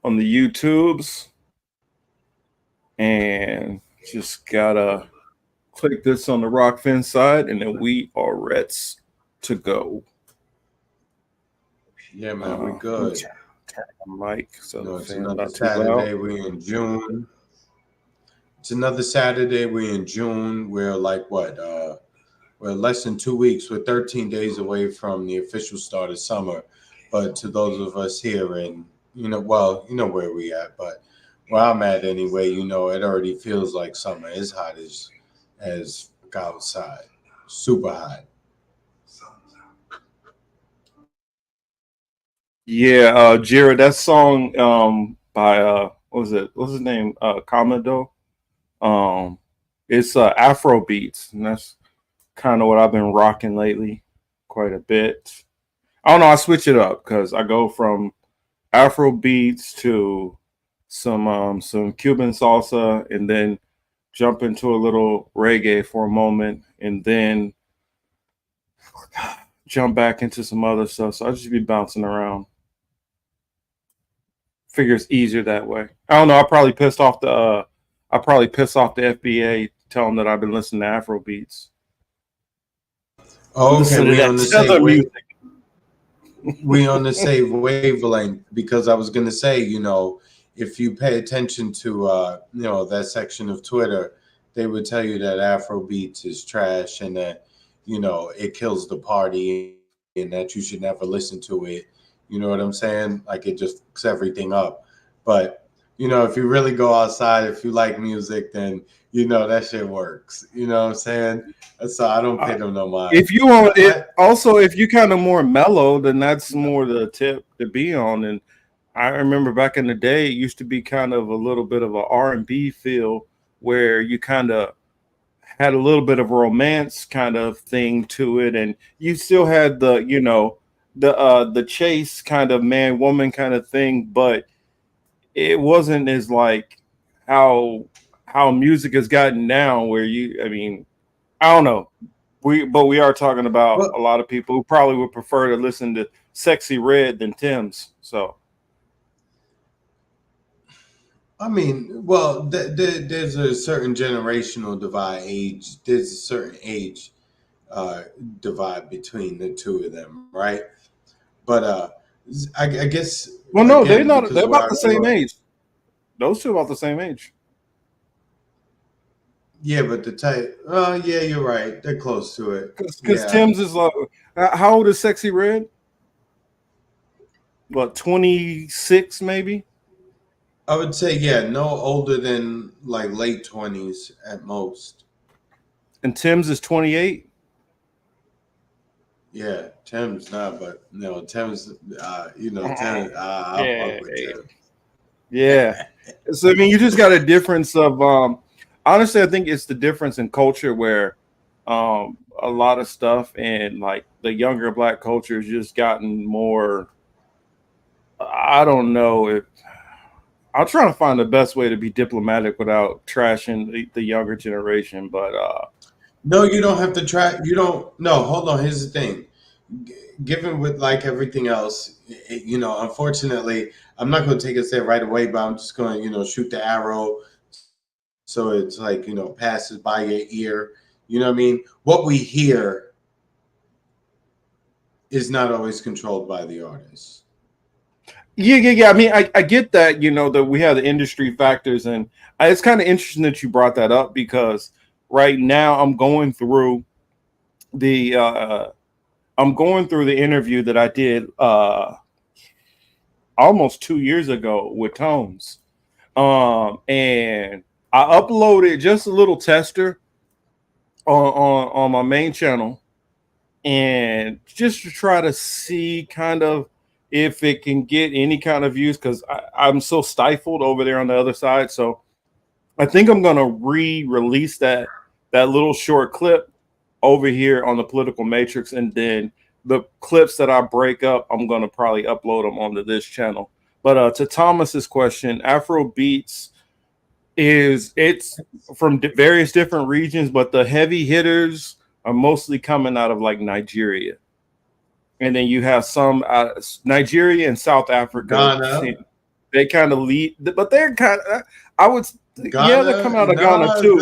on the YouTubes, and just gotta click this on the Rockfin side, and then we are reds to go. Yeah, man, we Let me good. turn the mic so the It's fan's another not too loud. Saturday. We in June. It's another Saturday. We in June. We're like what? We're less than 2 weeks. We're 13 days away from the official start of summer. But to those of us here in, well, you know where we at, but where I'm at anyway, it already feels like summer. It's hot as outside, super hot. Yeah, Jared, that song by what was it? What's his name? Commodore. Um, it's Afro beats, and that's kind of what I've been rocking lately, quite a bit. I don't know. I switch it up because I go from Afro beats to some Cuban salsa, and then jump into a little reggae for a moment, and then jump back into some other stuff. So I just be bouncing around. Figure it's easier that way. I don't know. I probably pissed off the FBA. Tell them that I've been listening to Afro beats. Oh, okay, Listen to we that on the other same music. we on the same wavelength because I was gonna say, if you pay attention to that section of Twitter, they would tell you that Afro beats is trash and that it kills the party and that you should never listen to it. You know what I'm saying? Like it just fucks everything up. But if you really go outside, if you like music, then that shit works. You know what I'm saying? So I don't pay them no mind. If you want I it, also if you kind of more mellow, then that's more the tip to be on. And I remember back in the day, it used to be kind of a little bit of a R&B feel, where you kind of had a little bit of romance kind of thing to it, and you still had the chase kind of man woman kind of thing, but it wasn't as like how music has gotten now, where I mean, I don't know. We are talking about a well, lot of people who probably would prefer to listen to Sexy Red than Tim's. So I mean, well, there's a certain generational divide. There's a certain age uh, divide between the two of them, right? But I guess well, no, they're again not. because They're where about I the grew same up, age. Those two about the same age. yeah. But the type, yeah, you're right. They're close to it. Because Yeah, Tim's is like, how old is Sexy Red? What, 26 maybe? I would say yeah, no older than like late 20s at most. And Tim's is 28. Yeah, Tim's not, but no, Tim's, Tim. I Yeah, fuck with Tim. yeah. So I mean, you just got a difference of honestly, I think it's the difference in culture where a lot of stuff and like the younger black culture has just gotten more. I don't know if I'm trying to find the best way to be diplomatic without trashing the younger generation, but No, you don't have to try. You don't. No, hold on. Here's the thing. Given with like everything else, unfortunately, I'm not going to take us there right away, but I'm just going to, shoot the arrow. So it's like, passes by your ear. You know what I mean? What we hear is not always controlled by the artist. yeah. I mean, I get that, that we have the industry factors, and it's kind of interesting that you brought that up because right now the uh, I'm going through the interview that I did almost 2 years ago with Tones, and I uploaded just a little tester on my main channel, and just to try to see kind of if it can get any kind of views because I'm so stifled over there on the other side. So I think I'm gonna re-release that little short clip over here on the political matrix, and then the clips that I break up, I'm gonna probably upload them onto this channel. But to Thomas's question, Afro beats it's from various different regions, but the heavy hitters are mostly coming out of like Nigeria, and then you have some Nigeria and South Africa. Ghana. They kind of lead, but they're kind of. I would, yeah, they come Ghana, out of Ghana nah, too.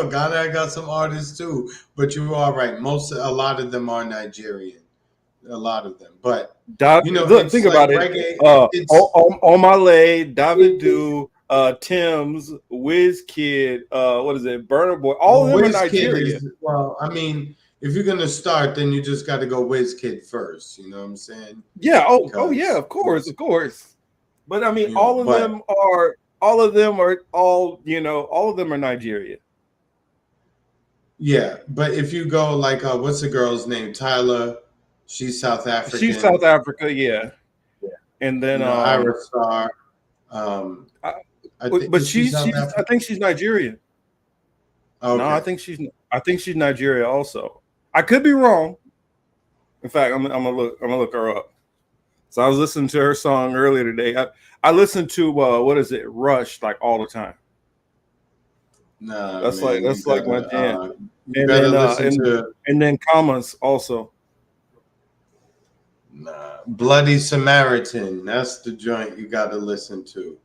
Ghana got some artists too. But you are right. A lot of them are Nigerian. A lot of them, but Look, it's think like about it. reggae. It's Omale, it, Davidu, Tim's, Kid, what is it, Burner Boy? All of well, them are Kid Nigeria. is well. I mean, if you're gonna start, then you just got to go Kid first. You know what I'm saying? Yeah. Oh yeah. Because Of course, of course. But I mean, but all of them are Nigeria. yeah, but if you go like what's the girl's name? Tyler. She's South She's South African. Africa, yeah. And then Ira Star. Um, I, I think but is she South I African? think she's Nigerian. No, Okay. I think she's Nigeria also. I could be wrong. In fact, I'm gonna look her up. So I was listening to her song earlier today. I listened to what is it, Rush, like all the time. Nah, man, That's like my jam. you And gotta then listen to Commas also. Bloody Samaritan. That's the joint you gotta listen to.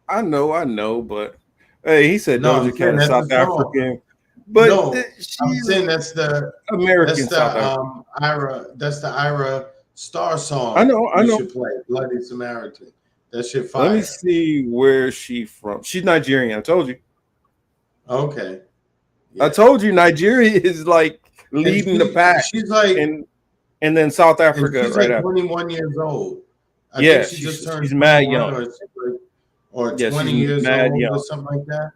I know, but hey, he said No, I'm Doja Cat saying is that's South the song. African, but No, I'm she's saying American South African. That's the Ira Star I song know, I you know. should play. Bloody Samaritan. That shit Let me fire. see where she from. She's Nigerian. I told you. Okay. I Yeah. told you Nigeria is like And leading the pack, she's like and then South and Africa she's right like after. 21 years old. I think Yeah, she just turned she's mad 21 young. or Yeah, she's 20 years mad old or young. something like that.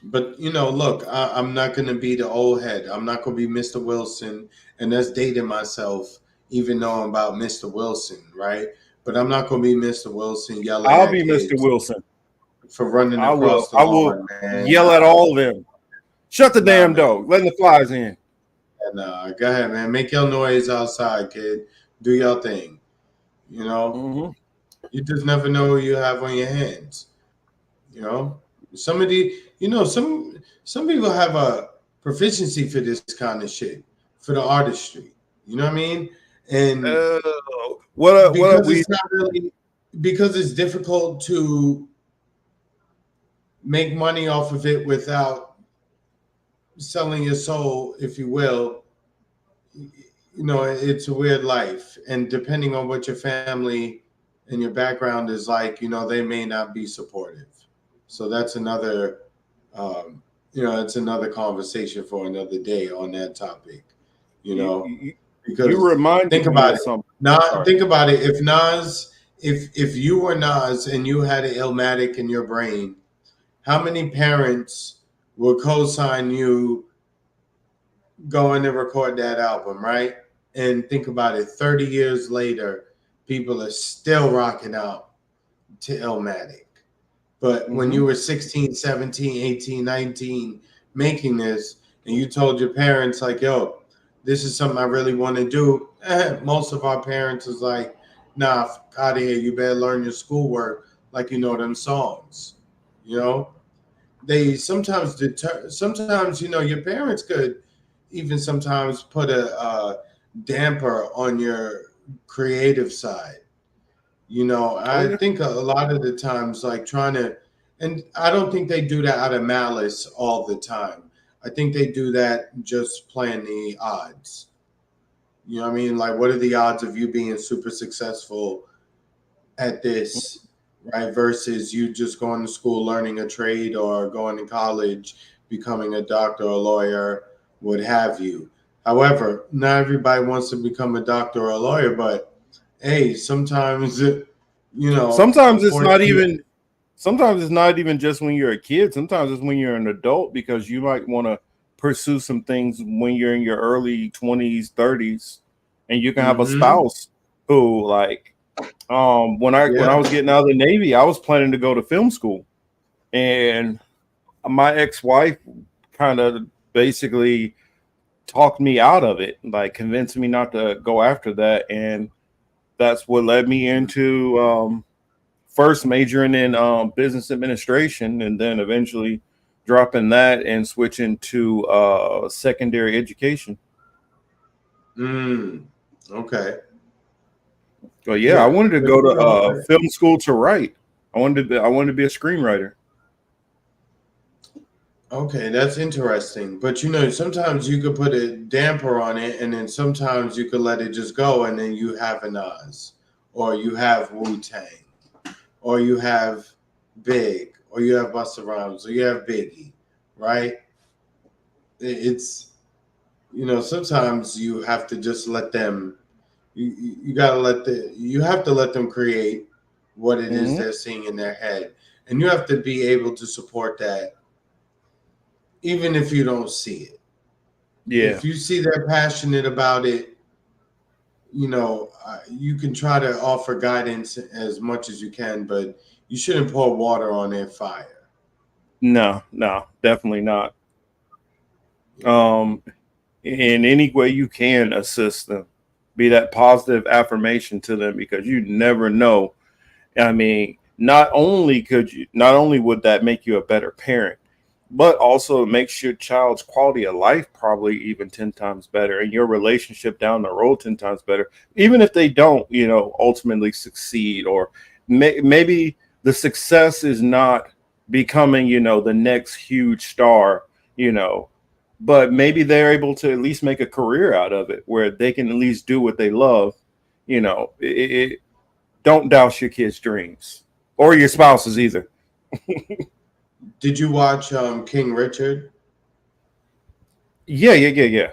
But look, I'm not gonna be the old head. I'm not gonna be Mr. Wilson, and that's dating myself, even though I'm about Mr. Wilson, right? But I'm not gonna be Mr. Wilson yelling I'll at be Mr. kids Wilson. for running across the I will lawn, man. yell at all of them. Shut the Nah, damn man. door. Letting the flies in. And go ahead, man. Make your noise outside, kid. Do your thing. You know, Mm-hmm. you just never know who you have on your hands. You know, some of the, some people have a proficiency for this kind of shit, for the artistry. You know what I mean? And What up, because we? it's not really, because it's difficult to make money off of it without selling your soul, if you will. It's a weird life, and depending on what your family and your background is like, they may not be supportive. So that's another it's another conversation for another day on that topic, you know, You because think reminded me about of it. something. Now, Sorry. think about it. If Nas, if you were Nas and you had an Illmatic in your brain, how many parents would co-sign you going to record that album, right? And think about it, 30 years later, people are still rocking out to Illmatic. But when you were 16, 17, 18, 19 making this, and you told your parents, like, yo, this is something I really want to do, most of our parents is like, nah, out of here. You better learn your schoolwork like you know them songs. You know, they sometimes, your parents could even sometimes put a damper on your creative side. Oh I yeah. think a lot of the times, like trying to, and I don't think they do that out of malice all the time. I think they do that just playing the odds. You know what I mean? Like, what are the odds of you being super successful at this, right? Versus you just going to school, learning a trade, or going to college, becoming a doctor, a lawyer, what have you. However, not everybody wants to become a doctor or a lawyer, but hey, sometimes, Sometimes it's not unfortunately, even. Sometimes it's not even just when you're a kid. Sometimes it's when you're an adult because you might want to pursue some things when you're in your early 20s, 30s, and you can have a mm-hmm, spouse who like when I yeah, was getting out of the Navy, I was planning to go to film school. And my ex-wife kind of basically talked me out of it, like convinced me not to go after that. And that's what led me into first majoring in business administration and then eventually dropping that and switching to secondary education. mm, okay, Well, yeah, I Yeah, wanted to but go to you know, film school to write. I wanted to be a screenwriter. okay, that's interesting. But you know, sometimes you could put a damper on it, and then sometimes you could let it just go, and then you have an Oz, or you have Wu Tang, or you have Big, or you have Busta Rhymes, or you have Biggie, right? It's, you know, sometimes you have to just let them. You gotta let you have to let them create what it is Hmm. they're seeing in their head, and you have to be able to support that, even if you don't see it. Yeah. If you see they're passionate about it, you know, you can try to offer guidance as much as you can, but you shouldn't pour water on their fire. No, no, definitely not. You know, Um, in any way you can assist them, be that positive affirmation to them because you never know. I mean, not only would that make you a better parent, but also it makes your child's quality of life probably even 10 times better and your relationship down the road 10 times better, even if they don't, ultimately succeed or maybe the success is not becoming, the next huge star, you know, but maybe they're able to at least make a career out of it where they can at least do what they love. Don't douse your kids' dreams or your spouses either. did you watch King Richard? Yeah, yeah, yeah, yeah.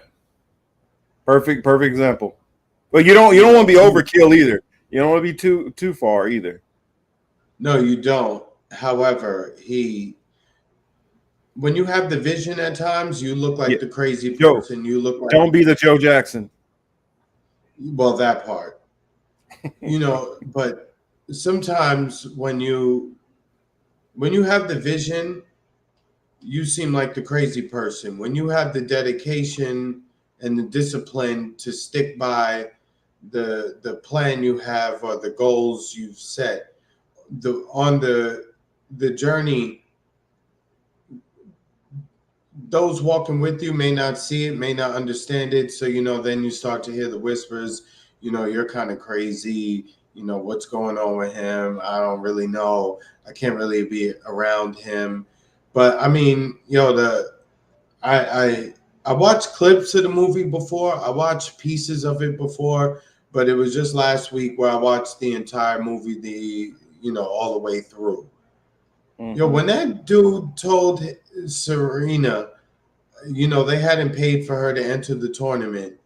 Perfect example. But you You don't want know, to be overkill either. You don't want to be too far either. no, you don't. However, he when you have the vision at times, you look Yeah, like the crazy Joe, person. You look like, don't be the Joe Jackson. well, that part, you know, but sometimes when you have the vision, you seem like the crazy person. When you have the dedication and the discipline to stick by the plan you have or the goals you've set, the journey, those walking with you may not see it, may not understand it. So, you know, then you start to hear the whispers, you know, you're kind of crazy. You know, what's going on with him? I don't really know. I can't really be around him. But I mean, you know, I, I, I watched clips of the movie before. I watched pieces of it before, but it was just last week where I watched the entire movie, all the way through. Yo, Hmm. when that dude told Serena, you know, they hadn't paid for her to enter the tournament.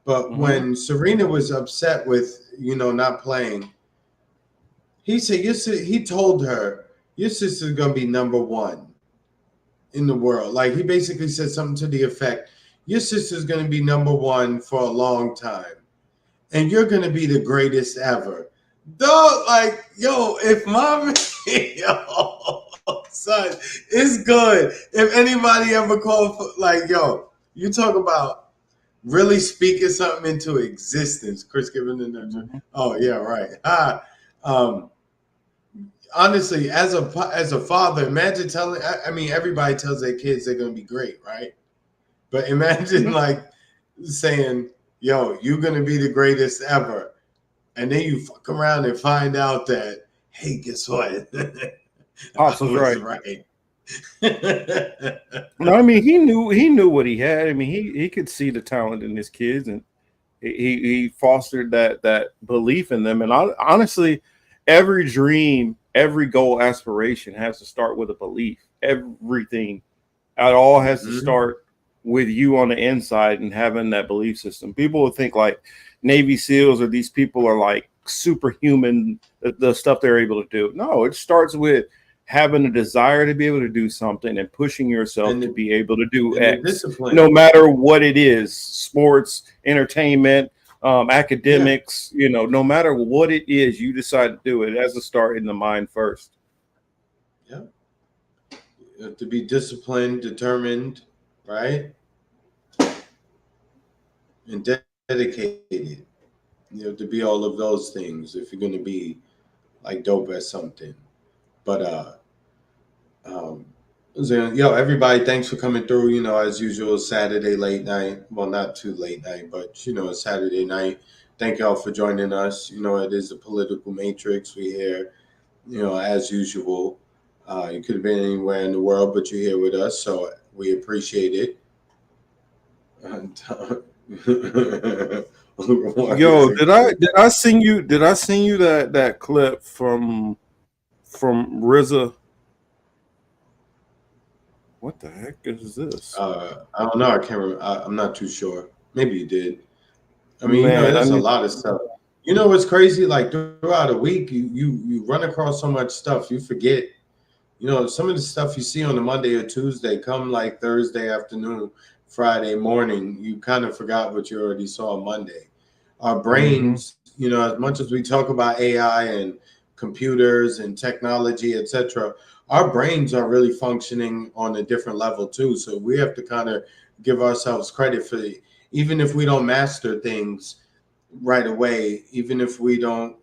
But Hmm. when Serena was upset with, you know, not playing, he said, he told her, your sister's going to be number one in the world. Like, he basically said something to the effect, your sister's going to be number one for a long time. And you're going to be the greatest ever. Dog, like, yo, if mom, yo, son, it's good. If anybody ever called for, like, yo, you talk about really speaking something into existence. Chris giving the nurture. Hmm. Oh yeah, right. Um, honestly, as a father, imagine telling. I mean, everybody tells their kids they're gonna be great, right? But imagine Yeah, like saying, "Yo, you're gonna be the greatest ever," and then you fuck around and find out that, hey, guess what? I Pops was was right. right. No, I mean he knew what he had. I mean he could see the talent in his kids, and he fostered that belief in them. And honestly, every dream, every goal, aspiration has to start with a belief. Everything, it all has to Hmm. start with you on the inside and having that belief system. People would think like Navy SEALs or these people are like superhuman, the stuff they're able to do. No, it starts with having a desire to be able to do something and pushing yourself And to the be able to do and the X, no discipline. matter what it is, sports, entertainment, Yeah. academics, no matter what it is, you decide to do it. It has to start in the mind first. Yeah. You have to be disciplined, determined, right? And dedicated. You have to be all of those things if you're gonna be like dope at something. But um so, yo, everybody, thanks for coming through. You know, as usual, Saturday late night. Well, not too late night, but you know, Saturday night. Thank y'all for joining us. It is the Political Matrix. We here, as usual. You could have been anywhere in the world, but you're here with us, so we appreciate it. Yo, did I send you that clip from RZA? What the heck is this? I don't know. I can't remember. I'm not too sure. Maybe you did. I mean, Man, I there's a need. lot of stuff. What's crazy? Like throughout a week, you run across so much stuff, you forget. Some of the stuff you see on a Monday or Tuesday, come like Thursday afternoon, Friday morning, you kind of forgot what you already saw on Monday. Our Mm-hmm. brains, as much as we talk about AI and computers and technology, etc., our brains are really functioning on a different level too. So we have to kind of give ourselves credit for, even if we don't master things right away, even if we don't,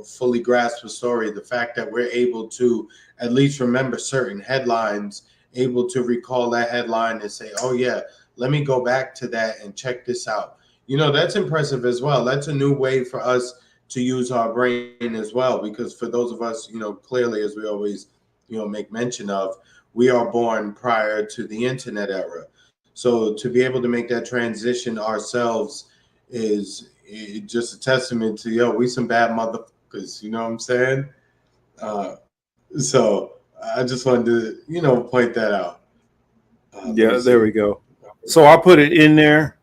fully grasp the story, the fact that we're able to at least remember certain headlines, able to recall that headline and say, oh, yeah, let me go back to that and check this out. That's impressive as well. That's a new way for us to use our brain as well, because for those of us, clearly, as we always, make mention of, we are born prior to the internet era. So to be able to make that transition ourselves is just a testament to, we some bad motherfuckers, you know what I'm saying? So I just wanted to, point that out. Let me Yeah, there we see. go. So I put it in there.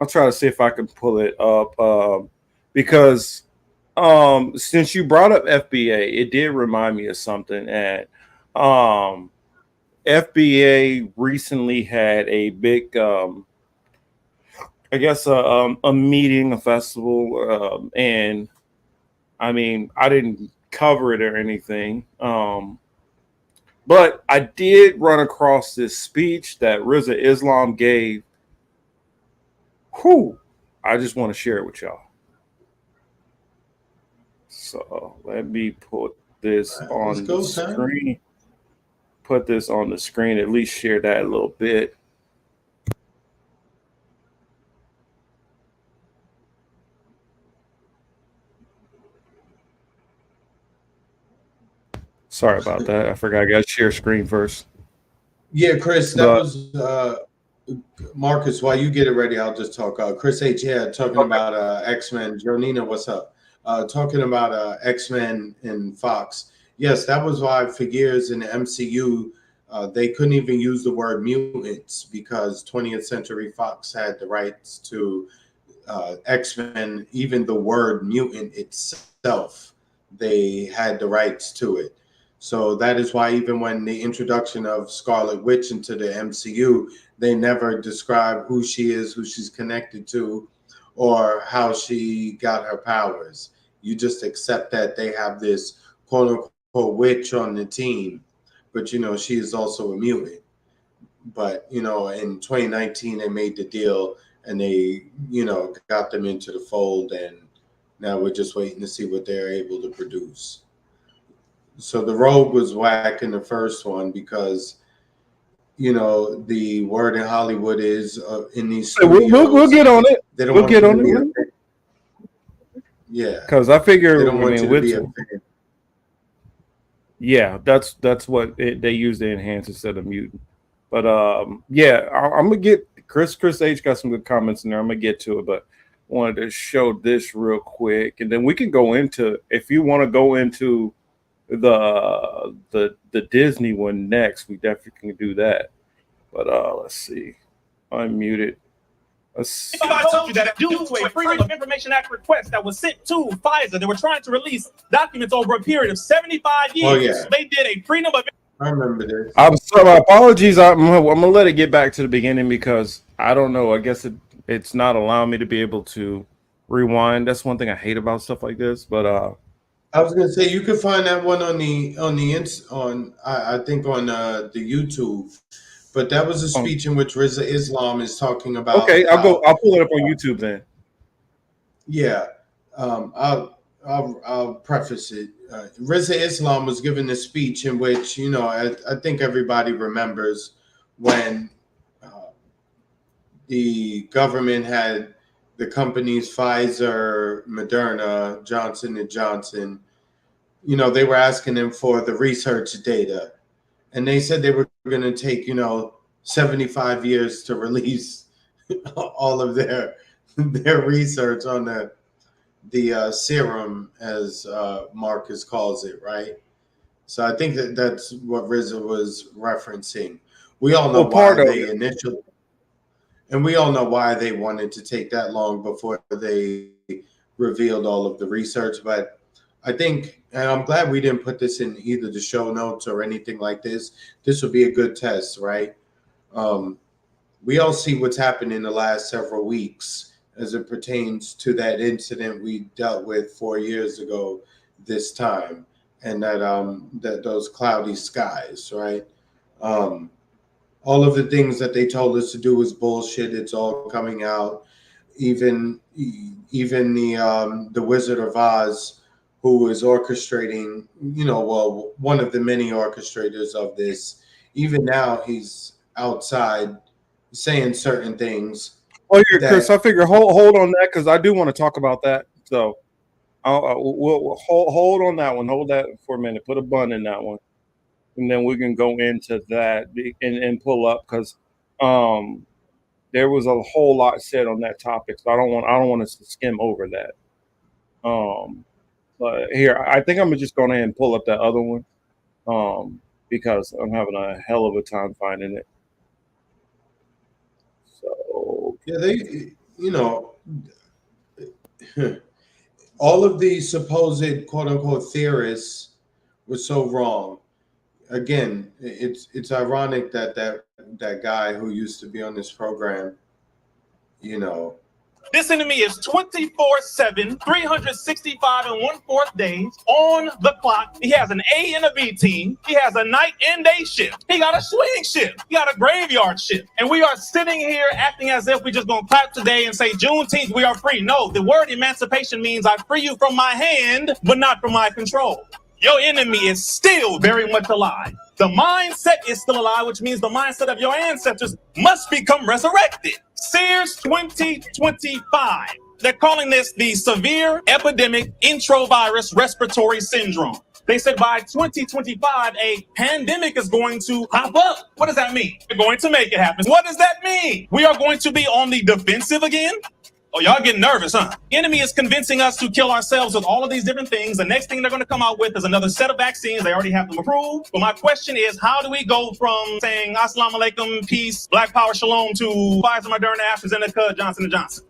I'll try to see if I can pull it up because since you brought up FBA, it did remind me of something. And um, FBA recently had a big, I guess, a meeting, a festival, and I mean, I didn't cover it or anything, but I did run across this speech that Riza Islam gave. Whew, I just want to share it with y'all. So let me put this All right, let's on the go, time. screen. Put this on the screen. At least share that a little bit. Sorry about that. I forgot I got to share screen first. Yeah, Chris, that But was Marcus. While you get it ready, I'll just talk. Chris H. Yeah, talking okay. about X-Men. Jonina, what's up? Talking about X-Men and Fox. Yes, that was why for years in the MCU, they couldn't even use the word mutants because 20th Century Fox had the rights to X-Men. Even the word mutant itself, they had the rights to it. So that is why even when the introduction of Scarlet Witch into the MCU, they never describe who she is, who she's connected to, or how she got her powers. You just accept that they have this quote unquote witch on the team, but she is also a mutant. But in 2019 they made the deal and they got them into the fold, and now we're just waiting to see what they're able to produce. So the Rogue was whack in the first one because the word in Hollywood is in these So we'll studios get on it. they don't We'll want get you to on be a it fan. Yeah, because I they figure. don't I want mean, you to with be a fan. yeah, that's what they use to enhance instead of mutant. But yeah, I'm gonna get Chris H got some good comments in there. I'm gonna get to it, but wanted to show this real quick, and then we can go into if you want to go into the Disney one next. We definitely can do that. But let's see, unmuted. Let's. If I told you that due to a Freedom of Information Act request that was sent to Pfizer, they were trying to release documents over a period of 75 Oh years. yeah, They did a Freedom of I remember this. I'm sorry. My apologies. I'm gonna let it get back to the beginning because I don't know. I guess it's not allowing me to be able to rewind. That's one thing I hate about stuff like this. But I was gonna say you can find that one on I think on the YouTube, but that was a um, speech in which Riza Islam is talking about okay, I'll go. how, I'll pull it up on YouTube then. yeah, I'll preface it. Riza Islam was given a speech in which I think everybody remembers when uh, the government had the companies Pfizer, Moderna, Johnson and Johnson, you know, they were asking them for the research data, and they said they were going to take, you know, 75 years to release all of their research on the serum, as Marcus calls it, right? So I think that's what RZA was referencing. We all know why they initially, and we all know why they wanted to take that long before they revealed all of the research. But I think, and I'm glad we didn't put this in either the show notes or anything like this. This would be a good test, right? We all see what's happened in the last several weeks as it pertains to that incident we dealt with 4 years ago this time, and that those cloudy skies, right? All of the things that they told us to do was bullshit. It's all coming out. Even the Wizard of Oz, who was orchestrating, you know, well, one of the many orchestrators of this, even now he's outside saying certain things. Oh, yeah, Chris, I figure hold on that, because I do want to talk about that. So we'll hold on that one. Hold that for a minute. Put a bun in that one, and then we can go into that and pull up, because there was a whole lot said on that topic. So I don't want us to skim over that. But here, I think I'm just going to and pull up that other one, because I'm having a hell of a time finding it. So yeah, they, you know, all of these supposed quote unquote theorists were so wrong. Again, it's ironic that guy who used to be on this program, you know. This enemy is 24/7, 365 and 1/4 days on the clock. He has an A and a B team. He has a night and day shift. He got a swing shift. He got a graveyard shift. And we are sitting here acting as if we're just going to clap today and say, Juneteenth, we are free. No, the word emancipation means I free you from my hand, but not from my control. Your enemy is still very much alive. The mindset is still alive, which means the mindset of your ancestors must become resurrected. Sears 2025. They're calling this the severe epidemic introvirus respiratory syndrome. They said by 2025, a pandemic is going to pop up. What does that mean? They're going to make it happen. What does that mean? We are going to be on the defensive again? Oh, y'all getting nervous, huh? The enemy is convincing us to kill ourselves with all of these different things. The next thing they're going to come out with is another set of vaccines. They already have them approved. But my question is, how do we go from saying assalamu alaikum, peace, black power, shalom, to Pfizer, Moderna, AstraZeneca, Johnson & Johnson?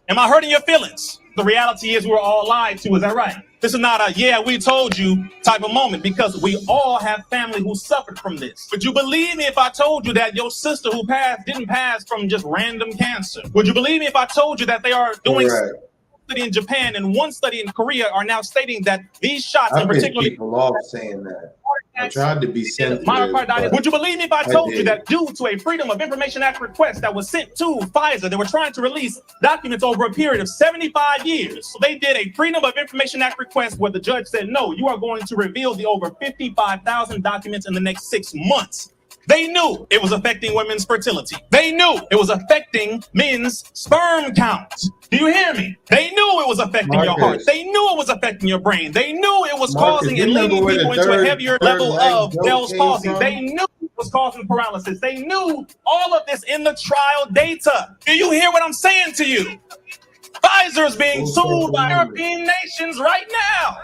Am I hurting your feelings? The reality is we're all lied to. Is that right? This is not a, yeah, we told you type of moment, because we all have family who suffered from this. Would you believe me if I told you that your sister who passed didn't pass from just random cancer? Would you believe me if I told you that they are doing study in Japan and one study in Korea are now stating that these shots in particular people off saying that. I tried to be sensitive. Would you believe me if I told you that due to a Freedom of Information Act request that was sent to Pfizer, they were trying to release documents over a period of 75 years. So they did a Freedom of Information Act request where the judge said, no, you are going to reveal the over 55,000 documents in the next 6 months. They knew it was affecting women's fertility. They knew it was affecting men's sperm count. Do you hear me? They knew it was affecting your heart. They knew it was affecting your brain. They knew it was causing and leading people into a heavier level of Bell's palsy. They knew it was causing paralysis. They knew all of this in the trial data. Do you hear what I'm saying to you? Pfizer is being sued by European nations right now.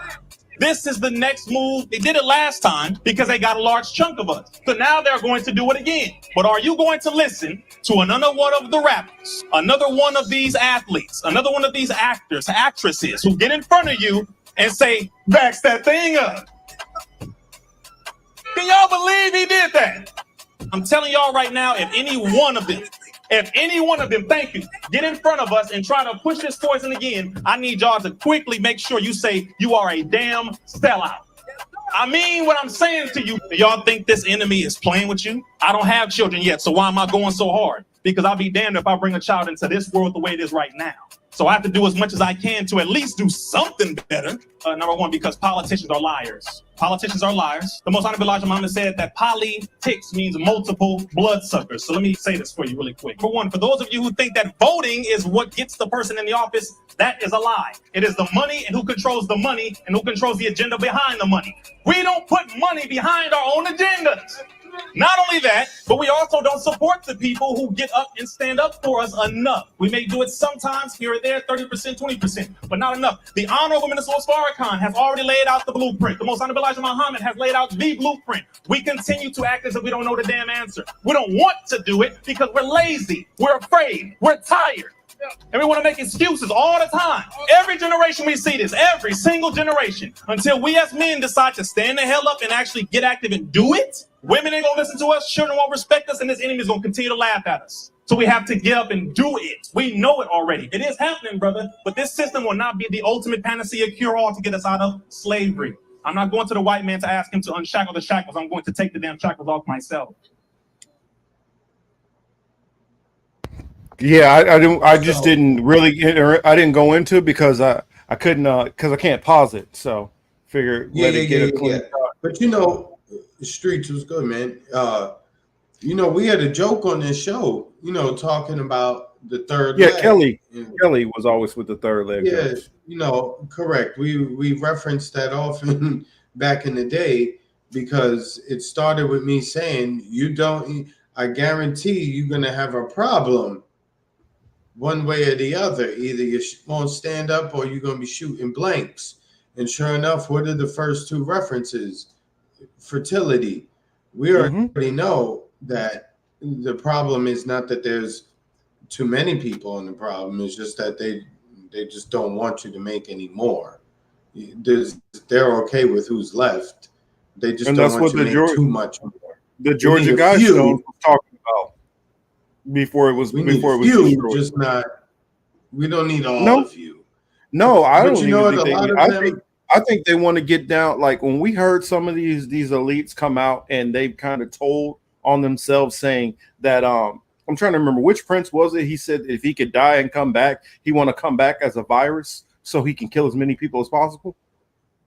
This is the next move. They did it last time because they got a large chunk of us. So now they're going to do it again. But are you going to listen to another one of the rappers, another one of these athletes, another one of these actors, actresses who get in front of you and say, backs that thing up? Can y'all believe he did that? I'm telling y'all right now, if any one of them, thank you, get in front of us and try to push this poison again, I need y'all to quickly make sure you say you are a damn sellout. I mean what I'm saying to you. Do y'all think this enemy is playing with you? I don't have children yet, so why am I going so hard? because I'll be damned if I bring a child into this world the way it is right now. So I have to do as much as I can to at least do something better. Number one, because politicians are liars. Politicians are liars. The Most Honorable Elijah Muhammad said that politics means multiple bloodsuckers. So let me say this for you really quick. For one, for those of you who think that voting is what gets the person in the office, that is a lie. It is the money and who controls the money and who controls the agenda behind the money. We don't put money behind our own agendas. Not only that, but we also don't support the people who get up and stand up for us enough. We may do it sometimes here or there, 30%, 20%, but not enough. The Honorable Minister Farrakhan has already laid out the blueprint. The Most Honorable Elijah Muhammad has laid out the blueprint. We continue to act as if we don't know the damn answer. We don't want to do it because we're lazy, we're afraid, we're tired. And we want to make excuses all the time. Every generation we see this, every single generation, until we as men decide to stand the hell up and actually get active and do it. Women ain't gonna listen to us, children won't respect us, and this enemy is gonna continue to laugh at us. So we have to get up and do it. We know it already. It is happening, brother. But this system will not be the ultimate panacea cure-all to get us out of slavery. I'm not going to the white man to ask him to unshackle the shackles. I'm going to take the damn shackles off myself. Yeah, I just didn't really I didn't go into it because I couldn't because I can't pause it. So figure let it get a clean. But you know, Streets was good, man. You know, we had a joke on this show, you know, talking about the third leg. Kelly was always with the third leg. Yeah, you know, correct. We referenced that often back in the day because it started with me saying, I guarantee you're going to have a problem one way or the other. Either you won't stand up or you're going to be shooting blanks. And sure enough, what are the first two references? Fertility. We already know that the problem is not that there's too many people in the problem. It's just that they just don't want you to make any more. They're okay with who's left. They just don't want you to make too much more. The Georgia Guidestone was talking about before it was destroyed. Just not. We don't need all of you. No, I don't. You know, I think they want to get down. Like when we heard some of these elites come out and they've kind of told on themselves, saying that I'm trying to remember which prince was it. He said if he could die and come back, he want to come back as a virus so he can kill as many people as possible.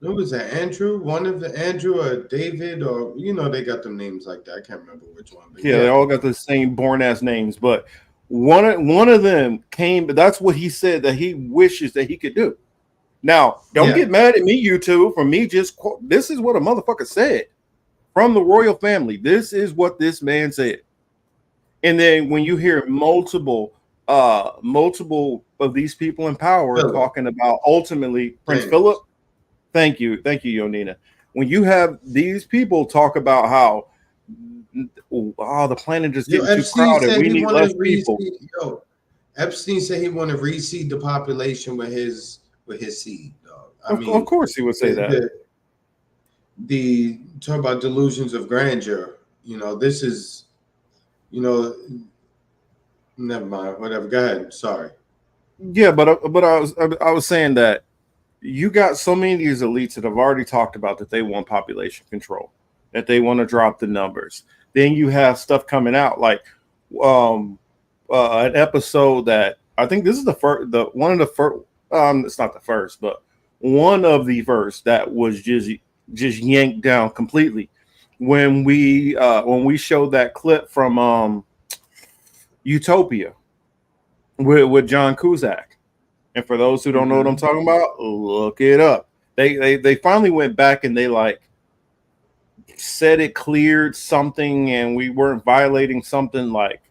Who was that? Andrew? One of the Andrew or David or you know they got them names like that. I can't remember which one. But yeah, they all got the same born ass names, but one of them came. But that's what he said that he wishes that he could do. Now, don't get mad at me, YouTube, for me just quote. This is what a motherfucker said from the royal family. This is what this man said. And then when you hear multiple of these people in power talking about ultimately Prince Philip, thank you, Yonina. When you have these people talk about how the planet is getting too crowded, we need less people. Epstein said he want to reseed the population with his seed, dog. I mean, of course he would say that. The talk about delusions of grandeur. You know, this is, you know, never mind. Whatever. Go ahead. Sorry. Yeah, but I was saying that you got so many of these elites that have already talked about that they want population control, that they want to drop the numbers. Then you have stuff coming out like an episode that I think this is one of the first. It's not the first, but one of the first that was just yanked down completely when we showed that clip from Utopia with John Cusack. And for those who don't know what I'm talking about, look it up. They finally went back and they like said it cleared something and we weren't violating something. Like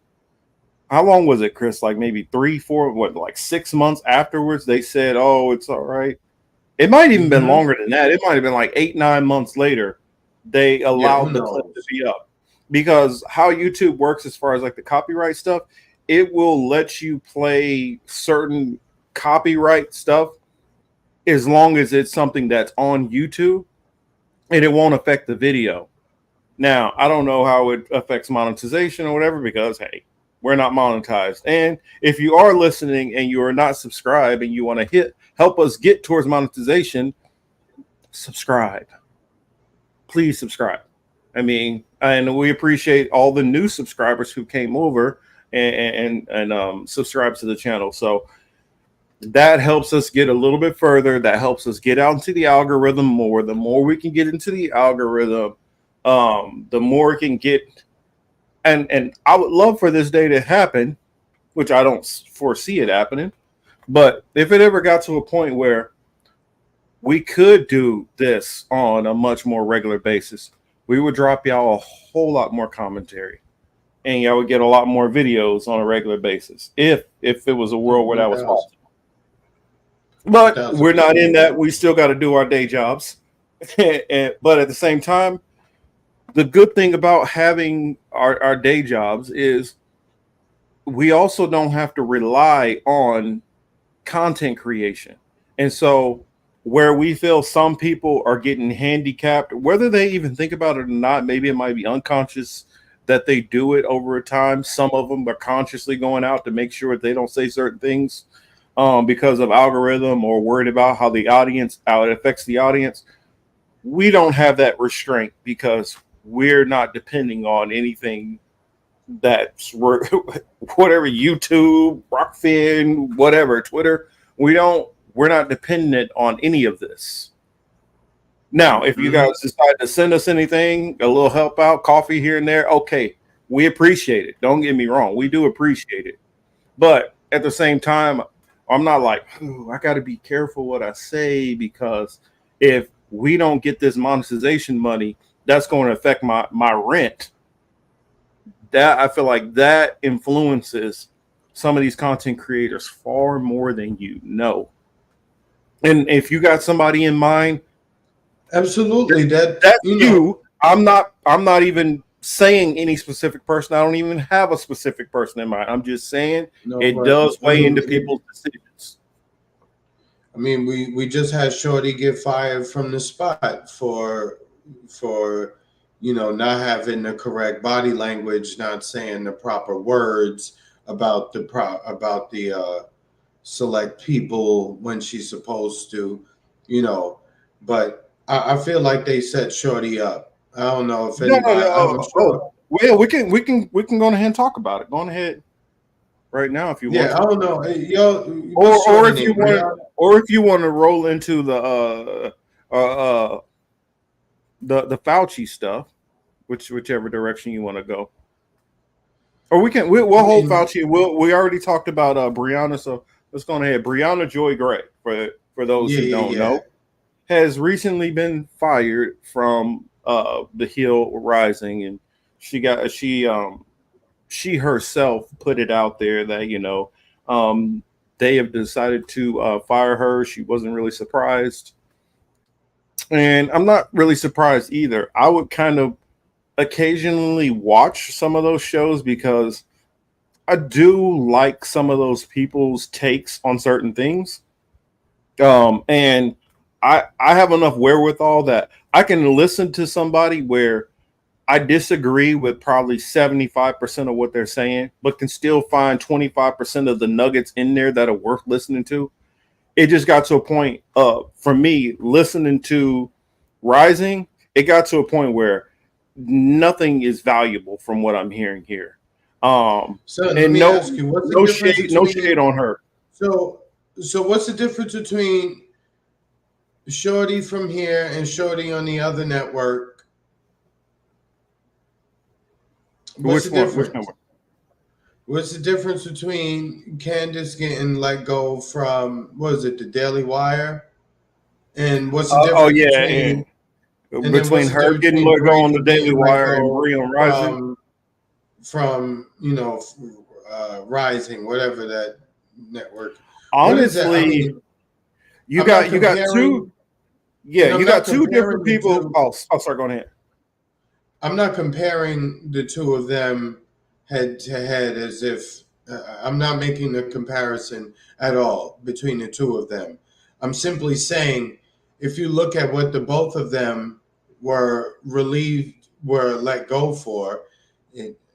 how long was it, Chris? Like maybe 3, 4, like 6 months afterwards, they said, oh, it's all right. It might even been longer than that. It might have been like 8, 9 months later. They allowed the clip to be up because how YouTube works as far as like the copyright stuff, it will let you play certain copyright stuff as long as it's something that's on YouTube and it won't affect the video. Now, I don't know how it affects monetization or whatever because, hey, we're not monetized. And if you are listening and you are not subscribed and you want to help us get towards monetization, subscribe. Please subscribe. I mean, and we appreciate all the new subscribers who came over and subscribe to the channel. So that helps us get a little bit further. That helps us get out into the algorithm more. The more we can get into the algorithm, the more it can get. And I would love for this day to happen, which I don't foresee it happening. But if it ever got to a point where we could do this on a much more regular basis, we would drop y'all a whole lot more commentary, and y'all would get a lot more videos on a regular basis. If it was a world where that was possible. But we're not in that. We still got to do our day jobs. But at the same time, the good thing about having our day jobs is we also don't have to rely on content creation. And so where we feel some people are getting handicapped, whether they even think about it or not, maybe it might be unconscious that they do it over time. Some of them are consciously going out to make sure they don't say certain things because of algorithm or worried about how it affects the audience. We don't have that restraint because we're not depending on anything that's whatever, YouTube, Rockfin, whatever, Twitter. We're not dependent on any of this. Now, if you guys decide to send us anything, a little help out, coffee here and there, okay, we appreciate it. Don't get me wrong. We do appreciate it. But at the same time, I'm not like, I got to be careful what I say, because if we don't get this monetization money, that's going to affect my rent. That I feel like that influences some of these content creators far more than you know. And if you got somebody in mind, absolutely, that's you. I'm not even saying any specific person. I don't even have a specific person in mind. I'm just saying it does weigh into people's decisions. I mean, we just had Shorty get fired from the spot for not having the correct body language, not saying the proper words about the select people when she's supposed to, but I feel like they set Shorty up. I don't know if anybody. Well, we can go ahead and talk about it. Go on ahead right now if you want. Yeah, I don't know. Or if you want to roll into the Fauci stuff, whichever direction you want to go. Or we'll hold Fauci. We already talked about Brianna, so let's go ahead. Brianna Joy Gray, for those who don't know, has recently been fired from the Hill Rising, and she herself put it out there that they have decided to fire her. She wasn't really surprised, and I'm not really surprised either. I would kind of occasionally watch some of those shows because I do like some of those people's takes on certain things. And I have enough wherewithal that I can listen to somebody where I disagree with probably 75% of what they're saying, but can still find 25% of the nuggets in there that are worth listening to. It just got to a point for me listening to Rising, it got to a point where nothing is valuable from what I'm hearing here. So let me ask you, what's the difference no shade on her. So what's the difference between Shorty from here and Shorty on the other network? What's the difference? What's the difference between Candace getting let go from, what is it, the Daily Wire? And what's the difference between her getting let go on the Daily Wire and Brie on Rising? From Rising, whatever that network. Honestly, you got two. Yeah, you got two different people. Sorry, go ahead. I'm not comparing the two of them head to head as if I'm not making the comparison at all between the two of them. I'm simply saying, if you look at what the both of them were let go for,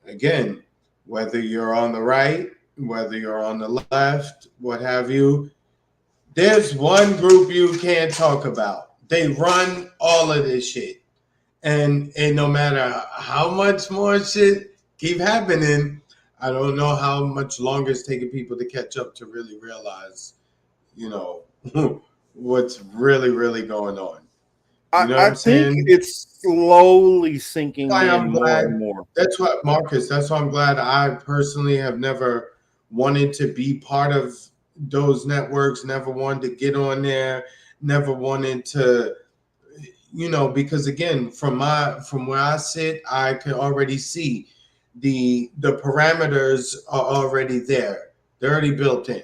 again, whether you're on the right, whether you're on the left, what have you, there's one group you can't talk about. They run all of this shit. And no matter how much more shit keep happening, I don't know how much longer it's taking people to catch up to really realize, you know, what's really going on. You know what I I'm think saying? it's slowly sinking Why in I'm more glad. and more. That's what Marcus. That's why I'm glad. I personally have never wanted to be part of those networks. Never wanted to get on there. Never wanted to, because again, from where I sit, I can already see the parameters are already there. They're already built in.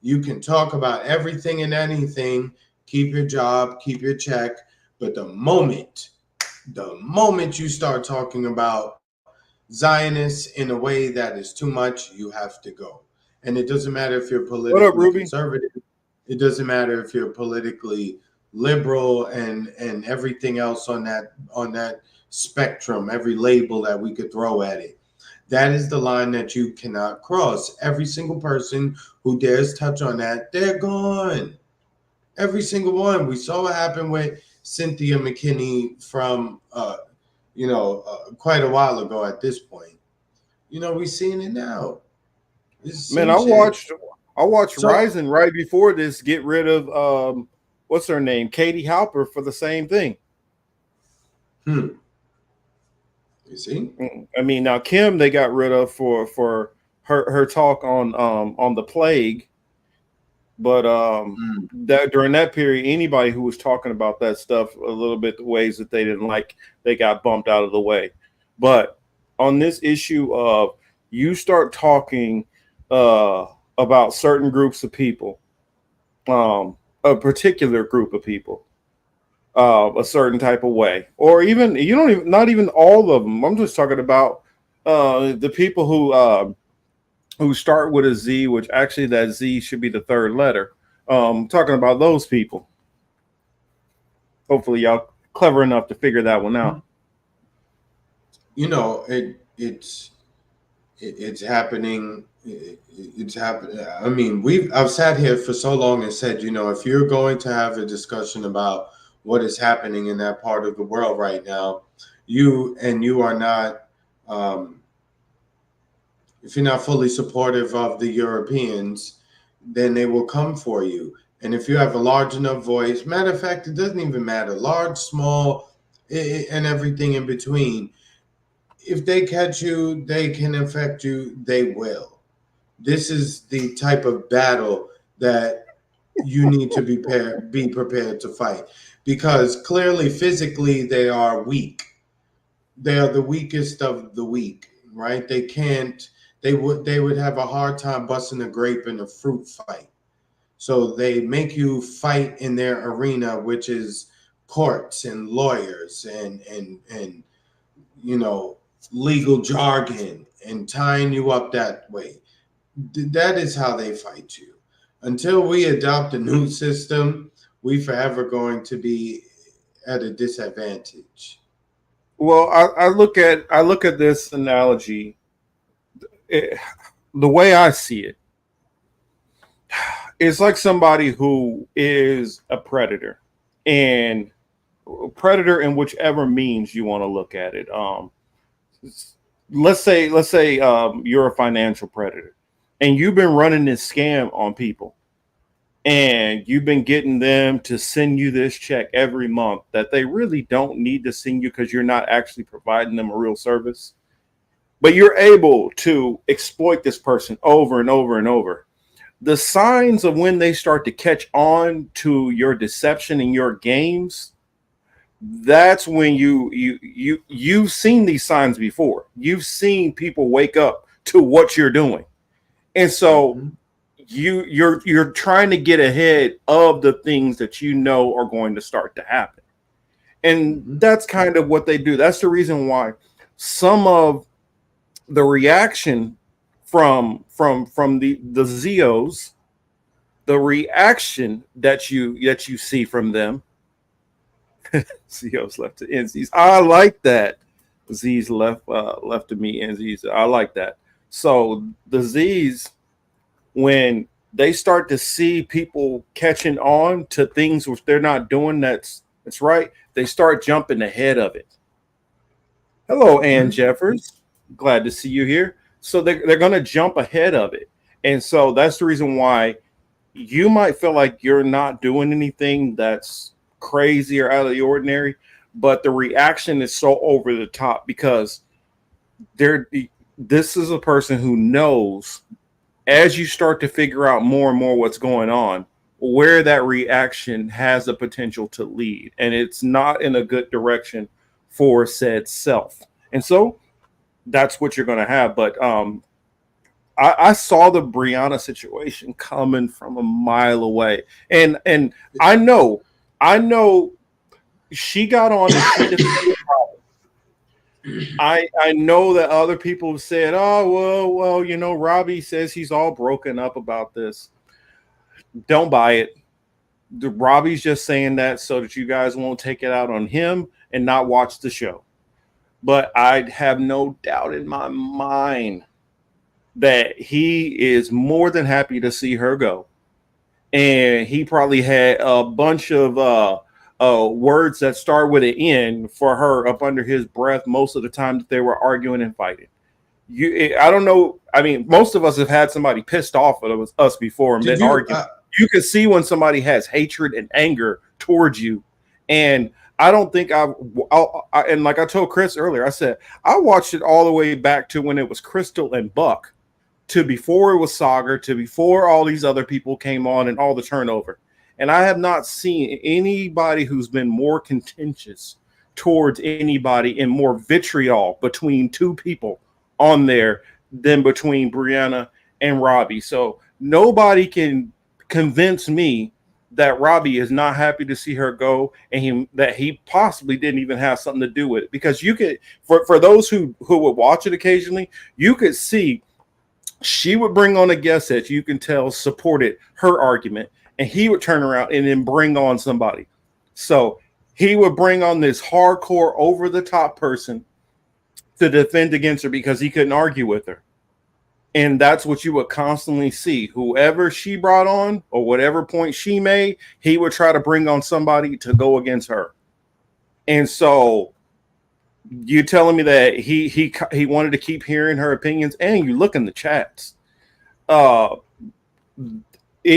You can talk about everything and anything. Keep your job. Keep your check. But the moment you start talking about Zionists in a way that is too much, you have to go. And it doesn't matter if you're What up, politically Ruby? conservative. It doesn't matter if you're politically liberal and everything else on that spectrum, every label that we could throw at it. That is the line that you cannot cross. Every single person who dares touch on that, they're gone. Every single one. We saw what happened with Cynthia McKinney from quite a while ago at this point. We're seeing it now. It's the Man, same shit. I watched So, Ryzen right before this get rid of what's her name? Katie Halper for the same thing. you see? I mean, now Kim they got rid of for her talk on the plague, but that during that period, anybody who was talking about that stuff a little bit the ways that they didn't like, they got bumped out of the way. But on this issue of you start talking about certain groups of people, a particular group of people, a certain type of way, or even you don't even not even all of them. I'm just talking about the people who start with a Z, which actually that Z should be the third letter. Talking about those people. Hopefully, y'all clever enough to figure that one out. It's happening. It's happening. I mean, I've sat here for so long and said, if you're going to have a discussion about what is happening in that part of the world right now, you are not, if you're not fully supportive of the Europeans, then they will come for you. And if you have a large enough voice, matter of fact, it doesn't even matter, large, small, and everything in between. If they catch you, they can affect you, they will. This is the type of battle that you need to be prepared to fight, because clearly physically they are weak. They are the weakest of the weak, right? They would have a hard time busting a grape in a fruit fight. So they make you fight in their arena, which is courts and lawyers and legal jargon and tying you up that way. That is how they fight you. Until we adopt a new system, we forever going to be at a disadvantage. Well, I look at this analogy. The way I see it, it's like somebody who is a predator, and predator in whichever means you want to look at it. Let's say you're a financial predator, and you've been running this scam on people, and you've been getting them to send you this check every month that they really don't need to send you because you're not actually providing them a real service. But you're able to exploit this person over and over and over. The signs of when they start to catch on to your deception and your games, that's when you've seen these signs before. You've seen people wake up to what you're doing. And so Mm-hmm. you're trying to get ahead of the things that you know are going to start to happen. And that's kind of what they do. That's the reason why some of the reaction from the Zeos, the reaction that you see from them. Zeos left to NZs. I like that. Z's left to me NZs. I like that. So the Z's, when they start to see people catching on to things which they're not doing, that's right, they start jumping ahead of it. Hello, Ann Jeffers. Glad to see you here. So they're going to jump ahead of it. And so that's the reason why you might feel like you're not doing anything that's crazy or out of the ordinary, but the reaction is so over the top because this is a person who knows, as you start to figure out more and more what's going on, where that reaction has the potential to lead, and it's not in a good direction for said self. And so that's what you're going to have. But I saw the Brianna situation coming from a mile away, and I know she got on and she defended. I know that other people have said, oh well, you know, Robbie says he's all broken up about this. Don't buy it. Robbie's just saying that so that you guys won't take it out on him and not watch the show. But I have no doubt in my mind that he is more than happy to see her go. And he probably had a bunch of words that start with an N for her up under his breath most of the time that they were arguing and fighting. I don't know. I mean, most of us have had somebody pissed off at us before and been arguing. You can see when somebody has hatred and anger towards you. And I don't think and like I told Chris earlier, I said, I watched it all the way back to when it was Crystal and Buck, to before it was Sagar, to before all these other people came on and all the turnover. And I have not seen anybody who's been more contentious towards anybody and more vitriol between two people on there than between Brianna and Robbie. So nobody can convince me that Robbie is not happy to see her go, and that he possibly didn't even have something to do with it. Because you could, for those who would watch it occasionally, you could see she would bring on a guest that you can tell supported her argument, and he would turn around and then bring on somebody. So he would bring on this hardcore over the top person to defend against her because he couldn't argue with her. And that's what you would constantly see. Whoever she brought on or whatever point she made, he would try to bring on somebody to go against her. And so you telling me that he wanted to keep hearing her opinions, and you look in the chats. It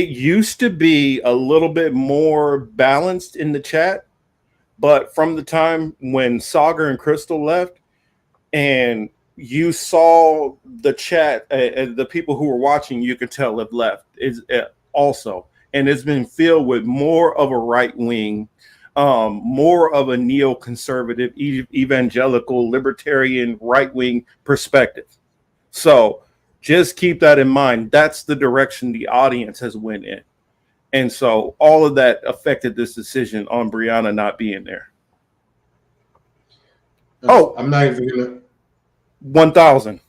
used to be a little bit more balanced in the chat, but from the time when Sagar and Crystal left, and you saw the chat, the people who were watching, you could tell have left is also, and it's been filled with more of a right wing, more of a neoconservative, evangelical, libertarian, right wing perspective. So just keep that in mind. That's the direction the audience has went in, and so all of that affected this decision on Brianna not being there. Oh, I'm not even gonna. 1,000.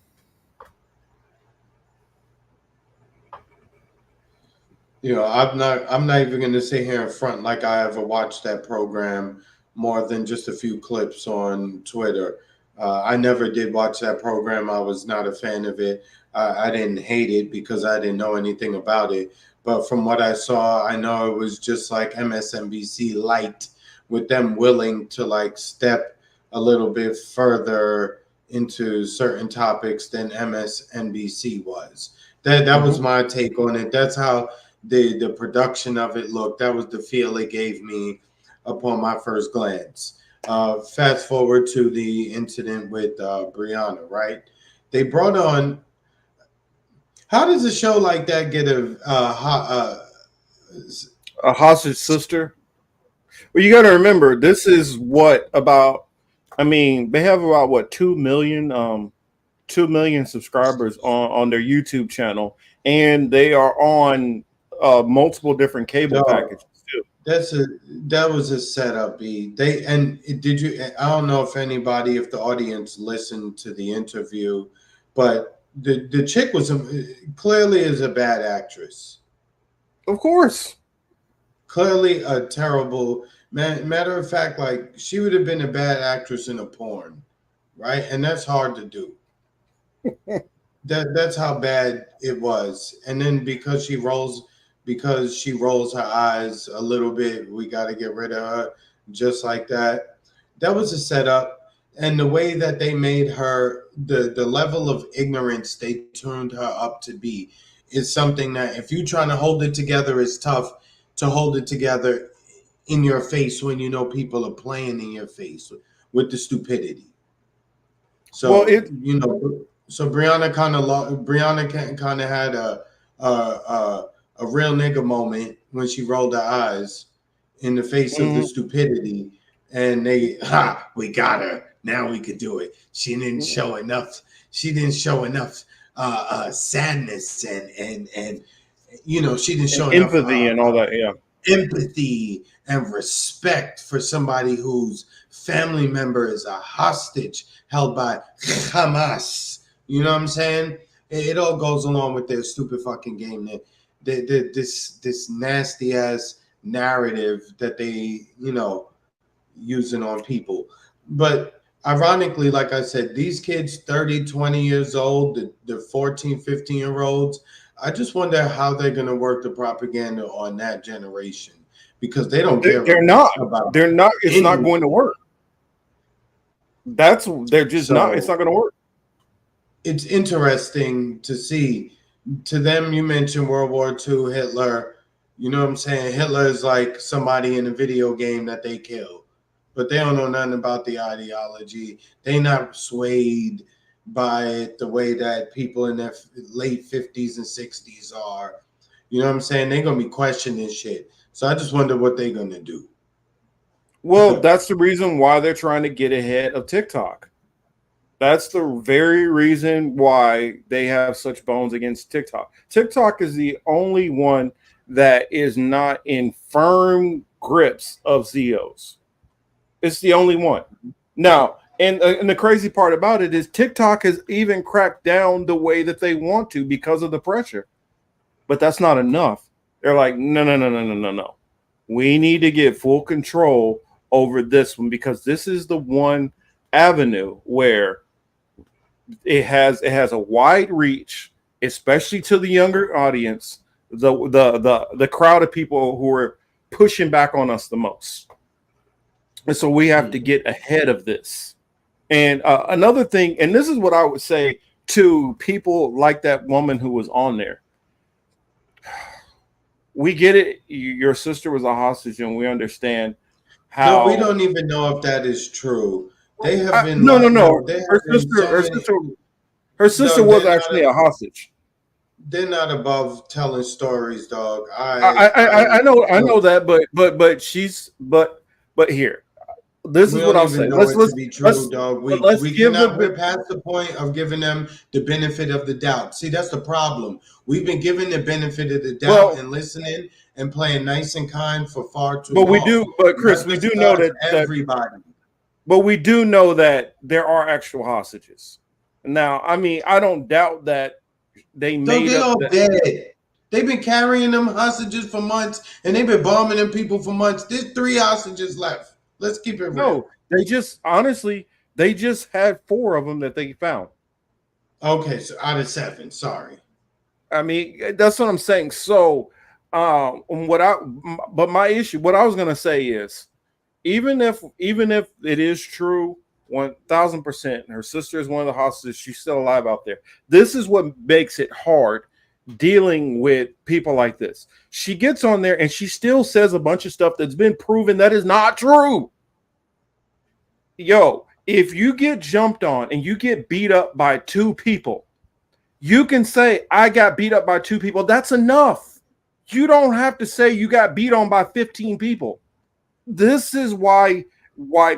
You know, I'm not even going to sit here in front like I ever watched that program more than just a few clips on Twitter. I never did watch that program. I was not a fan of it. I didn't hate it because I didn't know anything about it. But from what I saw, I know it was just like MSNBC light, with them willing to like step a little bit further into certain topics than MSNBC was. That was my take on it. That's how the production of it looked. That was the feel it gave me upon my first glance. Fast forward to the incident with Brianna, right? They brought on. How does a show like that get a hostage sister? Well, you got to remember, this is what about. I mean, they have about what 2 million subscribers on their YouTube channel, and they are on multiple different cable packages too. That was a setup. Did you? I don't know if the audience listened to the interview, but the chick was clearly is a bad actress. Of course, clearly a terrible. Matter of fact, like she would have been a bad actress in a porn, right? And that's hard to do. That's how bad it was. And then because she rolls her eyes a little bit, we got to get rid of her just like that. That was a setup. And the way that they made her, the level of ignorance they tuned her up to be, is something that if you're trying to hold it together, it's tough to hold it together in your face when you know people are playing in your face with the stupidity. Well, So so Brianna kind of had a real nigga moment when she rolled her eyes in the face of the stupidity, and we got her. Now we could do it. She didn't show enough. She didn't show enough sadness and she didn't show enough empathy and all that. Yeah. empathy and respect for somebody whose family member is a hostage held by Hamas. You know what I'm saying? It all goes along with their stupid fucking game. This nasty ass narrative that they, using on people. But ironically, like I said, these kids, 30, 20 years old, the 14, 15-year-olds, I just wonder how they're going to work the propaganda on that generation, because they don't care. They're not. About They're not. It's anything. not going to work. They're just not. It's not going to work. It's interesting to see. To them, you mentioned World War II, Hitler. You know what I'm saying? Hitler is like somebody in a video game that they kill, but they don't know nothing about the ideology. They not swayed by it the way that people in their late 50s and 60s are. You know what I'm saying? They're going to be questioning shit. So I just wonder what they're going to do. Well, that's the reason why they're trying to get ahead of TikTok. That's the very reason why they have such bones against TikTok. TikTok is the only one that is not in firm grips of ZOs. It's the only one. Now, and the crazy part about it is TikTok has even cracked down the way that they want to because of the pressure. But that's not enough. They're like, no. We need to get full control over this one, because this is the one avenue where it has a wide reach, especially to the younger audience, the crowd of people who are pushing back on us the most. And so we have to get ahead of this. And another thing, and this is what I would say to people like that woman who was on there. We get it. Your sister was a hostage, and we understand how. No, we don't even know if that is true. They have been no. Her sister was actually a hostage. They're not above telling stories, dog. I know that, but here. This is what I'll say. Let's be true, dog. We cannot get past the point of giving them the benefit of the doubt. See, that's the problem. We've been given the benefit of the doubt and listening and playing nice and kind for far too long. But Chris, we do know that everybody. But we do know that there are actual hostages. Now, I mean, I don't doubt that they made up. Dead. They've been carrying them hostages for months, and they've been bombing them people for months. There's 3 hostages left. Let's keep it real. No, they just had 4 of them that they found. Okay, so out of 7, sorry. I mean, that's what I'm saying. So, my issue, what I was gonna say is, even if it is true, 1,000%, her sister is one of the hostages. She's still alive out there. This is what makes it hard dealing with people like this. She gets on there and she still says a bunch of stuff that's been proven that is not true. Yo, if you get jumped on and you get beat up by 2 people, you can say, I got beat up by 2 people. That's enough. You don't have to say you got beat on by 15 people. This is why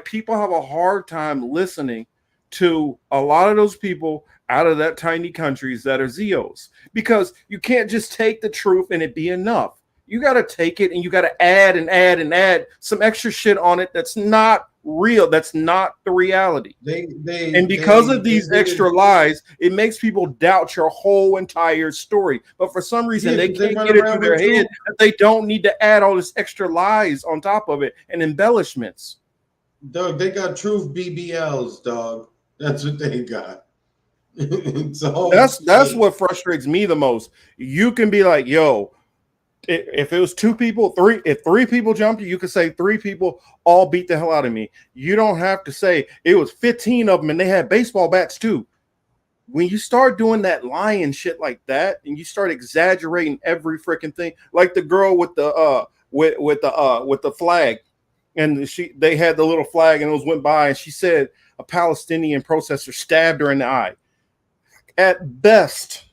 people have a hard time listening to a lot of those people out of that tiny countries that are ZOs, because you can't just take the truth and it be enough. You got to take it and you got to add some extra shit on it that's not real. That's not the reality. Because of these extra lies, it makes people doubt your whole entire story. But for some reason, they can't get it through their head that they don't need to add all this extra lies on top of it and embellishments. Dog, they got truth BBLs, dog. That's what they got. That's what frustrates me the most. You can be like, yo, If it was two people, if three people jumped you could say three people all beat the hell out of me. You don't have to say it was 15 of them and they had baseball bats too. When you start doing that lying shit like that, and you start exaggerating every freaking thing, like the girl with the with the flag, and they had the little flag and it went by, and she said a Palestinian protester stabbed her in the eye. At best,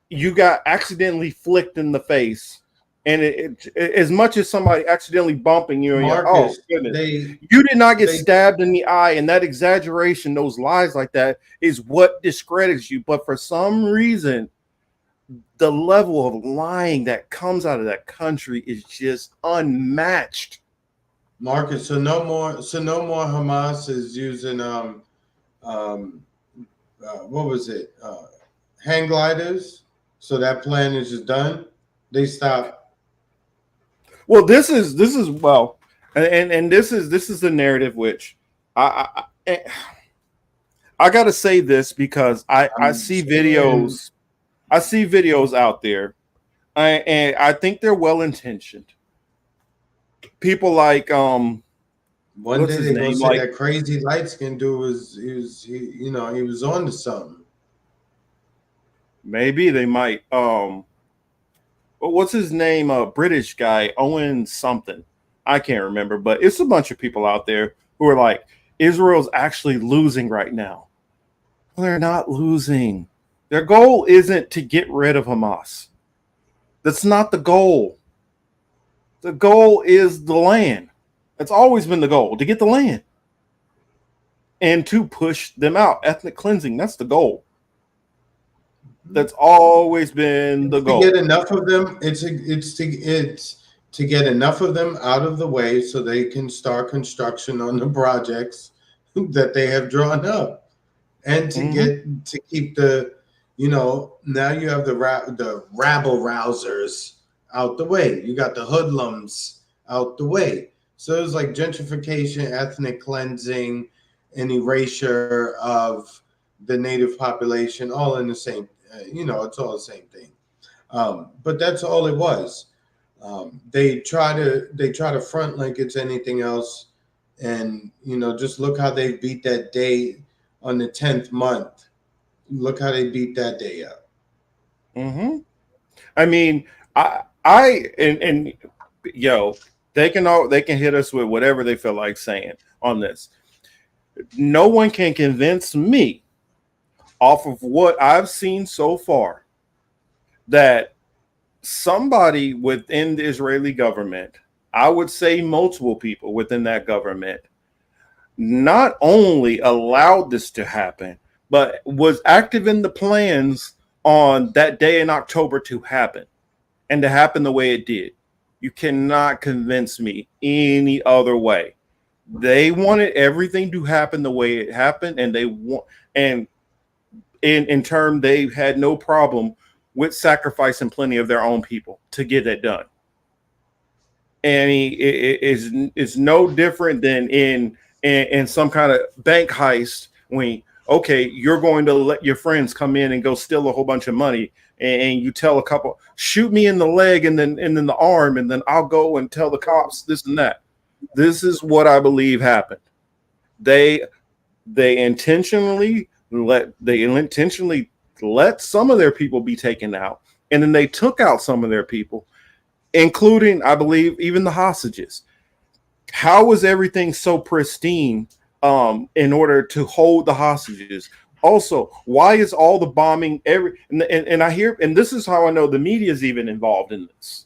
you got accidentally flicked in the face, and as much as somebody accidentally bumping you, and Marcus, oh goodness, you did not get stabbed in the eye, and that exaggeration, those lies like that, is what discredits you. But for some reason, the level of lying that comes out of that country is just unmatched. Marcus, so no more Hamas is using what was it? Hang gliders. So that plan is just done. They stop. Well, this is well, and this is the narrative which I gotta say this because I see videos. I see videos out there, and I think they're well intentioned. People like one day they gonna say like, that crazy light skin dude he was on to something. Maybe they might what's his name? A British guy, Owen something. I can't remember, but it's a bunch of people out there who are like, Israel's actually losing right now. Well, they're not losing. Their goal isn't to get rid of Hamas. That's not the goal. The goal is the land. That's always been the goal, to get the land and to push them out. Ethnic cleansing, that's the goal. That's always been the goal. To get enough of them, it's to get enough of them out of the way so they can start construction on the projects that they have drawn up, and to keep the, now you have the rabble rousers out the way. You got the hoodlums out the way. So it's like gentrification, ethnic cleansing, and erasure of the native population, all in the same. It's all the same thing. But that's all it was. They try to front like it's anything else, and just look how they beat that day on the 10th month. Look how they beat that day up. I mean, they can hit us with whatever they feel like saying on this. No one can convince me, off of what I've seen so far, that somebody within the Israeli government, I would say multiple people within that government, not only allowed this to happen, but was active in the plans on that day in October to happen, and to happen the way it did. You cannot convince me any other way. They wanted everything to happen the way it happened, and in turn, they had no problem with sacrificing plenty of their own people to get that done. And it is no different than in some kind of bank heist when, okay, you're going to let your friends come in and go steal a whole bunch of money, and you tell a couple, shoot me in the leg and then the arm, and then I'll go and tell the cops this and that. This is what I believe happened. They intentionally let some of their people be taken out, and then they took out some of their people, including, I believe, even the hostages. How was everything so pristine in order to hold the hostages? Also, why is all the bombing and I hear, and this is how I know the media is even involved in this.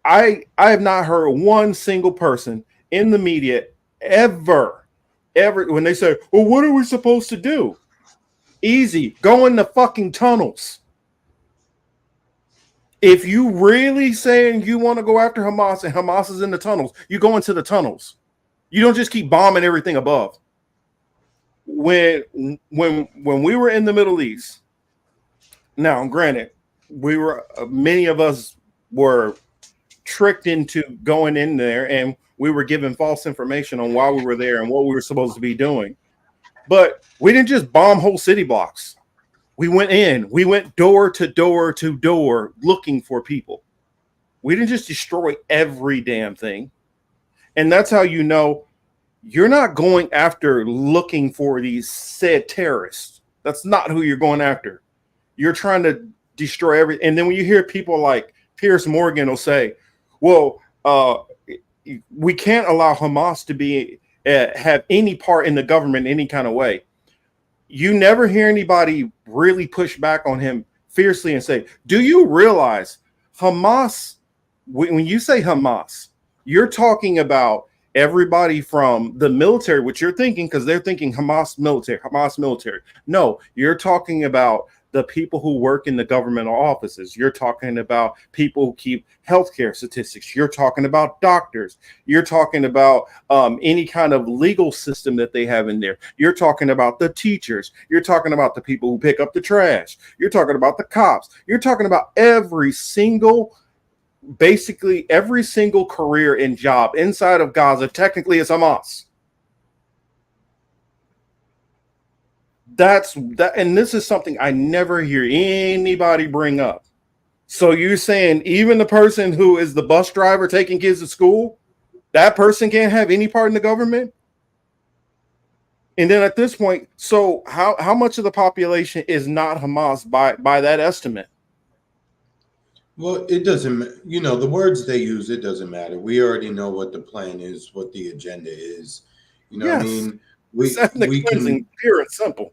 I have not heard one single person in the media ever when they say, well, what are we supposed to do? Easy, go in the fucking tunnels. If you really saying you want to go after Hamas and Hamas is in the tunnels, you go into the tunnels. You don't just keep bombing everything above. When we were in the Middle East, now granted, many of us were tricked into going in there, and we were given false information on why we were there and what we were supposed to be doing. But we didn't just bomb whole city blocks. We went in. We went door to door to door looking for people. We didn't just destroy every damn thing. And that's how you know you're not going after looking for these said terrorists. That's not who you're going after. You're trying to destroy everything. And then when you hear people like Piers Morgan will say, well, we can't allow Hamas to be have any part in the government in any kind of way. You never hear anybody really push back on him fiercely and say, do you realize Hamas, when you say Hamas, you're talking about everybody from the military, which you're thinking, because they're thinking Hamas military. No, you're talking about the people who work in the governmental offices. You're talking about people who keep healthcare statistics. You're talking about doctors. You're talking about any kind of legal system that they have in there. You're talking about the teachers. You're talking about the people who pick up the trash. You're talking about the cops. You're talking about basically every single career and job inside of Gaza technically is Hamas. That's that, and this is something I never hear anybody bring up. So you're saying even the person who is the bus driver taking kids to school, that person can't have any part in the government? And then at this point, so how much of the population is not Hamas by that estimate? Well, it doesn't, the words they use, it doesn't matter. We already know what the plan is, what the agenda is. What I mean? We can, pure and simple.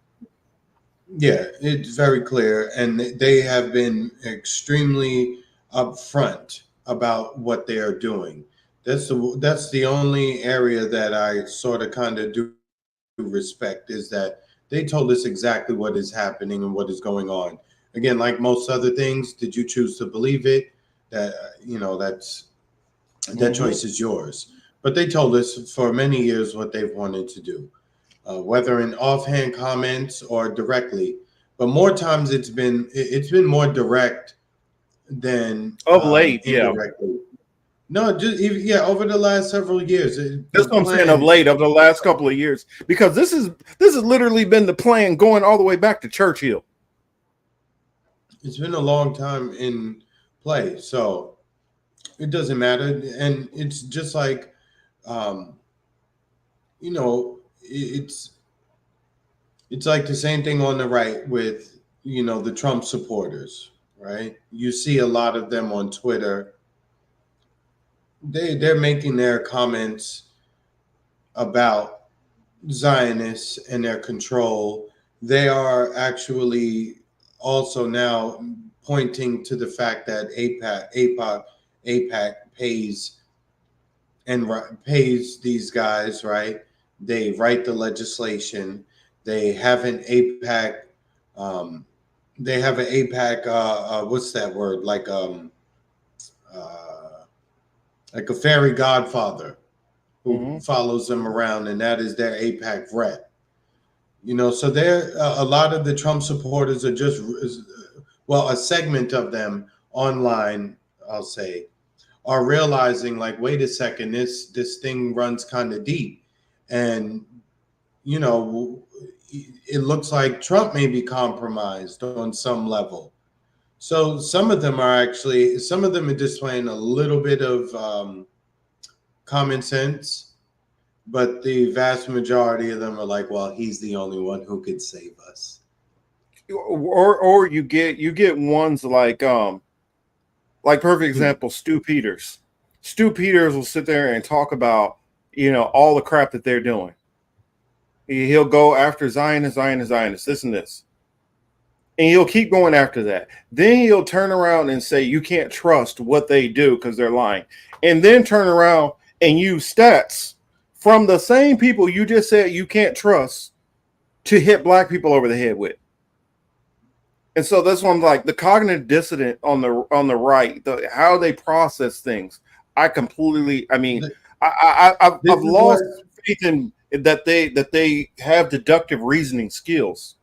Yeah, it's very clear. And they have been extremely upfront about what they are doing. That's the only area that I sort of kind of do respect, is that they told us exactly what is happening and what is going on. Again, like most other things, did you choose to believe it? That choice is yours. But they told us for many years what they've wanted to do, whether in offhand comments or directly. But more times it's been more direct than of late, indirectly. No, over the last several years. That's what I'm saying, of late, over the last couple of years, because this has literally been the plan going all the way back to Churchill. It's been a long time in play, so it doesn't matter. And it's just like, it's like the same thing on the right with, the Trump supporters, right? You see a lot of them on Twitter. They're making their comments about Zionists and their control. They are actually also now pointing to the fact that AIPAC pays these guys, right? They write the legislation. They have an AIPAC. What's that word? Like a fairy godfather who follows them around, and that is their AIPAC rep. So there, a lot of the Trump supporters are just, a segment of them online, I'll say, are realizing, like, wait a second, this thing runs kind of deep, and it looks like Trump may be compromised on some level. So some of them are displaying a little bit of common sense. But the vast majority of them are like, well, he's the only one who could save us. Or you get ones like perfect example, Stu Peters. Stu Peters will sit there and talk about, all the crap that they're doing. He'll go after Zionists, this and this. And he'll keep going after that. Then he'll turn around and say, you can't trust what they do because they're lying. And then turn around and use stats from the same people you just said you can't trust to hit black people over the head with. And so that's one, like, the cognitive dissonance on the right, how they process things. I've lost faith in that they have deductive reasoning skills.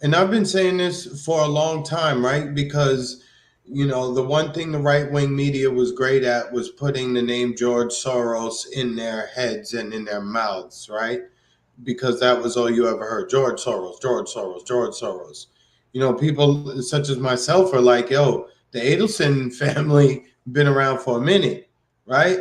And I've been saying this for a long time, right? Because the one thing the right-wing media was great at was putting the name George Soros in their heads and in their mouths, right? Because that was all you ever heard. George Soros, George Soros, George Soros. people such as myself are like, yo, the Adelson family been around for a minute, right?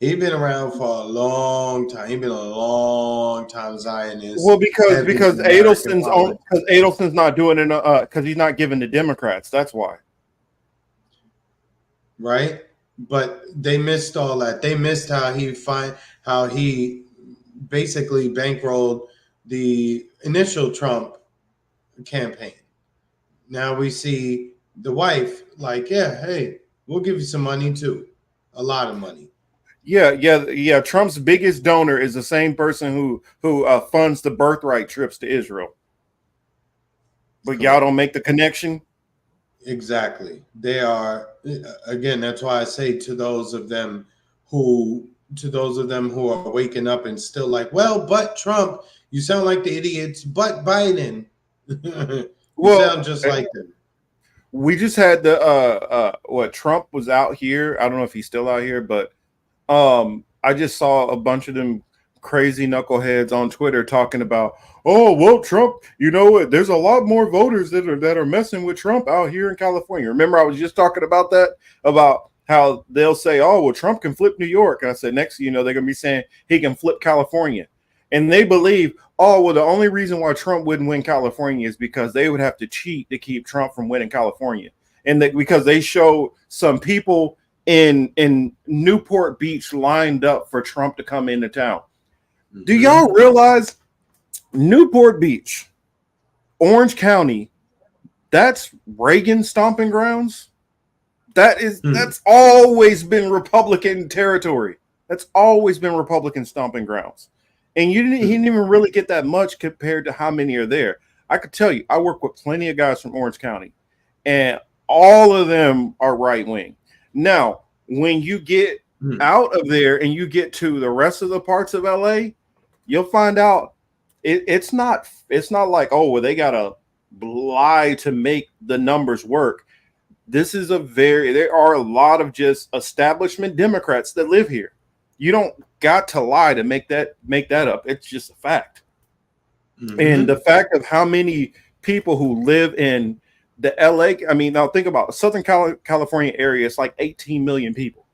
He been around for a long time. He been a long time Zionist. Well, because heavy in American politics. Adelson's not doing it because he's not giving the Democrats. That's why. Right? But they missed all that. They missed how he basically bankrolled the initial Trump campaign. Now we see the wife like, yeah, hey, we'll give you some money too, a lot of money. Yeah. Trump's biggest donor is the same person who funds the birthright trips to Israel. But y'all don't make the connection. Exactly. They are, again, that's why I say to those of them who are waking up and still like, well, but Trump, you sound like the idiots, but Biden. You sound just like them. We just had what Trump was out here. I don't know if he's still out here, but I just saw a bunch of them crazy knuckleheads on Twitter talking about, oh, well, Trump, there's a lot more voters that are messing with Trump out here in California. Remember, I was just talking about that, about how they'll say, oh, well, Trump can flip New York. And I said, next, they're going to be saying he can flip California. And they believe, oh, well, the only reason why Trump wouldn't win California is because they would have to cheat to keep Trump from winning California. And because they show some people in Newport Beach lined up for Trump to come into town. Mm-hmm. Do y'all realize Newport Beach, Orange County, that's Reagan stomping grounds? That's always been Republican territory. That's always been Republican stomping grounds. And he didn't even really get that much compared to how many are there. I could tell you, I work with plenty of guys from Orange County, and all of them are right wing. Now, when you get out of there and you get to the rest of the parts of LA, you'll find out it's not like, oh, well, they gotta lie to make the numbers work. There are a lot of just establishment Democrats that live here. You don't got to lie to make that up. It's just a fact. Mm-hmm. And the fact of how many people who live in the LA, I mean, now think about it. Southern California area, it's like 18 million people.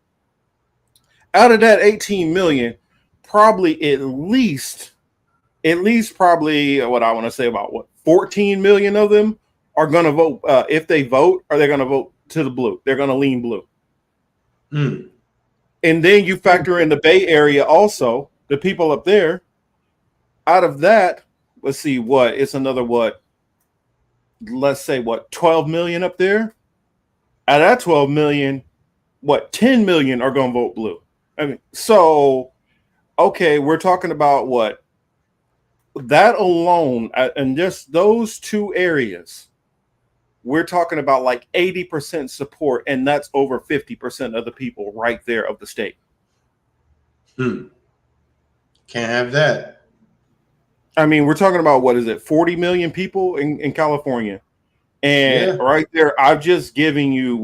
Out of that 18 million, probably at least probably what I want to say about 14 million of them are going to vote. If they vote, are they going to vote to the blue? They're going to lean blue. And then you factor in the Bay Area also, the people up there. Out of that, let's see it's another let's say 12 million up there. Out of that 12 million, 10 million are going to vote blue. I mean, so, okay, we're talking about that alone, and just those two areas, we're talking about like 80% support, and that's over 50% of the people right there of the state. Can't have that. I mean, we're talking about 40 million people in California. And right there, I've just given you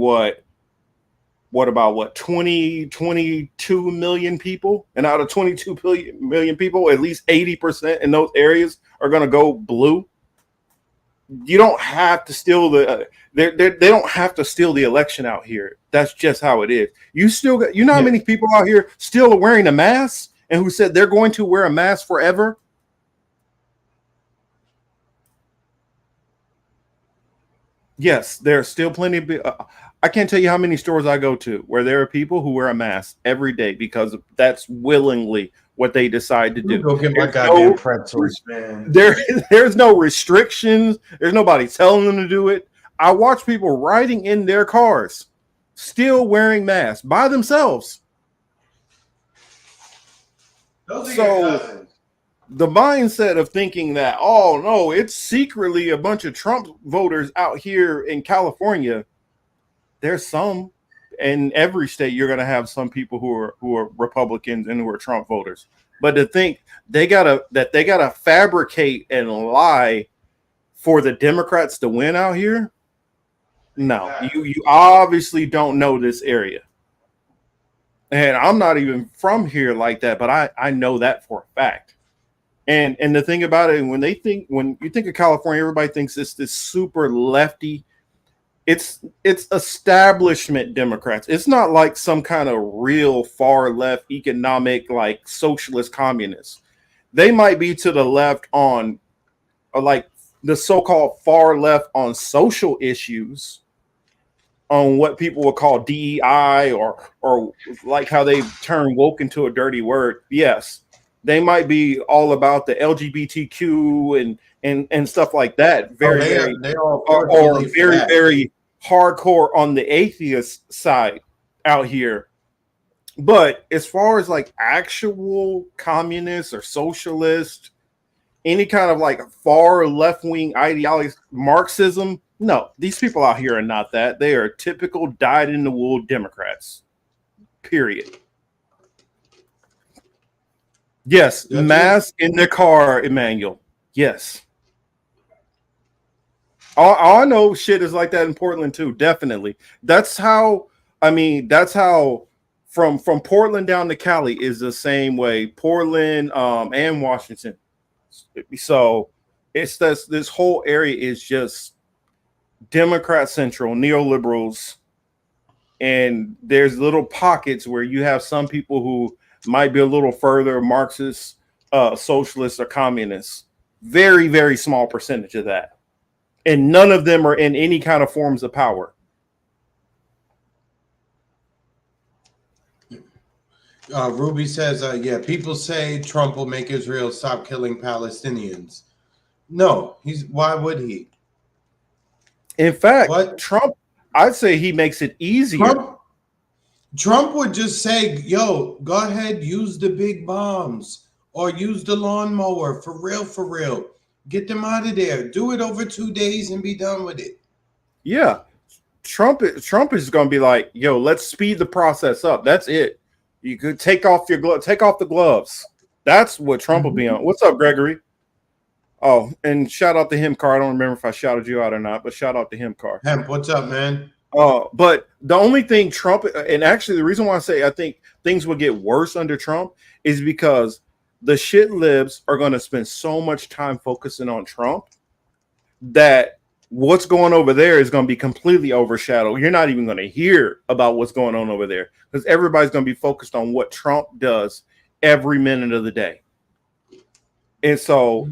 about 22 million people, and out of 22 million people, at least 80% in those areas are going to go blue. You don't have to steal they don't have to steal the election out here. That's just how it is. You know how many people out here still are wearing a mask and who said they're going to wear a mask forever? Yes, there are still plenty of I can't tell you how many stores I go to where there are people who wear a mask every day because that's willingly what they decide to do. Go get my goddamn pretzels, man. There's no restrictions. There's nobody telling them to do it. I watch people riding in their cars, still wearing masks by themselves. So the mindset of thinking that, oh no, it's secretly a bunch of Trump voters out here in California. There's some in every state. You're going to have some people who are Republicans and who are Trump voters. But to think they gotta fabricate and lie for the Democrats to win out here, no, you obviously don't know this area. And I'm not even from here like that, but I know that for a fact. And the thing about it, when you think of California, everybody thinks it's this super lefty. It's establishment Democrats. It's not like some kind of real far left economic like socialist communists. They might be to the left on like the so-called far left on social issues, on what people would call DEI or like how they turn woke into a dirty word. Yes, they might be all about the LGBTQ and stuff like that. Very, they all or very hardcore on the atheist side out here. But as far as like actual communists or socialists, any kind of like far left-wing ideology, Marxism, no, these people out here are not that. They are typical dyed-in-the-wool Democrats. Period. Yes, That's mask in the car, Emmanuel. Yes. All I know shit is like that in Portland too, definitely. That's how from Portland down to Cali is the same way. Portland and Washington. So it's this whole area is just Democrat central, neoliberals, and there's little pockets where you have some people who might be a little further Marxist, socialists, or communists. Very, very small percentage of that. And none of them are in any kind of forms of power. Ruby says, yeah, people say Trump will make Israel stop killing Palestinians. No, why would he? In fact, Trump, I'd say he makes it easier. Trump would just say, yo, go ahead, use the big bombs or use the lawnmower for real. Get them out of there. Do it over 2 days and be done with it. Yeah. Trump is going to be like, yo, let's speed the process up. That's it. You could take off the gloves. That's what Trump will be on. What's up, Gregory? Oh, and shout out to him, Car. I don't remember if I shouted you out or not, but shout out to him, Car. Hemp, what's up, man? But the only thing Trump, and actually the reason why I say I think things will get worse under Trump is because the shit libs are going to spend so much time focusing on Trump that what's going over there is going to be completely overshadowed. You're not even going to hear about what's going on over there because everybody's going to be focused on what Trump does every minute of the day. And so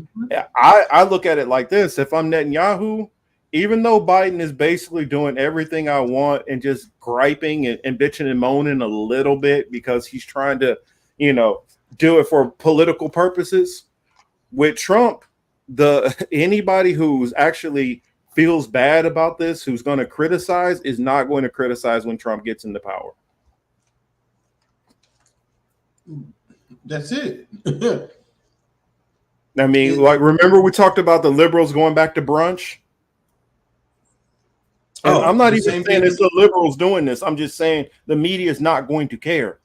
I look at it like this. If I'm Netanyahu, even though Biden is basically doing everything I want and just griping and bitching and moaning a little bit because he's trying to, do it for political purposes, with Trump, anybody who's actually feels bad about this, who's going to criticize, is not going to criticize when Trump gets into power. That's it. I mean, like, remember we talked about the liberals going back to brunch? And I'm not even saying it's the liberals doing this. I'm just saying the media is not going to care.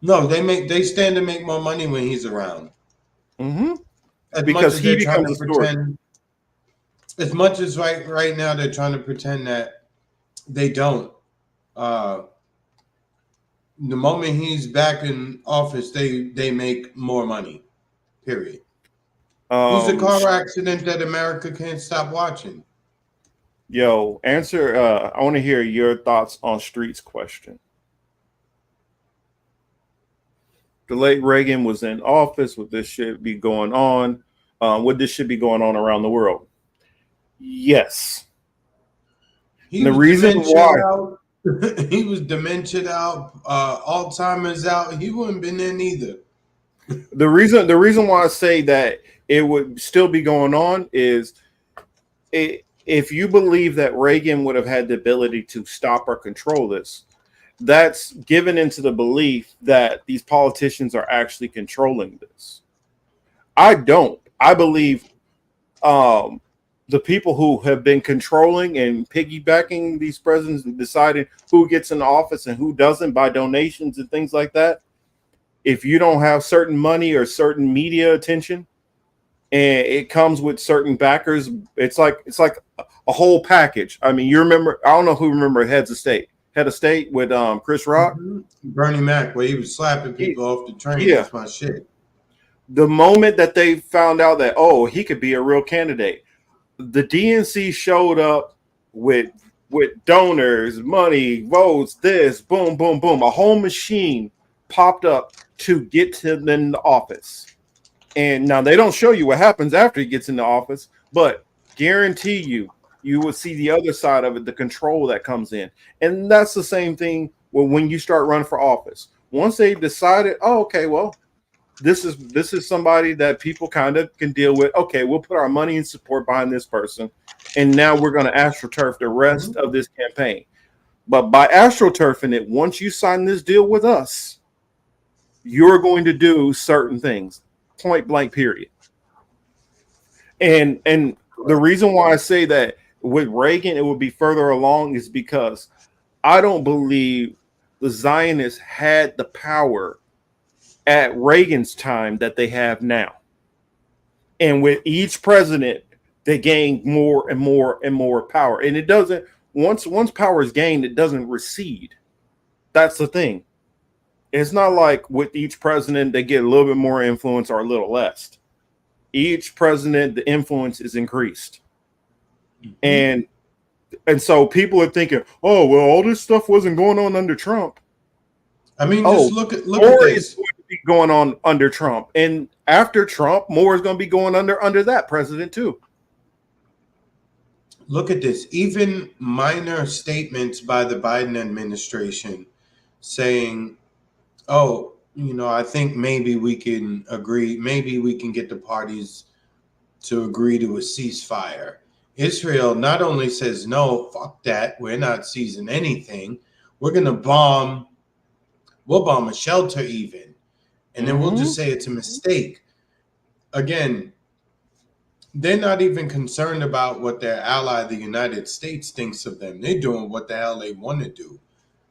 No, they stand to make more money when he's around. Because he becomes a story. As much as right now they're trying to pretend that they don't. The moment he's back in office, they make more money. Period. Who's the car accident that America can't stop watching? Yo, answer. I want to hear your thoughts on Street's question. The late Reagan was in office. Would this shit be going on? Would this shit be going on around the world? Yes. The reason why he was dementia out, Alzheimer's out. He wouldn't been in either. The reason why I say that it would still be going on is if you believe that Reagan would have had the ability to stop or control this, that's given into the belief that these politicians are actually controlling this. I don't. I believe the people who have been controlling and piggybacking these presidents and deciding who gets in office and who doesn't by donations and things like that. If you don't have certain money or certain media attention, and it comes with certain backers, it's like a whole package. I mean, you remember? I don't know who remember Head of State with Chris Rock, Bernie Mac, where he was slapping people off the train. Yeah. That's my shit. The moment that they found out that, oh, he could be a real candidate, the DNC showed up with donors, money, votes, this, boom, boom, boom. A whole machine popped up to get him in the office. And now they don't show you what happens after he gets in the office, but guarantee you will see the other side of it, the control that comes in. And that's the same thing when you start running for office. Once they decided, oh, okay, well, this is somebody that people kind of can deal with. Okay, we'll put our money and support behind this person, and now we're going to astroturf the rest of this campaign. But by astroturfing it, once you sign this deal with us, you're going to do certain things, point blank, period. And the reason why I say that with Reagan it would be further along is because I don't believe the Zionists had the power at Reagan's time that they have now. And with each president, they gain more and more and more power. And it doesn't, once power is gained, it doesn't recede. That's the thing. It's not like with each president, they get a little bit more influence or a little less. Each president, the influence is increased. And so people are thinking, oh, well, all this stuff wasn't going on under Trump. I mean, just look at this. It's going to be going on under Trump, and after Trump, more is going to be going under that president too. Look at this. Even minor statements by the Biden administration saying, "Oh, I think maybe we can agree. Maybe we can get the parties to agree to a ceasefire." Israel not only says, "No, fuck that. We're not seizing anything. We're going to bomb." We'll bomb a shelter even. And then we'll just say it's a mistake. Again, they're not even concerned about what their ally, the United States, thinks of them. They're doing what the hell they want to do.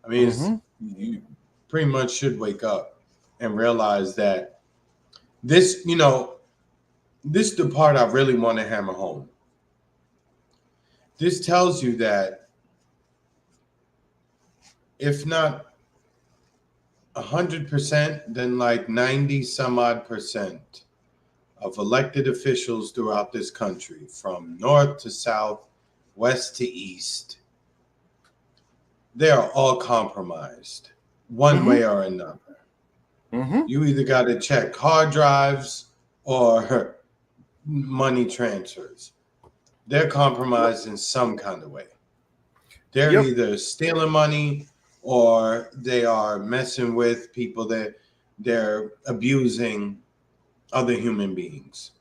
I mean, you pretty much should wake up and realize that this, this is the part I really want to hammer home. This tells you that if not 100%, then like 90 some odd percent of elected officials throughout this country, from north to south, west to east, they are all compromised one way or another. You either got to check hard drives or money transfers. They're compromised in some kind of way. They're either stealing money or they are messing with people that they're abusing other human beings.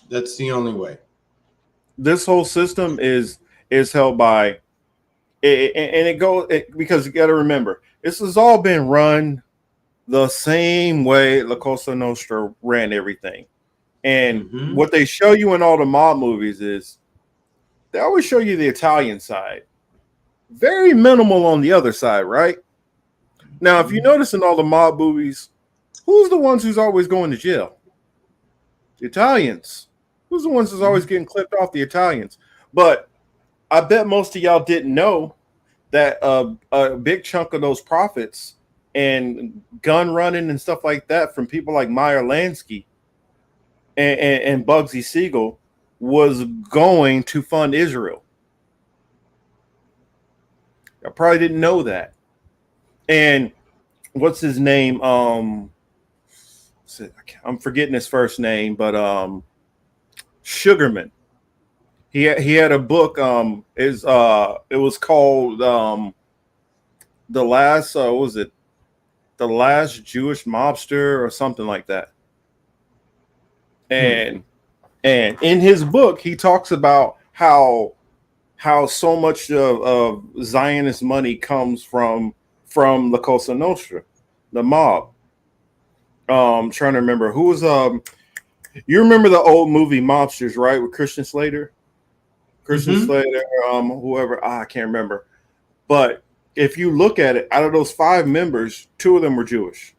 That's the only way. This whole system is held by, and it goes because you got to remember this has all been run the same way La Cosa Nostra ran everything. And what they show you in all the mob movies is they always show you the Italian side. Very minimal on the other side, right? Now, if you notice in all the mob movies, who's the ones who's always going to jail? The Italians. Who's the ones who's always getting clipped off? The Italians. But I bet most of y'all didn't know that a big chunk of those profits and gun running and stuff like that from people like Meyer Lansky and Bugsy Siegel was going to fund Israel. I probably didn't know that. And what's his name? I'm forgetting his first name, but Sugarman. He had a book. It was called The Last. What was it? The Last Jewish Mobster or something like that. And in his book, he talks about how so much of Zionist money comes from La Cosa Nostra, the mob. Trying to remember who was you remember the old movie Mobsters, right, with Christian Slater? Slater, whoever, I can't remember. But if you look at it, out of those 5 members, 2 of them were Jewish.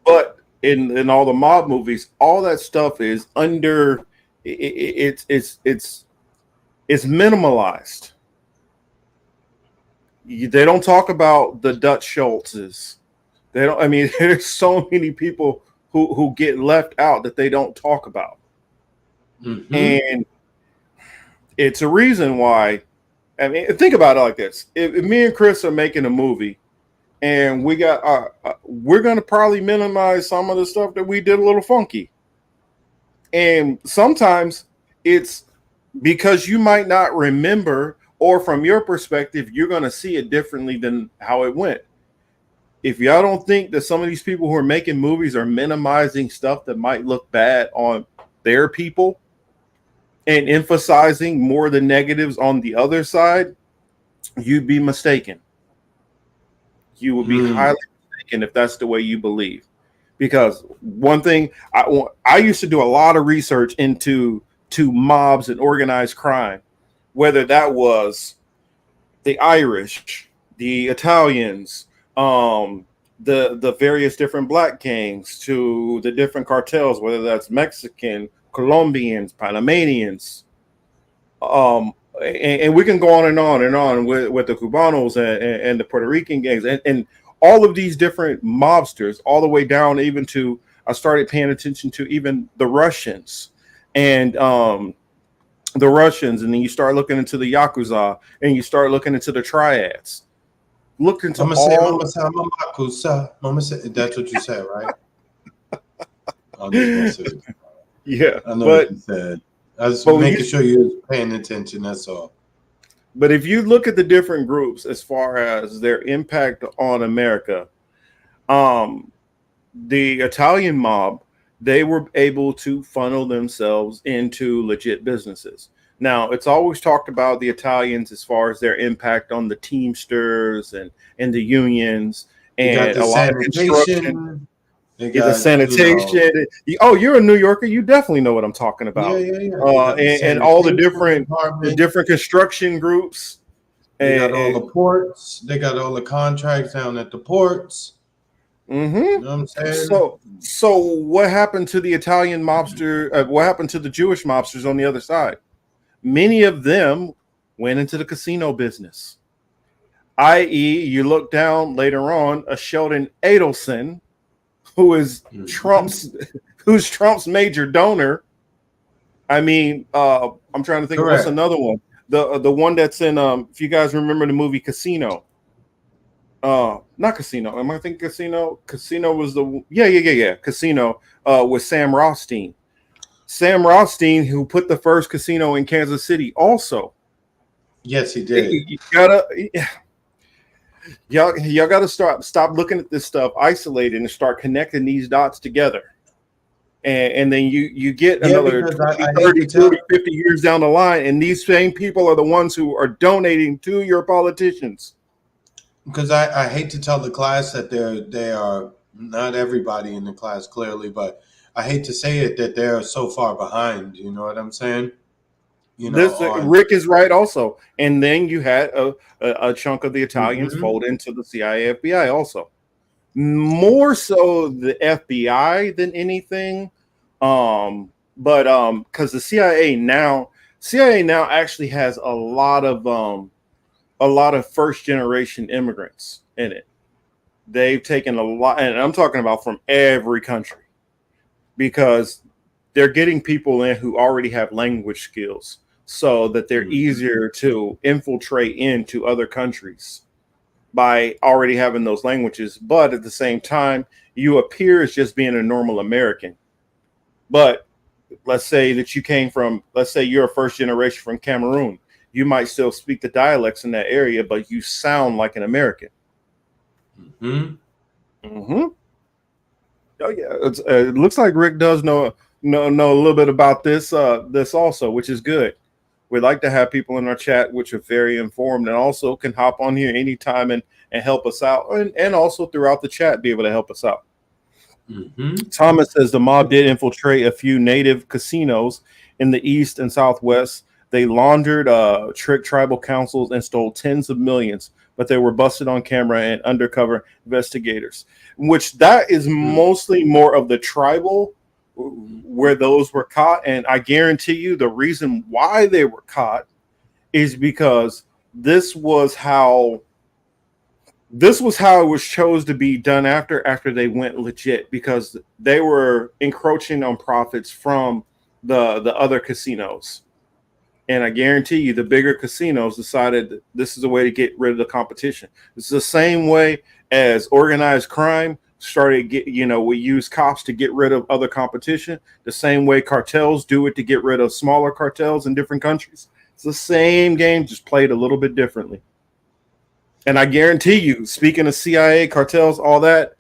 But in all the mob movies, all that stuff is under. It's minimalized. They don't talk about the Dutch Schultzes. They don't. I mean, there's so many people who get left out that they don't talk about, and it's a reason why. I mean, think about it like this: if me and Chris are making a movie, and we're going to probably minimize some of the stuff that we did a little funky, and sometimes it's because you might not remember, or from your perspective, you're going to see it differently than how it went. If y'all don't think that some of these people who are making movies are minimizing stuff that might look bad on their people and emphasizing more the negatives on the other side, you'd be mistaken. You would be highly mistaken if that's the way you believe. Because one thing I used to do a lot of research into mobs and organized crime, whether that was the Irish, the Italians, the various different black gangs, to the different cartels, whether that's Mexican, Colombians, Panamanians, and we can go on and on and on with the Cubanos and the Puerto Rican gangs and all of these different mobsters, all the way down even to, I started paying attention to even the Russians and and then you start looking into the Yakuza and you start looking into the triads. Look into Mama all. say, Mama say, that's what you said, right? I'm just gonna say, Yeah, I know but what you said. I was making sure you was paying attention. That's all. But if you look at the different groups as far as their impact on America, the Italian mob, they were able to funnel themselves into legit businesses. Now, it's always talked about the Italians as far as their impact on the Teamsters and the unions and a lot of construction. They The got, sanitation. Oh, you're a New Yorker. You definitely know what I'm talking about. And all the different construction groups. They got all the ports. They got all the contracts down at the ports. Mm-hmm. You know what I'm saying? So what happened to the Italian mobster? What happened to the Jewish mobsters on the other side? Many of them went into the casino business. I.e., you look down later on, a Sheldon Adelson, who is who's Trump's major donor. I mean, I'm trying to think of what's another one. The one that's in if you guys remember the movie Casino. Not Casino. Am I thinking Casino? Casino was the Casino with Sam Rothstein. Sam Rothstein, who put the first casino in Kansas City, also. Yes, he did. Y'all gotta stop looking at this stuff isolated and start connecting these dots together. And then you get another 20, 30, 40, 50 years down the line, and these same people are the ones who are donating to your politicians. Because I hate to tell the class that they are not everybody in the class clearly, but I hate to say it that they're so far behind. You know what I'm saying? You know, Rick is right also. And then you had a chunk of the Italians fold into the CIA, FBI also. More so the FBI than anything. But because the CIA now actually has a lot of first generation immigrants in it. They've taken a lot, and I'm talking about from every country, because they're getting people in who already have language skills so that they're easier to infiltrate into other countries by already having those languages. But at the same time, you appear as just being a normal American. But let's say that you came from, let's say you're a first generation from Cameroon. You might still speak the dialects in that area, but you sound like an American. Oh yeah, it looks like Rick does know a little bit about this also, which is good. We like to have people in our chat which are very informed and also can hop on here anytime and help us out, and also throughout the chat be able to help us out. Thomas says the mob did infiltrate a few native casinos in the east and southwest. They laundered tricked tribal councils and stole tens of millions, but they were busted on camera and undercover investigators, which that is mostly more of the tribal where those were caught. And I guarantee you the reason why they were caught is because this was how this was how it was chose to be done after they went legit, because they were encroaching on profits from the other casinos. And I guarantee you, the bigger casinos decided that this is a way to get rid of the competition. It's the same way as organized crime started. We use cops to get rid of other competition. The same way cartels do it to get rid of smaller cartels in different countries. It's the same game, just played a little bit differently. And I guarantee you, speaking of CIA, cartels, all that,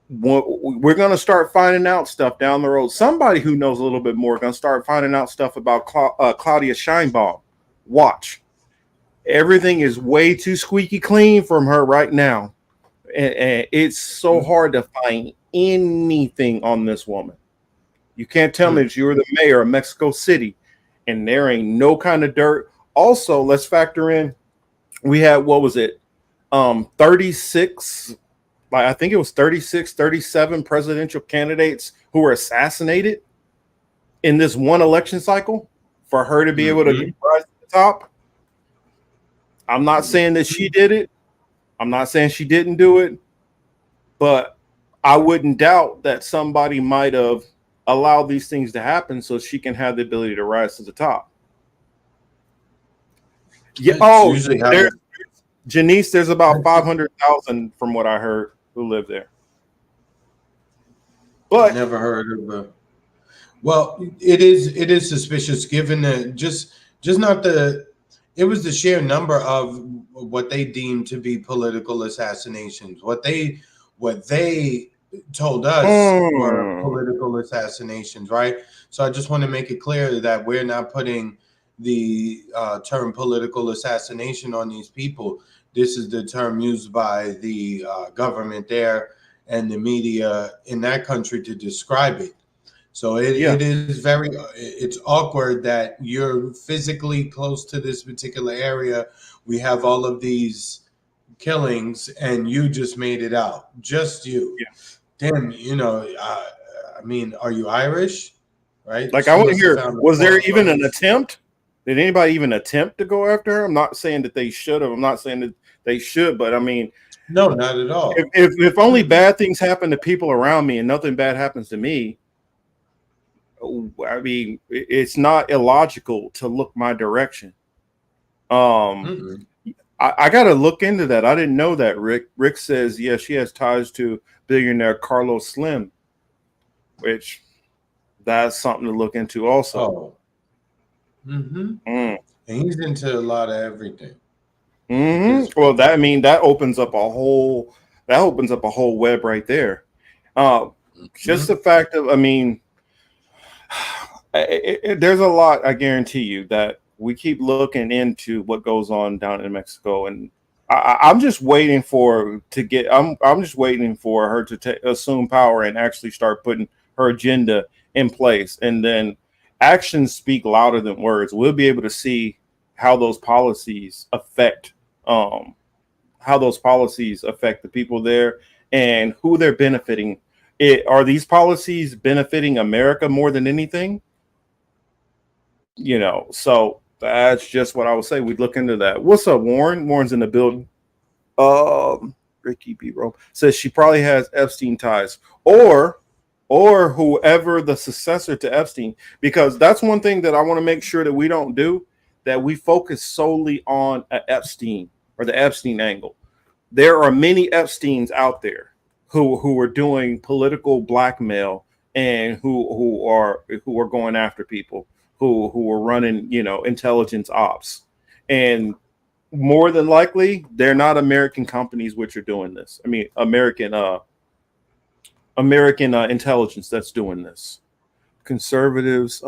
we're going to start finding out stuff down the road. Somebody who knows a little bit more going to start finding out stuff about Claudia Scheinbaum. Watch. Everything is way too squeaky clean from her right now. And it's so hard to find anything on this woman. You can't tell me that you were the mayor of Mexico City and there ain't no kind of dirt. Also, let's factor in, we had, 36, I think it was 36, 37 presidential candidates who were assassinated in this one election cycle for her to be able to rise to the top. I'm not saying that she did it. I'm not saying she didn't do it, but I wouldn't doubt that somebody might have allowed these things to happen so she can have the ability to rise to the top. Yeah. Oh, Janice, there's about 500,000 from what I heard who live there. But never heard of her. Well, it is suspicious given that just not it was the sheer number of what they deemed to be political assassinations. What they told us were political assassinations, right? So I just want to make it clear that we're not putting the term political assassination on these people. This is the term used by the government there and the media in that country to describe it. So it is it's awkward that you're physically close to this particular area. We have all of these killings and you just made it out. Just you. Yeah. Damn, I mean, are you Irish? Right? Like, I want to hear, was there even an attempt? Did anybody even attempt to go after her? I'm not saying that they should have. I'm not saying that they should, but I mean, no, not at all. If only bad things happen to people around me and nothing bad happens to me, I mean, it's not illogical to look my direction. I got to look into that. I didn't know that. Rick says, yeah, she has ties to billionaire Carlos Slim, which that's something to look into also. Oh. And he's into a lot of everything. Well, that opens up a whole web right there. Just the fact of, I mean, there's a lot. I guarantee you that we keep looking into what goes on down in Mexico, and I'm just waiting for I'm just waiting for her to assume power and actually start putting her agenda in place, and then actions speak louder than words. We'll be able to see how those policies affect the people there and who they're benefiting. Are these policies benefiting America more than anything? So that's just what I would say. We'd look into that. What's up, Warren? Warren's in the building. Ricky B. Rome says she probably has Epstein ties, or whoever the successor to Epstein, because that's one thing that I want to make sure that we don't do, that we focus solely on Epstein or the Epstein angle. There are many Epsteins out there who are doing political blackmail and who are going after people, who are running, intelligence ops. And more than likely, they're not American companies which are doing this. I mean, American intelligence that's doing this. Conservatives,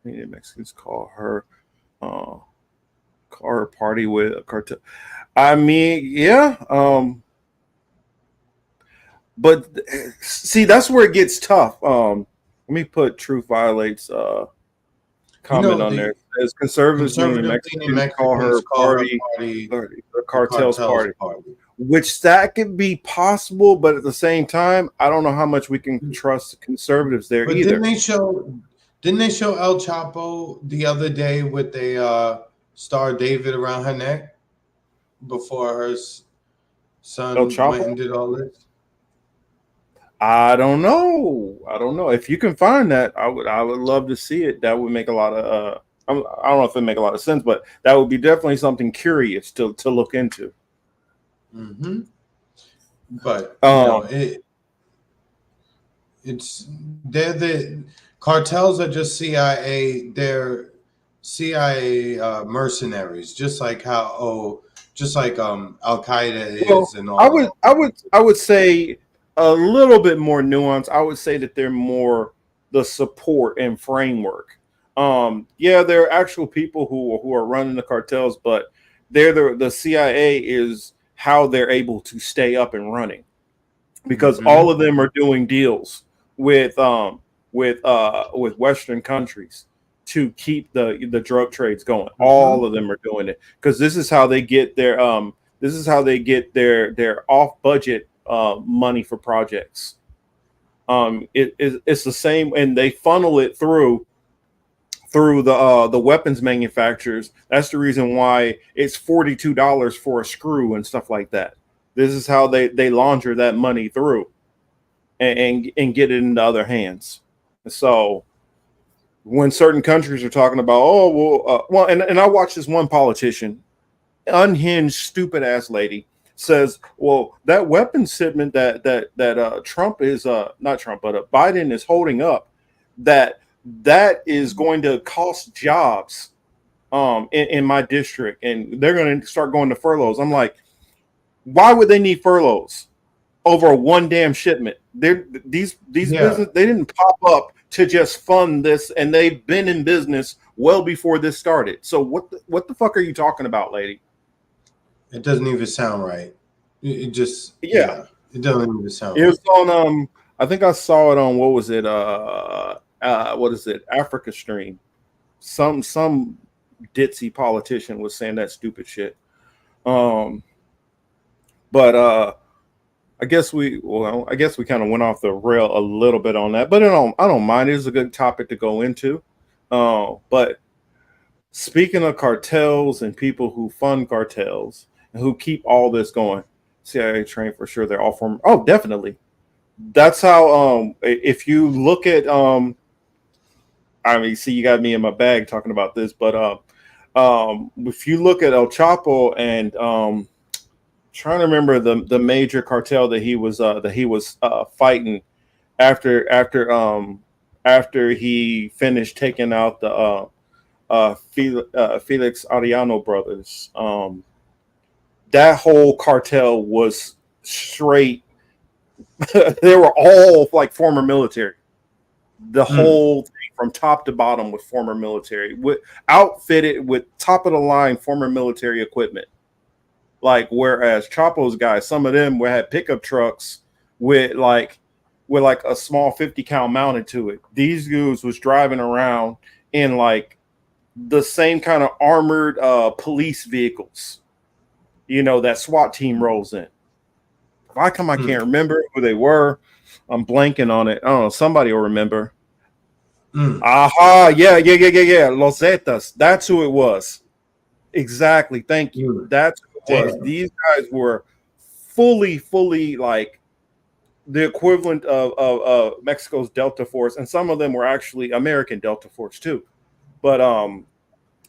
Mexicans call her party with a cartel. I mean, yeah. But see, that's where it gets tough. Let me put Truth Violates comment on there. As conservatives in Mexico call her party, the cartel's party. Which that could be possible, but at the same time, I don't know how much we can trust conservatives there either. Didn't they show El Chapo the other day with a Star David around her neck? before her El son went Chapo? and did all this? I don't know. I don't know. If you can find that, I would love to see it. That would make a lot of I don't know if it make a lot of sense, but that would be definitely something curious to look into. Mm-hmm. But Um, it's they're the cartels are just CIA. They're CIA mercenaries, just like just like Al Qaeda well, is and all that. I would say a little bit more nuance. I would say that they're more the support and framework. Yeah, there are actual people who are running the cartels, but they're the CIA is how they're able to stay up and running, because Mm-hmm. all of them are doing deals with with Western countries to keep the drug trades going. Mm-hmm. All of them are doing it because this is how they get their off budget money for projects. It's the same, and they funnel it through the weapons manufacturers. That's the reason why it's $42 for a screw and stuff like that. This is how they launder that money through and get it into other hands. So when certain countries are talking about, and I watched this one politician, unhinged, stupid ass lady, says, well, that weapons shipment that Trump is not Trump, but Biden is holding up, that is going to cost jobs in my district, and they're going to start going to furloughs. I'm like, why would they need furloughs over one damn shipment? These Yeah, business, they didn't pop up to just fund this, and they've been in business well before this started. So what the fuck are you talking about, lady? it doesn't even sound right. It just Yeah, it doesn't even sound it right. was on I think I saw it on, what was it, what is it, Africa Stream. Some ditzy politician was saying that stupid shit. Um but I guess we kind of went off the rail a little bit on that, but I don't mind. It is a good topic to go into. But speaking of cartels and people who fund cartels and who keep all this going, CIA trained for sure. They're all from. Oh, definitely. That's how. If you look at I mean, see, you got me in my bag talking about this, but if you look at El Chapo and trying to remember the major cartel that he was fighting after he finished taking out the Felix Ariano brothers. That whole cartel was straight. They were all like former military. The Mm. whole thing from top to bottom was former military, with outfitted with top of the line former military equipment. Like, whereas Chapo's guys, some of them had pickup trucks with like a small 50 cal mounted to it. These dudes was driving around in like the same kind of armored police vehicles, that SWAT team rolls in. Why come I Mm. can't remember who they were? I'm blanking on it. I don't know. Somebody will remember. Mm. Aha, yeah. Los Zetas. That's who it was. Exactly. Thank you. Mm. That's who it was. Damn. These guys were fully like the equivalent of Mexico's Delta Force, and some of them were actually American Delta Force too. But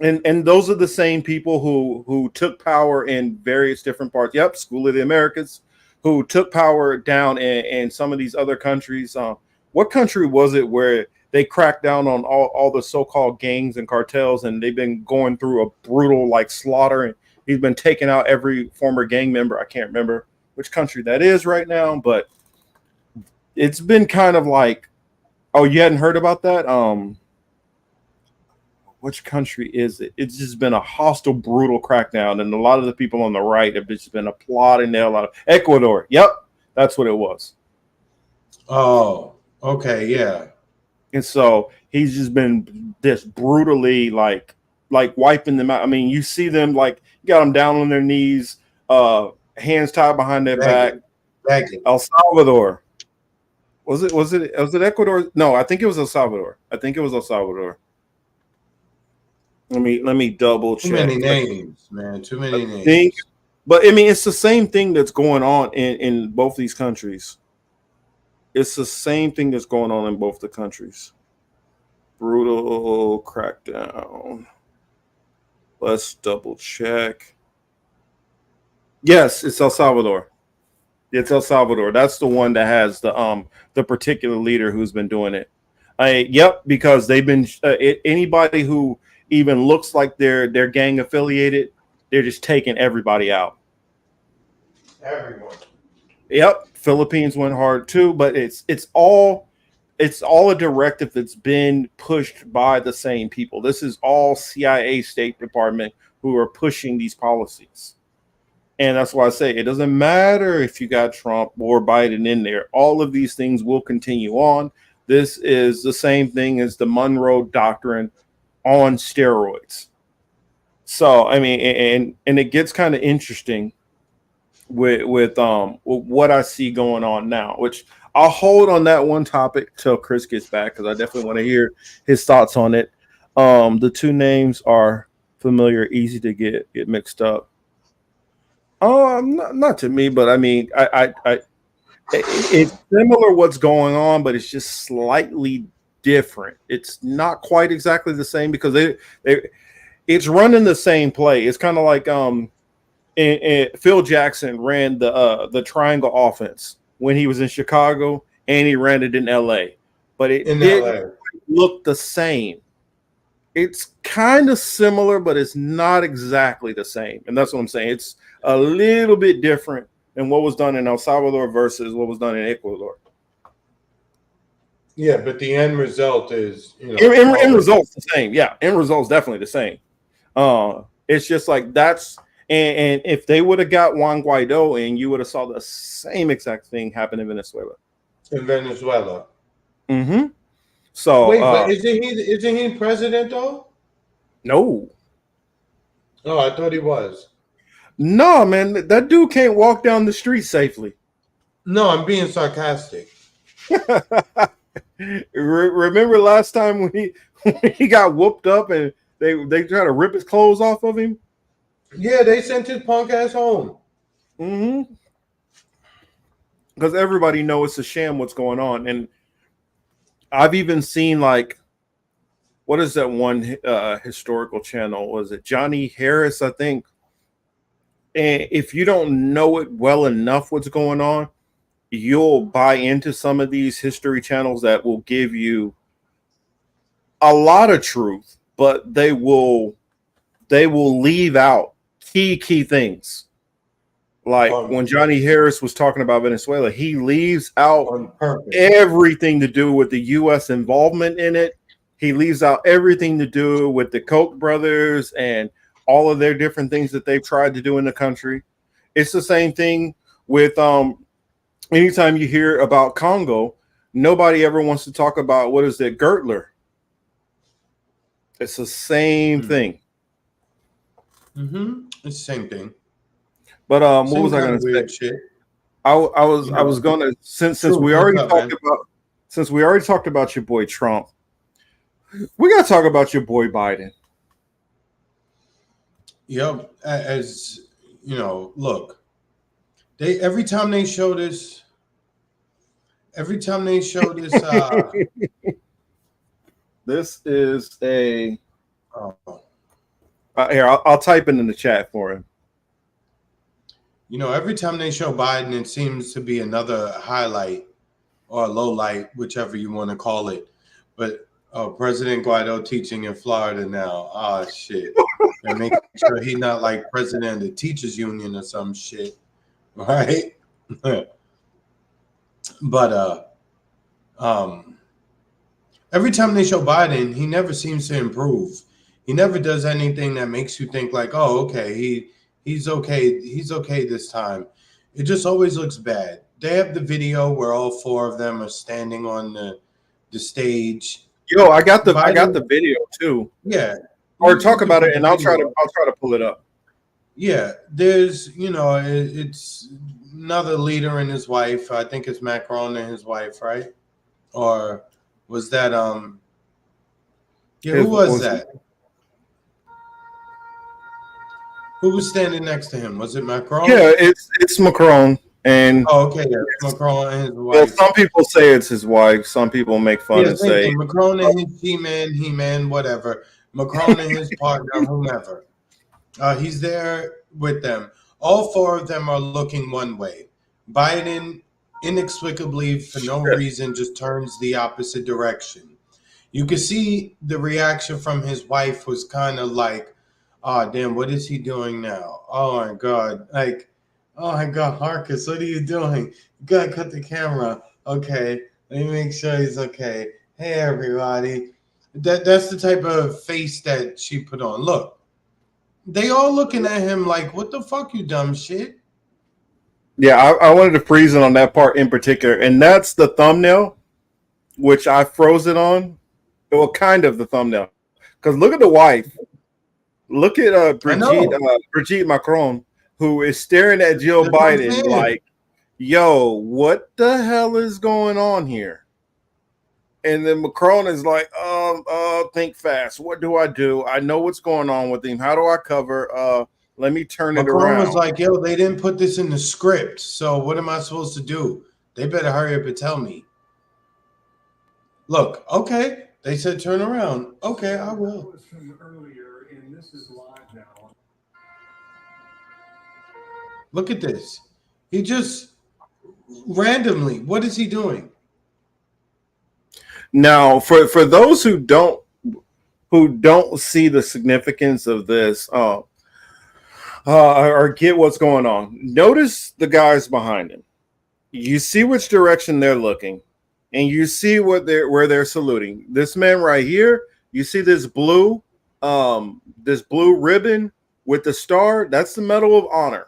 and those are the same people who took power in various different parts. Yep, School of the Americas, who took power down in some of these other countries. What country was it where they cracked down on all the so-called gangs and cartels, and they've been going through a brutal like slaughter, and he's been taking out every former gang member. I can't remember which country that is right now, but it's been kind of like, oh, you hadn't heard about that? Which country is it? It's just been a hostile, brutal crackdown, and a lot of the people on the right have just been applauding the hell out of Ecuador. Yep, that's what it was. Oh, okay, yeah. And so he's just been this brutally like wiping them out. I mean, you see them like, got them down on their knees, hands tied behind their back. Begging, begging. El Salvador. Was it Ecuador? No, I think it was El Salvador. Let me double Too check. many names, man. Too many Think names. But I mean, it's the same thing that's going on in both these countries. It's the same thing that's going on in both the countries. Brutal crackdown. Let's double check. Yes, it's El Salvador. It's El Salvador. That's the one that has the particular leader who's been doing it. Yep, because they've been anybody who even looks like they're gang affiliated, they're just taking everybody out. Everyone. Yep, Philippines went hard too, but it's all a directive that's been pushed by the same people. This is all CIA, State Department who are pushing these policies. And that's why I say it doesn't matter if you got Trump or Biden in there. All of these things will continue on. This is the same thing as the Monroe Doctrine on steroids. So, I mean, and it gets kind of interesting with what I see going on now, which I'll hold on that one topic till Chris gets back because I definitely want to hear his thoughts on it. The two names are familiar, easy to get mixed up. Not to me, but I mean, it's similar what's going on, but it's just slightly different. It's not quite exactly the same because it's running the same play. It's kind of like Phil Jackson ran the triangle offense when he was in Chicago, and he ran it in LA, but it didn't look the same. It's kind of similar, but it's not exactly the same, and that's what I'm saying. It's a little bit different than what was done in El Salvador versus what was done in Ecuador. Yeah, but the end result is, end result's the same. Yeah, end result's definitely the same. It's just like that's and if they would have got Juan Guaido in, you would have saw the same exact thing happen in Venezuela. Mm-hmm. So wait, but isn't he president though? No. Oh, I thought he was. No, man, that dude can't walk down the street safely. No, I'm being sarcastic. Remember last time when he got whooped up and they tried to rip his clothes off of him? Yeah, they sent his punk ass home. Mm-hmm. Because everybody knows it's a sham what's going on. And I've even seen like, what is that one historical channel? Was it Johnny Harris, I think? And if you don't know it well enough what's going on, you'll buy into some of these history channels that will give you a lot of truth, but they will leave out key things. Like when Johnny Harris was talking about Venezuela, he leaves out everything to do with the U.S. involvement in it. He leaves out everything to do with the Koch brothers and all of their different things that they've tried to do in the country. It's the same thing with anytime you hear about Congo, nobody ever wants to talk about what is it, Gertler. It's the same thing. Mm-hmm. It's the same thing. But what was I going to say? Shit. I was going to since we already talked about your boy Trump, we got to talk about your boy Biden. Yep, as you know, look, every time they show this, this is a here. I'll type it in the chat for him. You know, every time they show Biden, it seems to be another highlight or a low light, whichever you want to call it. But President Guaido teaching in Florida now. Oh, shit. And making sure he's not like president of the teachers union or some shit. Right? But every time they show Biden, he never seems to improve. He never does anything that makes you think like, oh, okay, he's okay. He's okay this time. It just always looks bad. They have the video where all four of them are standing on the stage. Yo, I got the video too. Yeah. Or talk about it, and I'll try to pull it up. Yeah, there's it's another leader and his wife. I think it's Macron and his wife, right? Or was that who was that? Who was standing next to him? Was it Macron? Yeah, it's Macron, and Oh, okay, yeah, Macron and his well, wife. some people say it's his wife. Some people make fun Yeah, and same say, thing. Macron and his He-Man, whatever. Macron and his partner, whomever. He's there with them. All four of them are looking one way. Biden, inexplicably, for no reason, just turns the opposite direction. You could see the reaction from his wife was kind of like, "Oh, damn, what is he doing now? Oh my God, like, oh my God, Marcus, what are you doing? You gotta cut the camera. Okay, let me make sure he's okay. Hey, everybody." That's the type of face that she put on. Look, they all looking at him like, "What the fuck, you dumb shit." yeah, I wanted to freeze it on that part in particular, and that's the thumbnail, which I froze it on. Well, kind of the thumbnail, because look at the wife. Look at I know. Brigitte Macron, who is staring at Jill That's what I'm Biden saying. like, "Yo, what the hell is going on here?" And then Macron is like, think fast. What do I do? I know what's going on with him. How do I cover? Let me turn it Macron was around." like, "Yo, they didn't put this in the script, so what am I supposed to do? They better hurry up and tell me." Look, okay. They said turn around. Okay, I will. Look at this. He just randomly, what is he doing? Now, for those who don't see the significance of this, or get what's going on, notice the guys behind him. You see which direction they're looking, and you see where they're saluting. This man right here, you see this blue ribbon with the star. That's the Medal of Honor.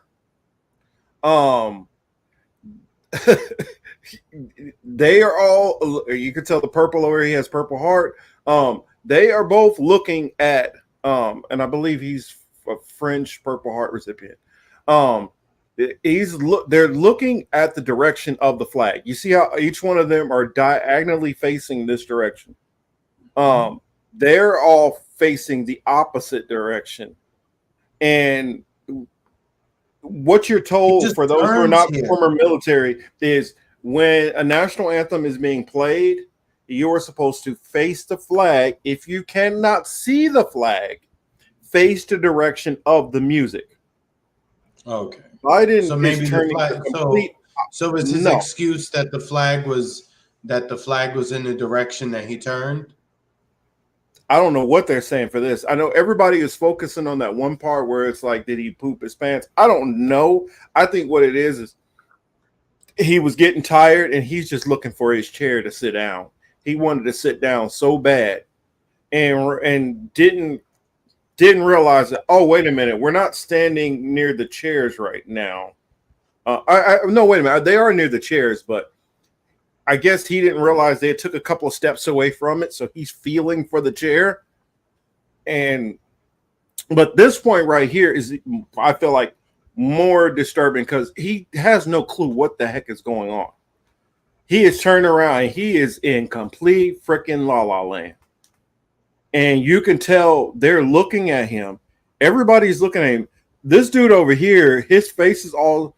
They are all. You can tell the purple over here, he has Purple Heart. They are both looking at, and I believe he's a French Purple Heart recipient. They're looking at the direction of the flag. You see how each one of them are diagonally facing this direction. They're all facing the opposite direction. And what you're He told, just for those who are turns not here. former military, is when a national anthem is being played, you are supposed to face the flag. If you cannot see the flag, face the direction of the music. Okay. So Biden is maybe the turning the flag complete so was his no. excuse that the flag was in the direction that he turned? I don't know what they're saying for this. I know everybody is focusing on that one part where it's like, did he poop his pants? I don't know. I think what it is he was getting tired and he's just looking for his chair to sit down. He wanted to sit down so bad, and didn't realize that. Oh, wait a minute, we're not standing near the chairs right now. No, wait a minute, they are near the chairs, but I guess he didn't realize they took a couple of steps away from it, so he's feeling for the chair. And but this point right here is, I feel like, more disturbing because he has no clue what the heck is going on. He is turned around and he is in complete freaking la la land. And you can tell they're looking at him. Everybody's looking at him. This dude over here, his face is all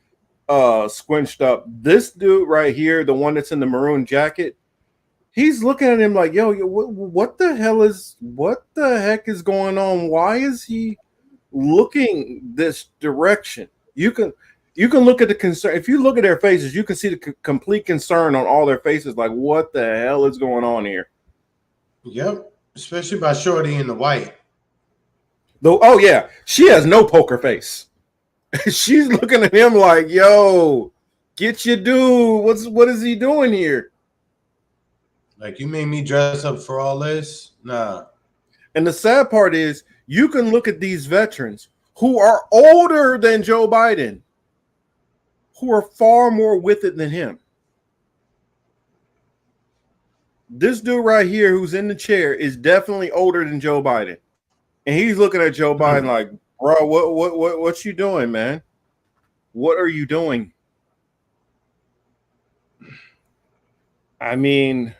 squinched up. This dude right here, the one that's in the maroon jacket, he's looking at him like, yo, what the heck is going on? Why is he looking this direction? You can look at the concern. If you look at their faces, you can see the complete concern on all their faces. Like, what the hell is going on here? Yep. Especially by Shorty in the white. Though, oh yeah, she has no poker face. She's looking at him like, yo, get your dude. What is he doing here? Like, you made me dress up for all this? Nah. And the sad part is, you can look at these veterans who are older than Joe Biden, who are far more with it than him. This dude right here who's in the chair is definitely older than Joe Biden. And he's looking at Joe Biden like, bro, what you doing, man? What are you doing? I mean,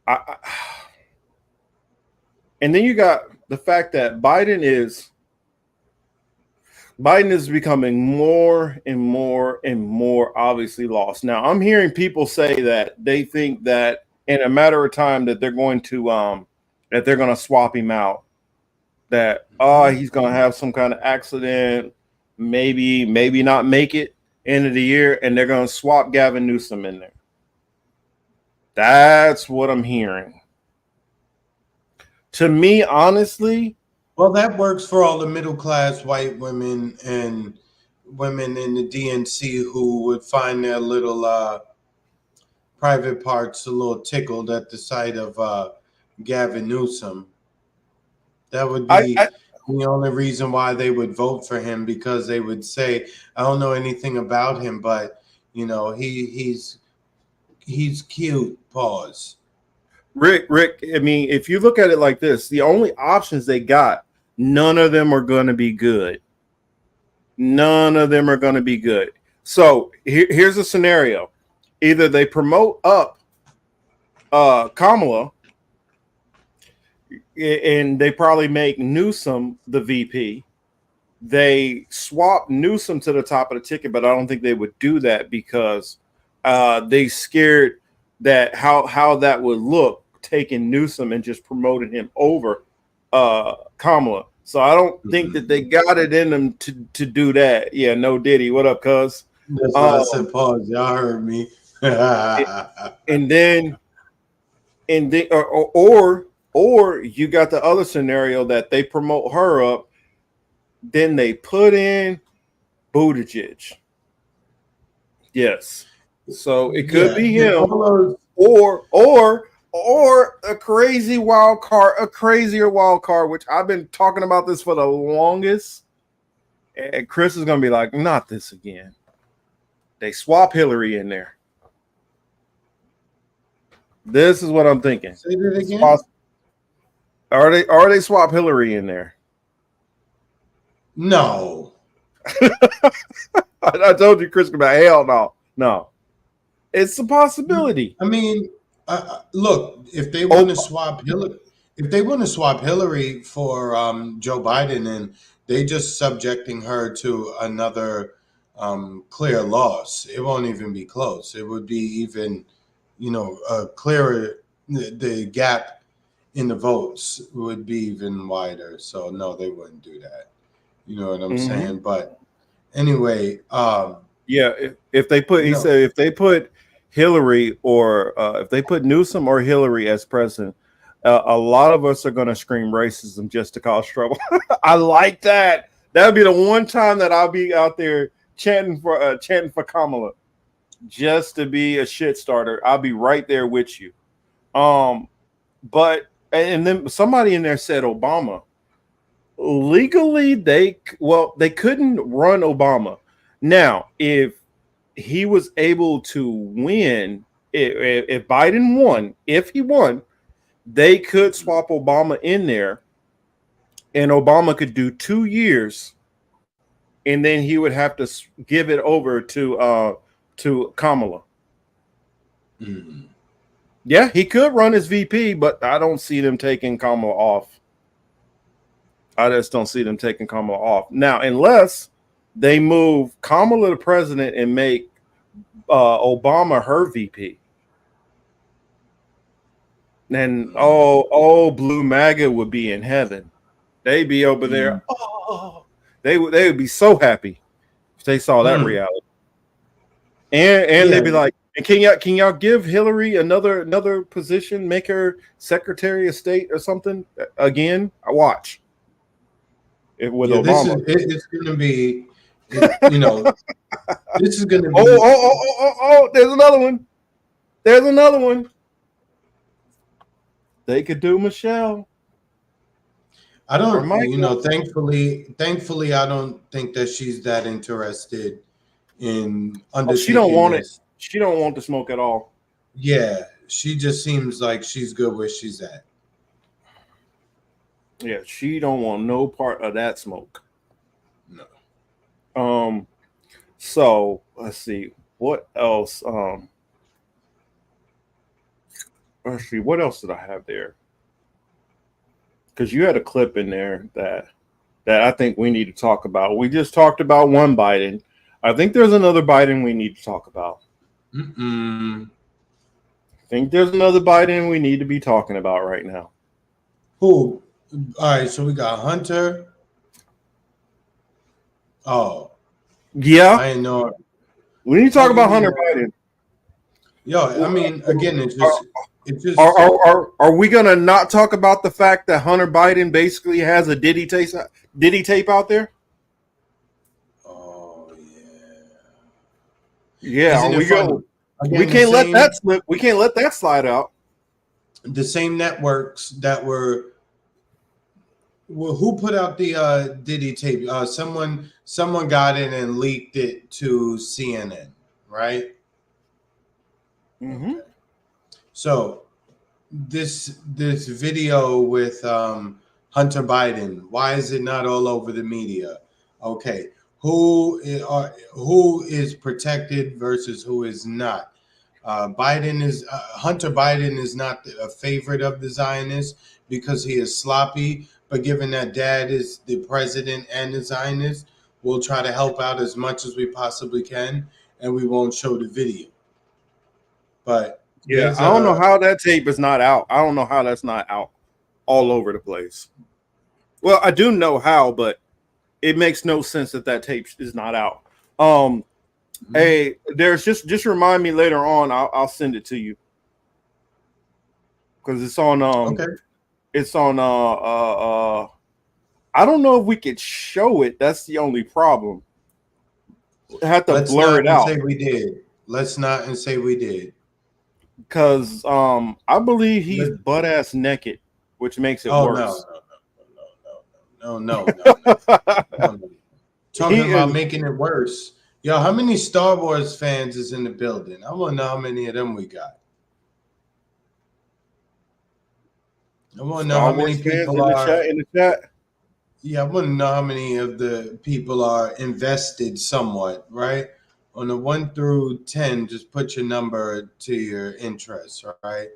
and then you got the fact that Biden is Biden is becoming more and more and more obviously lost. Now, I'm hearing people say that they think that in a matter of time that they're going to swap him out. That he's going to have some kind of accident, maybe not make it end of the year, and they're going to swap Gavin Newsom in there. That's what I'm hearing. To me, honestly, Well, that works for all the middle class white women and women in the DNC who would find their little private parts a little tickled at the sight of Gavin Newsom. That would be the only reason why they would vote for him, because they would say, I don't know anything about him, but you know, he's cute. Pause. Rick, I mean, if you look at it like this, the only options they got, none of them are going to be good. None of them are going to be good. So here's a scenario. Either they promote up Kamala, and they probably make Newsom the VP. They swap Newsom to the top of the ticket, but I don't think they would do that because they scared that how that would look, taking Newsom and just promoting him over Kamala. So I don't think that they got it in them to do that. Yeah, no Diddy. What up, cuz? That's why I said pause. Y'all heard me. and then or you got the other scenario that they promote her up, then they put in Buttigieg. Yes. So it could be him or a crazy wild card, a crazier wild card, which I've been talking about this for the longest. And Chris is going to be like, not this again. They swap Hillary in there. This is what I'm thinking. Say that again. Are they swap Hillary in there? No. I told you, Chris, about hell no. It's a possibility. I mean, look, if they want to swap Hillary for Joe Biden, and they just subjecting her to another clear loss, it won't even be close. It would be even, clearer. The gap in the votes would be even wider. So no, they wouldn't do that. You know what I'm saying? But anyway, yeah, if they put, he said, if they put Hillary or if they put Newsom or Hillary as president, a lot of us are going to scream racism just to cause trouble. I like that. That would be the one time that I'll be out there chanting for Kamala, just to be a shit starter. I'll be right there with you. But and then somebody in there said Obama. Legally, they couldn't run Obama. Now, if he was able to win, if Biden won, if he won, they could swap Obama in there, and Obama could do 2 years, and then he would have to give it over to Kamala. Mm-hmm. Yeah, he could run as VP, but I don't see them taking Kamala off. I just don't see them taking Kamala off now, unless they move Kamala to president and make Obama her VP. And Blue MAGA would be in heaven. They'd be over there. Oh, they would be so happy if they saw that reality. And they'd be like, and can y'all give Hillary another position, make her Secretary of State or something again? I watch. With Obama. It's going to be, this is going to be. Oh, there's another one. They could do Michelle. I don't, thankfully, I don't think that she's that interested in undertaking. She don't want it. She don't want the smoke at all. Yeah, she just seems like she's good where she's at. Yeah, she don't want no part of that smoke. No. So let's see what else. Let's see what else did I have there? Because you had a clip in there that that I think we need to talk about. We just talked about one Biden. I think there's another Biden we need to talk about. I think there's another Biden we need to be talking about right now. Who? All right, so we got Hunter. Oh, Yeah, I didn't know. we need to talk about Hunter Biden. Yo, I mean, again, it's just. Are we gonna not talk about the fact that Hunter Biden basically has a Diddy tape out there? Oh yeah. Yeah, Isn't it funny? Again, we can't let that slip. We can't let that slide out. The same networks that were. Well, who put out the Diddy tape? Someone got in and leaked it to CNN, right? Mm-hmm. Okay. So this video with Hunter Biden, why is it not all over the media? Okay, who is protected versus who is not? Hunter Biden is not a favorite of the Zionists because he is sloppy. But given that Dad is the president and the Zionist, we'll try to help out as much as we possibly can, and we won't show the video. But yeah, I don't know how that tape is not out. I don't know how that's not out all over the place. Well, I do know how, but it makes no sense that tape is not out. Hey, there's just remind me later on. I'll send it to you because it's on. Okay. It's on. I don't know if we could show it. That's the only problem. I have to blur it out. Let's not and say we did. Because I believe he's butt ass naked, which makes it worse. No. Talking about making it worse. Yo, how many Star Wars fans is in the building? I want to know how many of them we got. I want to know how many people are in the chat. Yeah, I want to know how many of the people are invested somewhat, right? On a 1 through 10, just put your number to your interest, right?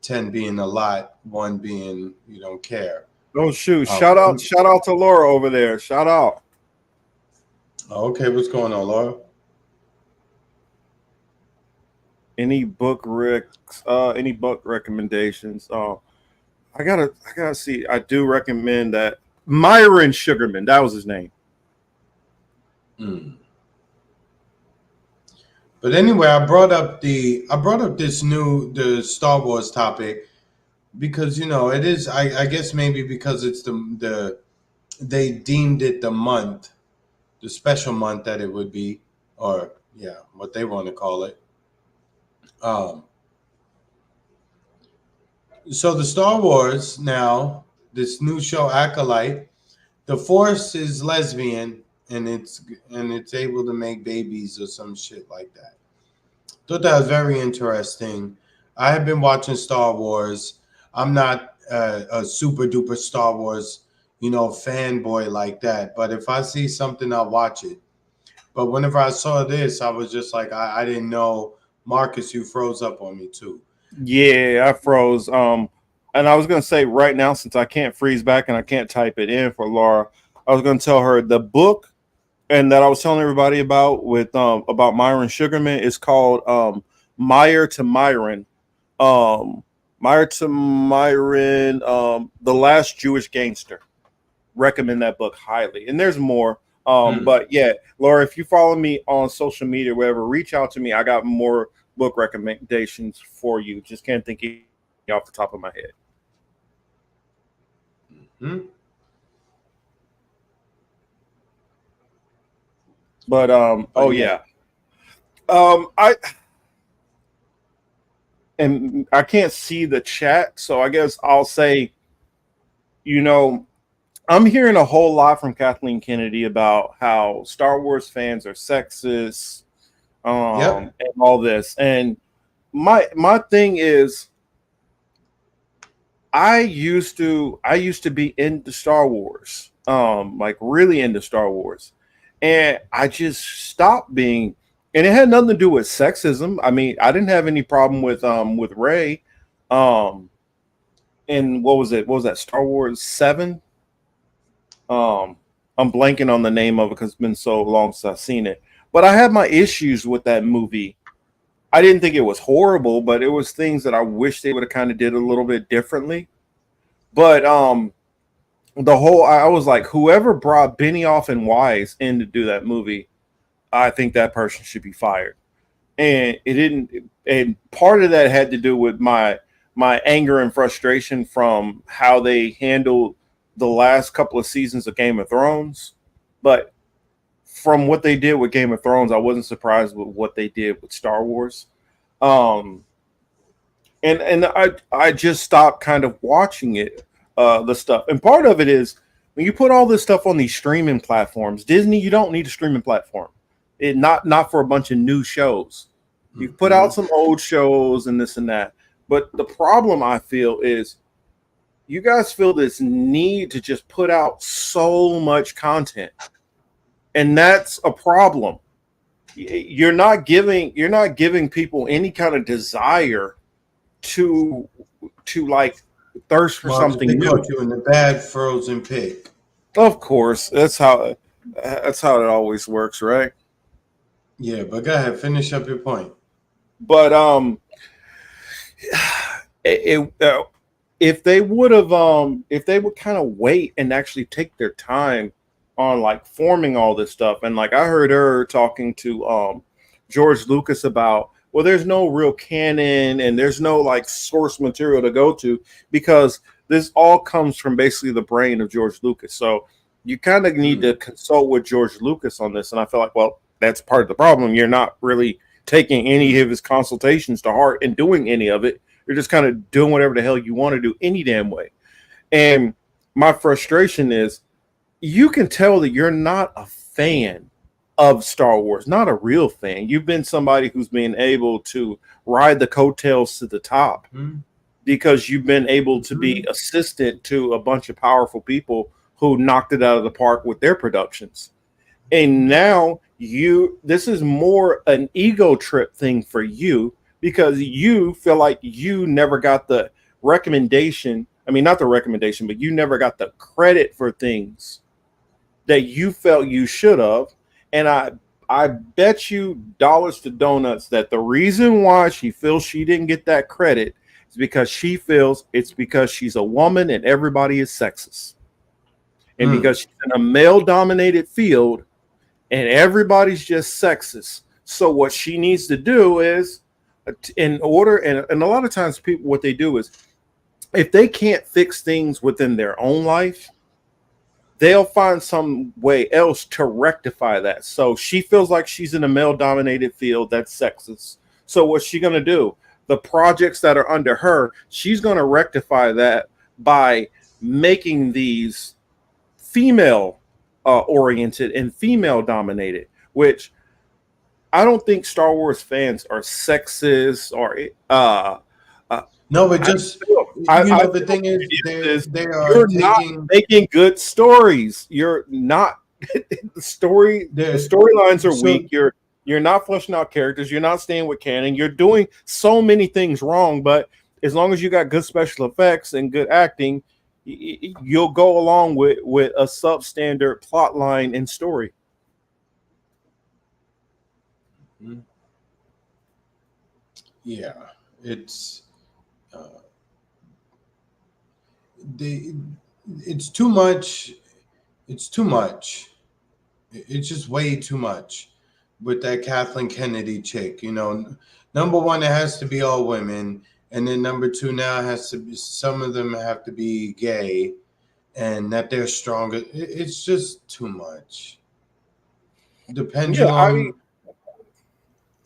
10 being a lot, 1 being you don't care. Oh shoot! Shout out to Laura over there. Shout out. Okay, what's going on, Laura? Any book recommendations? I gotta see. I do recommend that Myron Sugarman. That was his name. But anyway, I brought up the Star Wars topic because it is. I guess maybe because it's they deemed it the special month that it would be, or what they want to call it. So the Star Wars now, this new show Acolyte, the Force is lesbian and it's able to make babies or some shit like that. Thought that was very interesting. I have been watching Star Wars. I'm not a super duper Star Wars, fanboy like that. But if I see something, I'll watch it. But whenever I saw this, I was just like, I didn't know. Marcus, you froze up on me too. Yeah, I froze. And I was gonna say right now, since I can't freeze back and I can't type it in for Laura, I was gonna tell her the book and that I was telling everybody about Myron Sugarman is called Meyer to Myron. Meyer to Myron, The Last Jewish Gangster. Recommend that book highly. And there's more. But yeah, Laura, if you follow me on social media, wherever, reach out to me. I got more book recommendations for you. Just can't think of off the top of my head. But I can't see the chat, so I guess I'll say, I'm hearing a whole lot from Kathleen Kennedy about how Star Wars fans are sexist, and all this. And my thing is, I used to be into Star Wars, like really into Star Wars, and I just stopped being. And it had nothing to do with sexism. I mean, I didn't have any problem with Rey. And what was it? What was that? Star Wars 7. I'm blanking on the name of it because it's been so long since I've seen it. But I had my issues with that movie. I didn't think it was horrible, but it was things that I wish they would have kind of did a little bit differently. But I was like, whoever brought Benioff and Wise in to do that movie, I think that person should be fired. And it didn't. And part of that had to do with my anger and frustration from how they handled the last couple of seasons of Game of Thrones. But from what they did with Game of Thrones, I wasn't surprised with what they did with Star Wars. And I just stopped kind of watching it, the stuff. And part of it is when you put all this stuff on these streaming platforms, Disney, you don't need a streaming platform. It not for a bunch of new shows. You put out some old shows and this and that. But the problem I feel is you guys feel this need to just put out so much content. And that's a problem. You're not giving people any kind of desire to like thirst for something new. Caught you in the bad frozen pig. Of course, that's how it always works, right? Yeah, but go ahead, finish up your point. But if they would kind of wait and actually take their time on like forming all this stuff, and like I heard her talking to George Lucas about, well, there's no real canon and there's no like source material to go to because this all comes from basically the brain of George Lucas. So you kind of need to consult with George Lucas on this. And I feel like, well, that's part of the problem. You're not really taking any of his consultations to heart and doing any of it. You're just kind of doing whatever the hell you want to do any damn way. And my frustration is you can tell that you're not a fan of Star Wars, not a real fan. You've been somebody who's been able to ride the coattails to the top because you've been able to be assistant to a bunch of powerful people who knocked it out of the park with their productions. And now this is more an ego trip thing for you because you feel like you never got the recommendation. I mean, not the recommendation, but you never got the credit for things that you felt you should have. And I bet you dollars to donuts that the reason why she feels she didn't get that credit is because she feels it's because she's a woman and everybody is sexist. And because she's in a male-dominated field and everybody's just sexist. So what she needs to do is, in order, and a lot of times people, what they do is, if they can't fix things within their own life, they'll find some way else to rectify that. So she feels like she's in a male-dominated field that's sexist. So what's she going to do? The projects that are under her, she's going to rectify that by making these female oriented and female dominated, which I don't think Star Wars fans are sexist or no, but just the thing is they are not making good stories. You're not the storylines are weak. You're not fleshing out characters. You're not staying with canon. You're doing so many things wrong. But as long as you got good special effects and good acting, you'll go along with a substandard plot line and story. Yeah, it's it's too much. It's too much. It's just way too much with that Kathleen Kennedy chick. You know, number one, it has to be all women. And then number two, now it has to be, some of them have to be gay and that they're stronger. It's just too much. The pendulum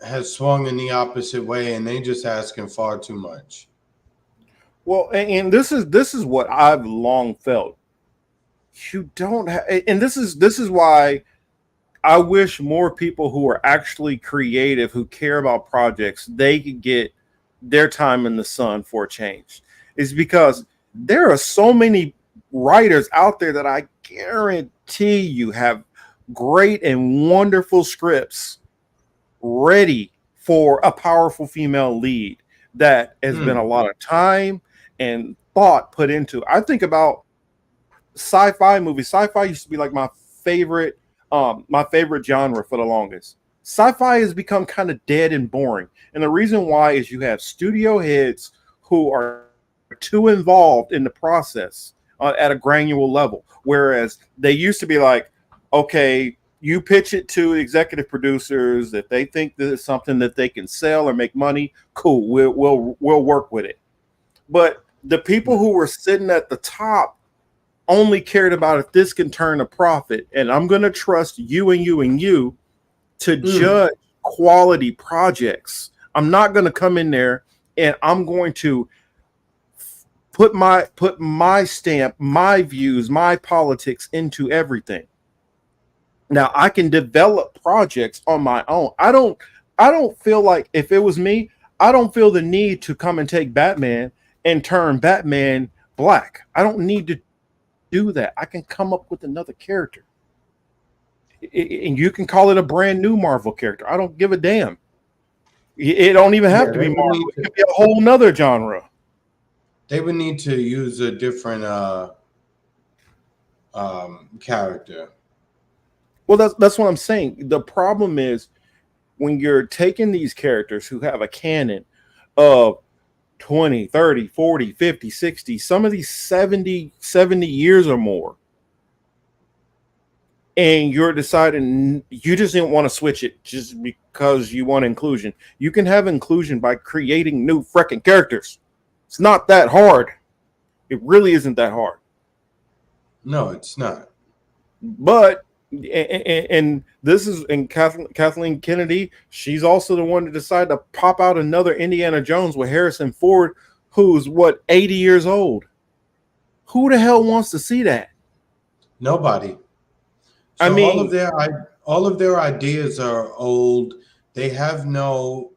has swung in the opposite way and they just asking far too much. Well, and this is what I've long felt. You don't have, and this is why I wish more people who are actually creative, who care about projects, they could get their time in the sun for a change. Is because there are so many writers out there that I guarantee you have great and wonderful scripts ready for a powerful female lead that has been a lot of time and thought put into. I think about sci-fi movies. Sci-fi used to be like my favorite genre for the longest. Sci-fi has become kind of dead and boring, and the reason why is you have studio heads who are too involved in the process at a granular level. Whereas they used to be like, okay, you pitch it to executive producers if they think this is something that they can sell or make money. Cool, we'll work with it. But the people who were sitting at the top only cared about if this can turn a profit, and I'm going to trust you and you and you to judge quality projects. I'm not going to come in there and I'm going to put my stamp, my views, my politics into everything. Now I can develop projects on my own. I don't feel like, if it was me, I don't feel the need to come and take Batman and turn Batman black. I don't need to do that. I can come up with another character. And you can call it a brand new Marvel character. I don't give a damn. It don't even have to be Marvel. It could be a whole nother genre. They would need to use a different character. Well, that's what I'm saying. The problem is when you're taking these characters who have a canon of 20, 30, 40, 50, 60, some of these 70 years or more, and you're deciding you just didn't want to switch it just because you want inclusion. You can have inclusion by creating new freaking characters. It's not that hard. It really isn't that hard. No, it's not. But and this is, and Kathleen Kennedy, she's also the one to decide to pop out another Indiana Jones with Harrison Ford, who's 80 years old. Who the hell wants to see that? Nobody. So I mean, all of their ideas are old. They have no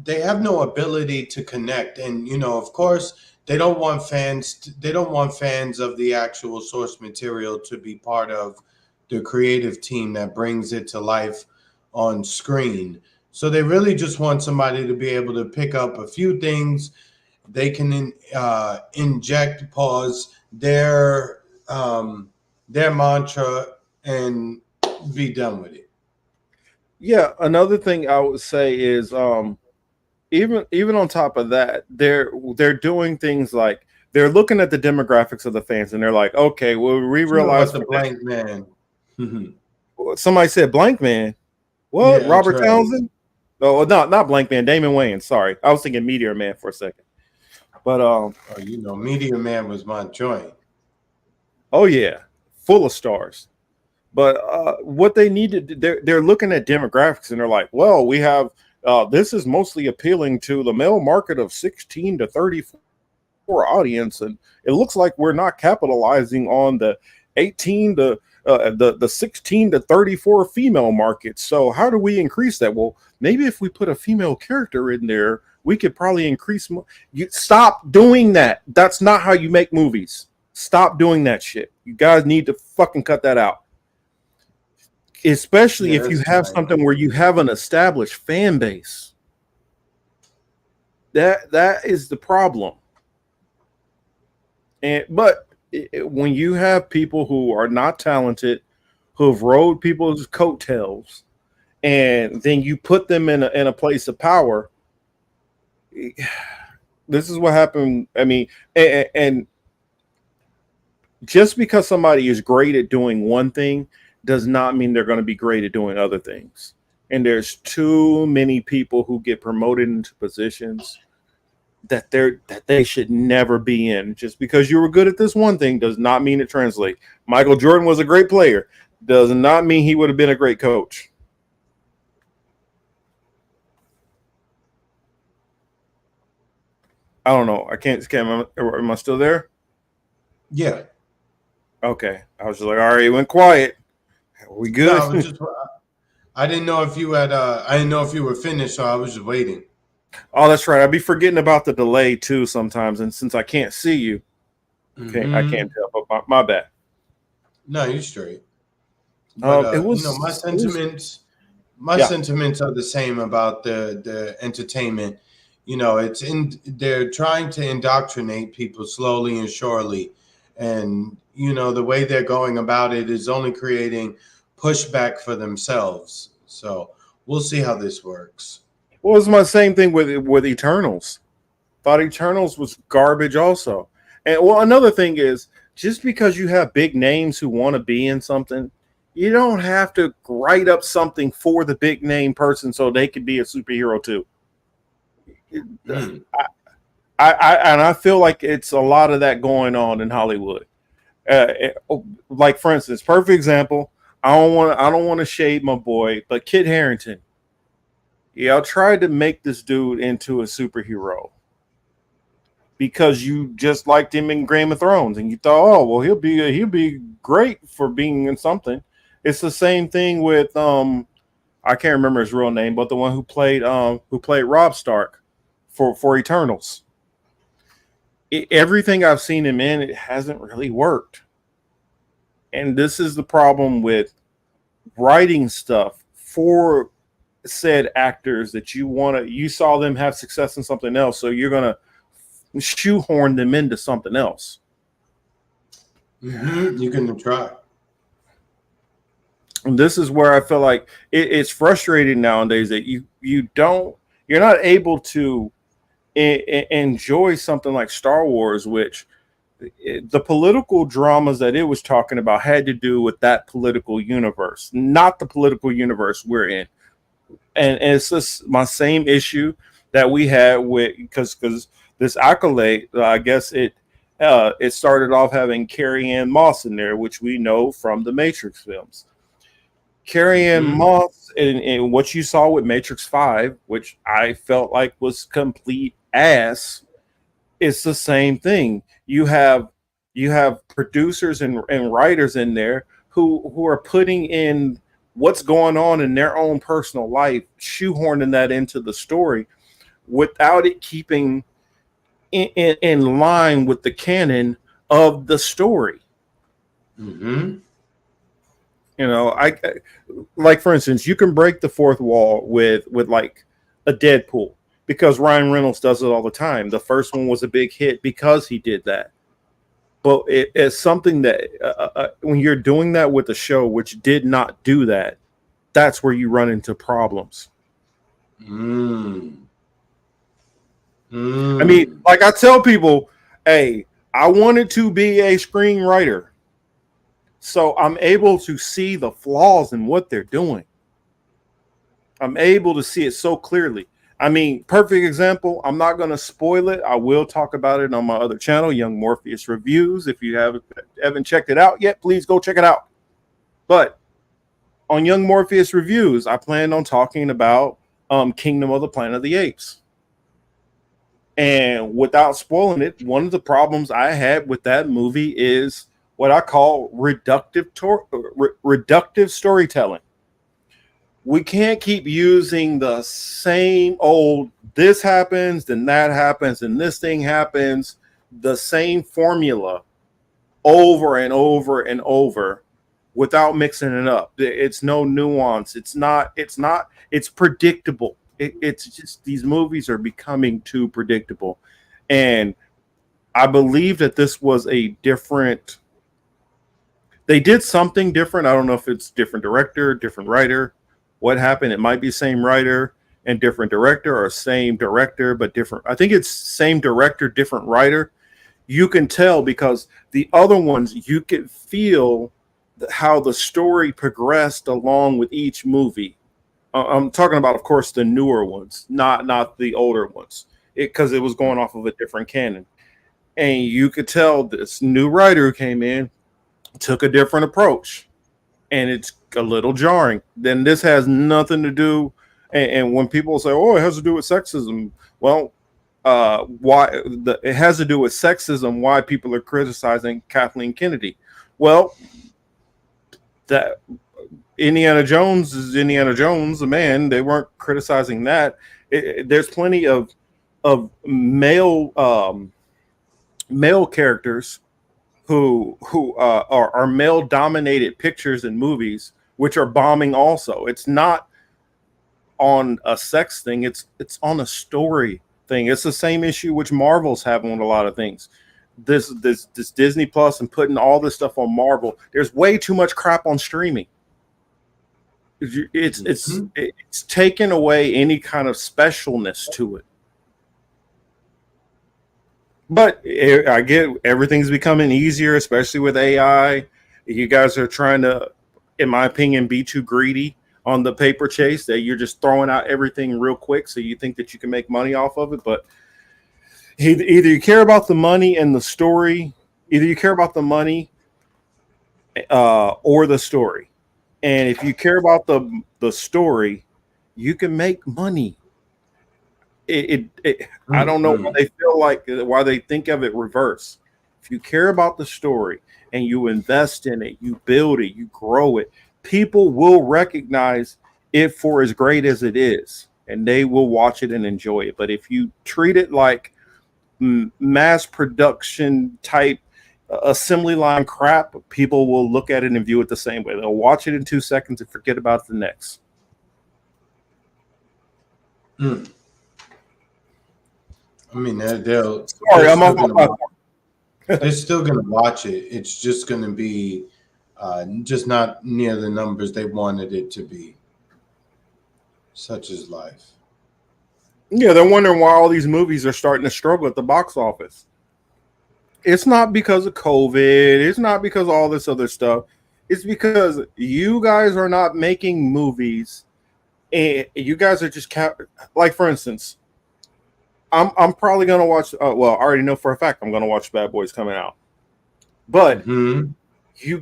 ability to connect, and of course, they don't want fans of the actual source material to be part of the creative team that brings it to life on screen. So they really just want somebody to be able to pick up a few things. They can inject, pause their mantra and be done with it. Yeah, another thing I would say is even on top of that, they're doing things like they're looking at the demographics of the fans and they're like, okay, well, we realize the blank man. Somebody said blank man. What? Yeah, Robert right. Townsend? Oh, no, not blank man. Damon Wayans. Sorry, I was thinking Meteor Man for a second. But Meteor Man was my joint. Oh yeah, full of stars. But what they needed, they're looking at demographics and they're like, well, we have this is mostly appealing to the male market of 16 to 34 audience, and it looks like we're not capitalizing on the 18 to the 16 to 34 female market. So how do we increase that? Well, maybe if we put a female character in there, we could probably increase more. You stop doing that. That's not how you make movies. Stop doing that shit. You guys need to fucking cut that out. Especially if you have something where you have an established fan base. That is the problem. But when you have people who are not talented, who have rode people's coattails, and then you put them in a place of power, this is what happened. I mean, and just because somebody is great at doing one thing does not mean they're going to be great at doing other things. And there's too many people who get promoted into positions that they should never be in. Just because you were good at this one thing does not mean it translates. Michael Jordan was a great player. Does not mean he would have been a great coach. I don't know. Am I still there? Yeah. Okay. I was just like, all right, it went quiet. Are we good? No, I didn't know if you had. I didn't know if you were finished, so I was just waiting. Oh, that's right. I'd be forgetting about the delay too sometimes, and since I can't see you, I can't tell. But my bad. No, you're straight. But, my sentiments are the same about the entertainment. They're trying to indoctrinate people slowly and surely, And the way they're going about it is only creating pushback for themselves. So we'll see how this works. Well, it's my same thing with Eternals. Thought Eternals was garbage also. And well, another thing is just because you have big names who want to be in something, you don't have to write up something for the big name person so they could be a superhero too. I feel like it's a lot of that going on in Hollywood. Like for instance, perfect example. I don't want to shade my boy, but Kit Harington. Yeah, I tried to make this dude into a superhero because you just liked him in Game of Thrones, and you thought, oh well, he'll be great for being in something. It's the same thing with I can't remember his real name, but the one who played Robb Stark for Eternals. Everything I've seen him in, it hasn't really worked. And this is the problem with writing stuff for said actors that you saw them have success in something else, so you're gonna shoehorn them into something else. You can try. And this is where I feel like it's frustrating nowadays that you're not able to enjoy something like Star Wars, which the political dramas that it was talking about had to do with that political universe, not the political universe we're in. And it's just my same issue that we had with because this accolade, I guess it started off having Carrie Ann Moss in there, which we know from the Matrix films. Carrie Ann Moss and what you saw with Matrix 5, which I felt like was complete ass, it's the same thing. You have producers and writers in there who are putting in what's going on in their own personal life, shoehorning that into the story without it keeping in line with the canon of the story. I like, for instance, you can break the fourth wall with like a Deadpool because Ryan Reynolds does it all the time. The first one was a big hit because he did that. But it's something that when you're doing that with a show which did not do that, that's where you run into problems. I mean, like I tell people, hey, I wanted to be a screenwriter, so I'm able to see the flaws in what they're doing. I'm able to see it so clearly. I mean, perfect example. I'm not going to spoil it. I will talk about it on my other channel, Young Morpheus Reviews. If you haven't checked it out yet, please go check it out. But on Young Morpheus Reviews, I plan on talking about Kingdom of the Planet of the Apes. And without spoiling it, one of the problems I had with that movie is what I call reductive storytelling. We can't keep using the same old, this happens, then that happens, and this thing happens, the same formula over and over and over without mixing it up. It's no nuance. It's predictable. It's just these movies are becoming too predictable. And I believe that this was a different, they did something different. I don't know if it's different director, different writer. What happened? It might be same writer and different director, or same director but different. I think it's same director, different writer. You can tell because the other ones, you could feel how the story progressed along with each movie. I'm talking about, of course, the newer ones, not the older ones, because it was going off of a different canon. And you could tell this new writer who came in took a different approach. And it's a little jarring. Then this has nothing to do. And when people say, "Oh, it has to do with sexism," well, it has to do with sexism. Why people are criticizing Kathleen Kennedy? Well, that Indiana Jones is Indiana Jones, the man. They weren't criticizing that. There's plenty of male characters who are male dominated pictures and movies, which are bombing also. It's not on a sex thing, it's on a story thing. It's the same issue which Marvel's having with a lot of things. this Disney Plus and putting all this stuff on Marvel, there's way too much crap on streaming. It's taken away any kind of specialness to it. But I get everything's becoming easier, especially with AI. You guys are trying to, in my opinion, be too greedy on the paper chase, that you're just throwing out everything real quick so you think that you can make money off of it. But either you care about the money and the story, either you care about the money or the story. And if you care about the story, you can make money. I don't know why they feel like, why they think of it reverse. If you care about the story and you invest in it, you build it, you grow it, people will recognize it for as great as it is, and they will watch it and enjoy it. But if you treat it like mass production type assembly line crap, people will look at it and view it the same way. They'll watch it in 2 seconds and forget about the next. I mean, they're still going to watch it. It's just going to be just not near the numbers they wanted it to be. Such is life. Yeah, they're wondering why all these movies are starting to struggle at the box office. It's not because of COVID. It's not because of all this other stuff. It's because you guys are not making movies, and you guys are just like, for instance, I'm probably gonna watch. Well, I already know for a fact I'm gonna watch Bad Boys coming out, but you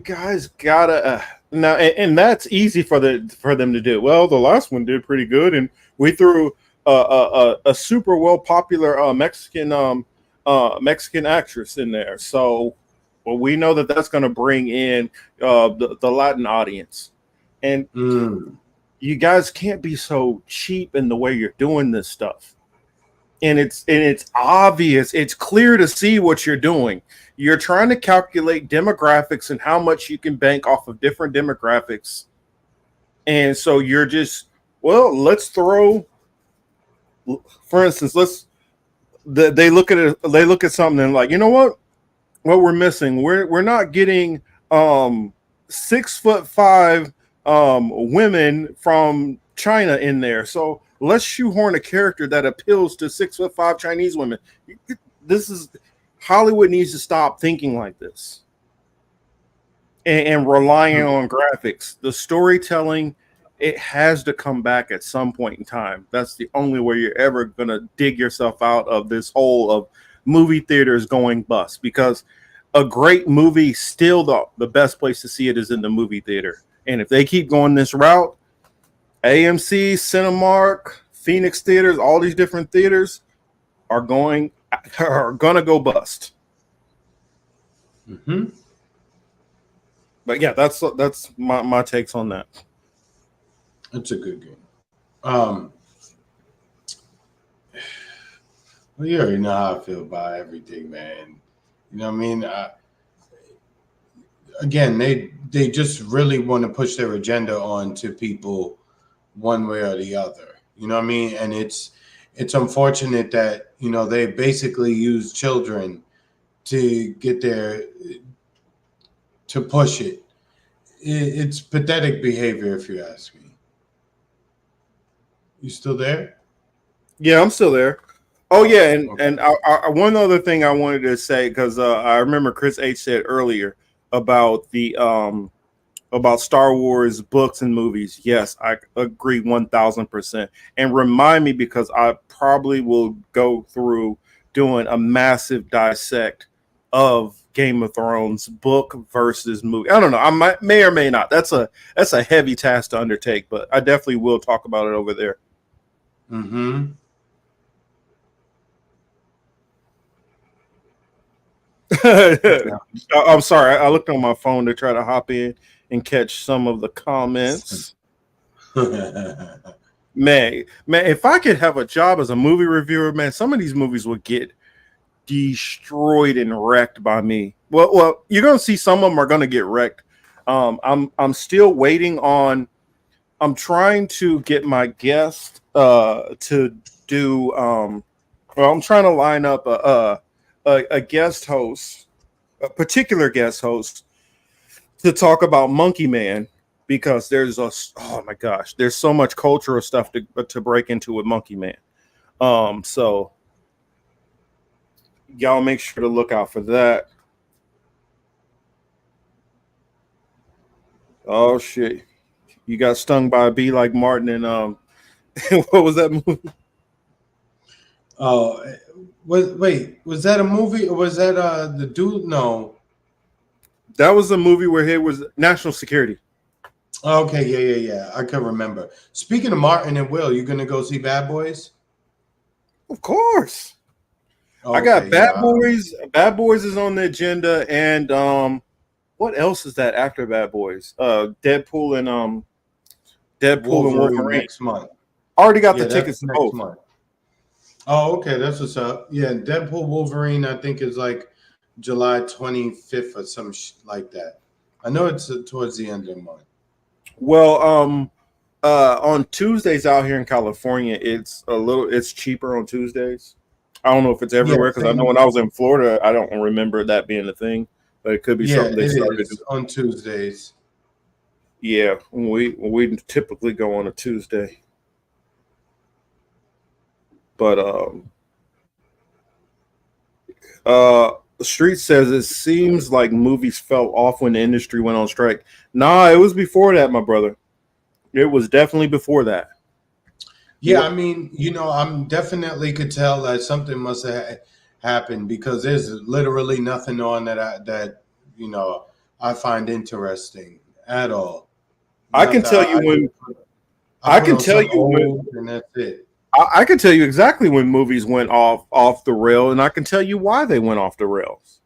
guys gotta now, and that's easy for them to do. Well, the last one did pretty good, and we threw a super well popular Mexican actress in there, so we know that that's going to bring in the Latin audience, and you guys can't be so cheap in the way you're doing this stuff. And it's obvious, it's clear to see what you're doing. You're trying to calculate demographics and how much you can bank off of different demographics. And so you're just, well, let's throw, for instance, they look at something and like, you know what we're missing? We're not getting 6'5" women from China in there. So let's shoehorn a character that appeals to 6'5" Chinese women. This is Hollywood needs to stop thinking like this and relying on graphics. The storytelling, it has to come back at some point in time. That's the only way you're ever gonna dig yourself out of this hole of movie theaters going bust, because a great movie, still the best place to see it is in the movie theater. And if they keep going this route, AMC, Cinemark, Phoenix theaters, all these different theaters are gonna go bust. But yeah, that's my takes on that. It's a good game. Well, you already know how I feel about everything, man. You know what I mean? Again, they just really want to push their agenda on to people one way or the other. You know what I mean? And it's unfortunate that, you know, they basically use children to get to push it. It's pathetic behavior, if you ask me. You still there? Yeah, I'm still there. Oh yeah, and one other thing I wanted to say, because I remember Chris H said earlier about the about Star Wars books and movies. Yes, I agree 1,000%. And remind me, because I probably will go through doing a massive dissect of Game of Thrones book versus movie. I don't know. I may or may not. That's a heavy task to undertake, but I definitely will talk about it over there. Mm-hmm. I'm sorry. I looked on my phone to try to hop in and catch some of the comments. man, if I could have a job as a movie reviewer, man, some of these movies would get destroyed and wrecked by me. Well, you're gonna see some of them are gonna get wrecked. I'm still waiting on. I'm trying to get my guest to do. Well, I'm trying to line up a guest host, a particular guest host, to talk about Monkey Man, because oh my gosh, there's so much cultural stuff to break into with Monkey Man. So y'all make sure to look out for that. Oh shit, you got stung by a bee like Martin and what was that movie? Oh, wait, was that a movie or was that the dude? No. That was a movie where he was national security. Okay, yeah. I can remember. Speaking of Martin and Will, you gonna go see Bad Boys? Of course. Okay, I got Bad yeah. Boys. Bad Boys is on the agenda, and what else is that after Bad Boys? Deadpool and Wolverine. next month. Already got the That's tickets to next both. month. Oh, okay, that's what's up. Yeah, Deadpool Wolverine, I think is like July 25th or some like that. I know it's towards the end of the month. Well, on Tuesdays out here in California, it's cheaper on Tuesdays. I don't know if it's everywhere, because I know when I was in Florida, I don't remember that being a thing, but it could be something they started to do on Tuesdays. Yeah, we typically go on a Tuesday. But the street says it seems like movies fell off when the industry went on strike. Nah, it was before that, my brother. It was definitely before that. Yeah, I mean, I'm definitely could tell that something must have happened, because there's literally nothing on that I find interesting at all. I can tell you when. I can tell you when, and that's it. I can tell you exactly when movies went off the rail, and I can tell you why they went off the rails.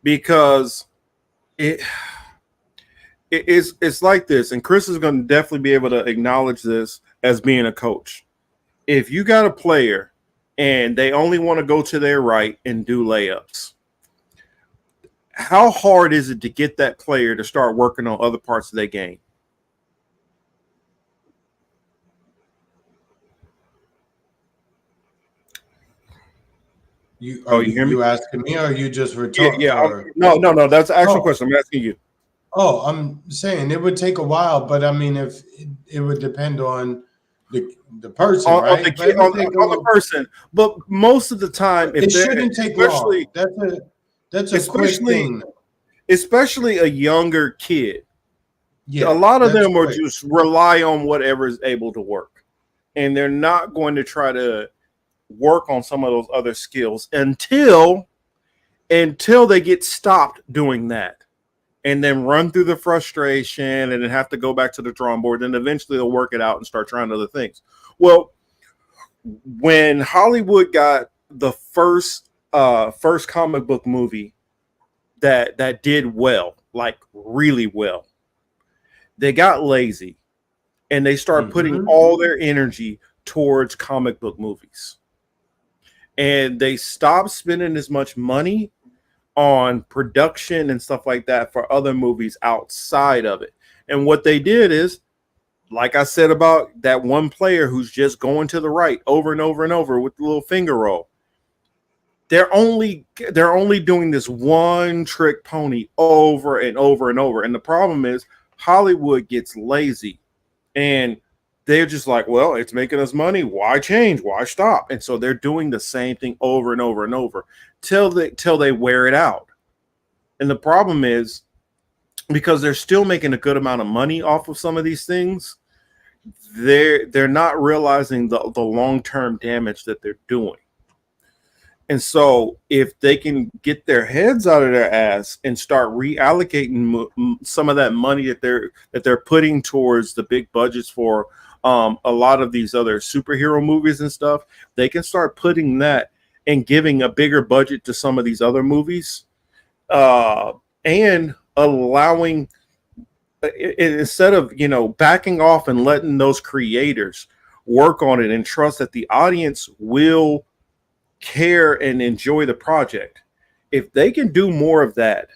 Because it's like this, and Chris is going to definitely be able to acknowledge this as being a coach. If you got a player and they only want to go to their right and do layups, how hard is it to get that player to start working on other parts of their game? You hear me? You asking me, or are you just rhetorical? Yeah. No. That's an actual question. I'm asking you. Oh, I'm saying it would take a while, but I mean, if it would depend on the person, right? On the person, but most of the time, it shouldn't take long. That's a quick thing, especially a younger kid. Yeah, a lot of them are just rely on whatever is able to work, and they're not going to try to work on some of those other skills until they get stopped doing that, and then run through the frustration and then have to go back to the drawing board. Then eventually they'll work it out and start trying other things. Well, when Hollywood got the first comic book movie that did well, like really well, they got lazy and they started putting all their energy towards comic book movies. And they stopped spending as much money on production and stuff like that for other movies outside of it. And what they did is, like I said about that one player who's just going to the right over and over and over with the little finger roll. They're only doing this one trick pony over and over and over. And the problem is Hollywood gets lazy, and they're just like, well, it's making us money. Why change? Why stop? And so they're doing the same thing over and over and over till they wear it out. And the problem is, because they're still making a good amount of money off of some of these things, they're not realizing the long-term damage that they're doing. And so if they can get their heads out of their ass and start reallocating some of that money that they're putting towards the big budgets for a lot of these other superhero movies and stuff, they can start putting that and giving a bigger budget to some of these other movies, and allowing, instead of backing off and letting those creators work on it and trust that the audience will care and enjoy the project. If they can do more of that,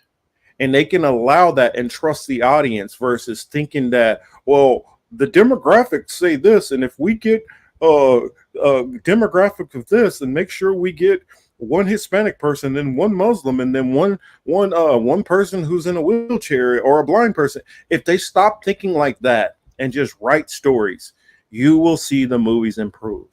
and they can allow that and trust the audience versus thinking that, well, the demographics say this, and if we get a demographic of this and make sure we get one Hispanic person, then one Muslim, and then one person who's in a wheelchair or a blind person. If they stop thinking like that and just write stories, you will see the movies improve.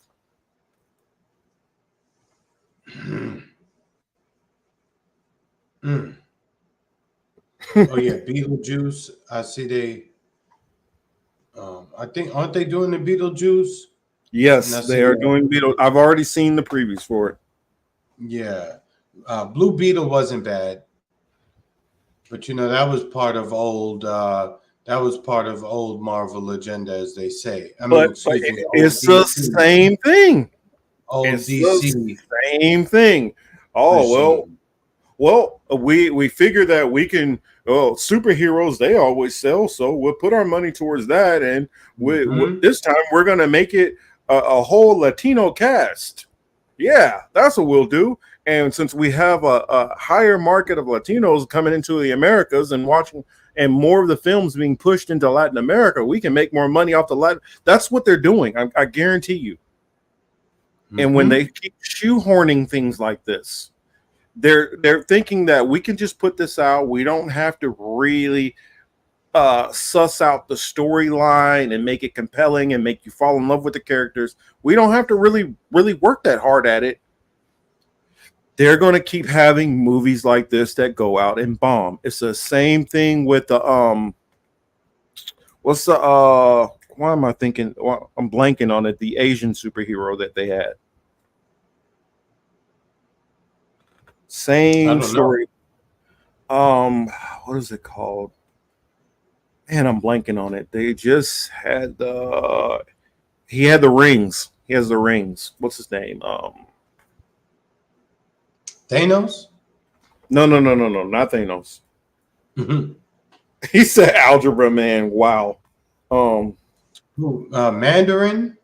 Oh yeah, Beetlejuice. I see they. I think aren't they doing the Beetlejuice? Yes, they are doing Beetle. I've already seen the previews for it. Yeah, Blue Beetle wasn't bad, but you know that was part of old. That was part of old Marvel agenda, as they say. I mean, But excuse me, old it's the DC, same thing. old It's DC the same thing. Oh regime. well, we figure that we can. Oh, superheroes, they always sell, so we'll put our money towards that, and this time we're gonna make it a whole Latino cast. Yeah, that's what we'll do. And since we have a higher market of Latinos coming into the Americas and watching, and more of the films being pushed into Latin America, we can make more money off the Latin. That's what they're doing. I guarantee you. And when they keep shoehorning things like this, they're thinking that we can just put this out. We don't have to really suss out the storyline and make it compelling and make you fall in love with the characters. We don't have to really work that hard at it. They're going to keep having movies like this that go out and bomb. It's the same thing with the what's the why am I thinking? Well, I'm blanking on it. The Asian superhero that they had. Same story. What is it called? Man, I'm blanking on it. They just had he had the rings. He has the rings. What's his name? Thanos? No, not Thanos. He said Algebra Man. Wow. Mandarin?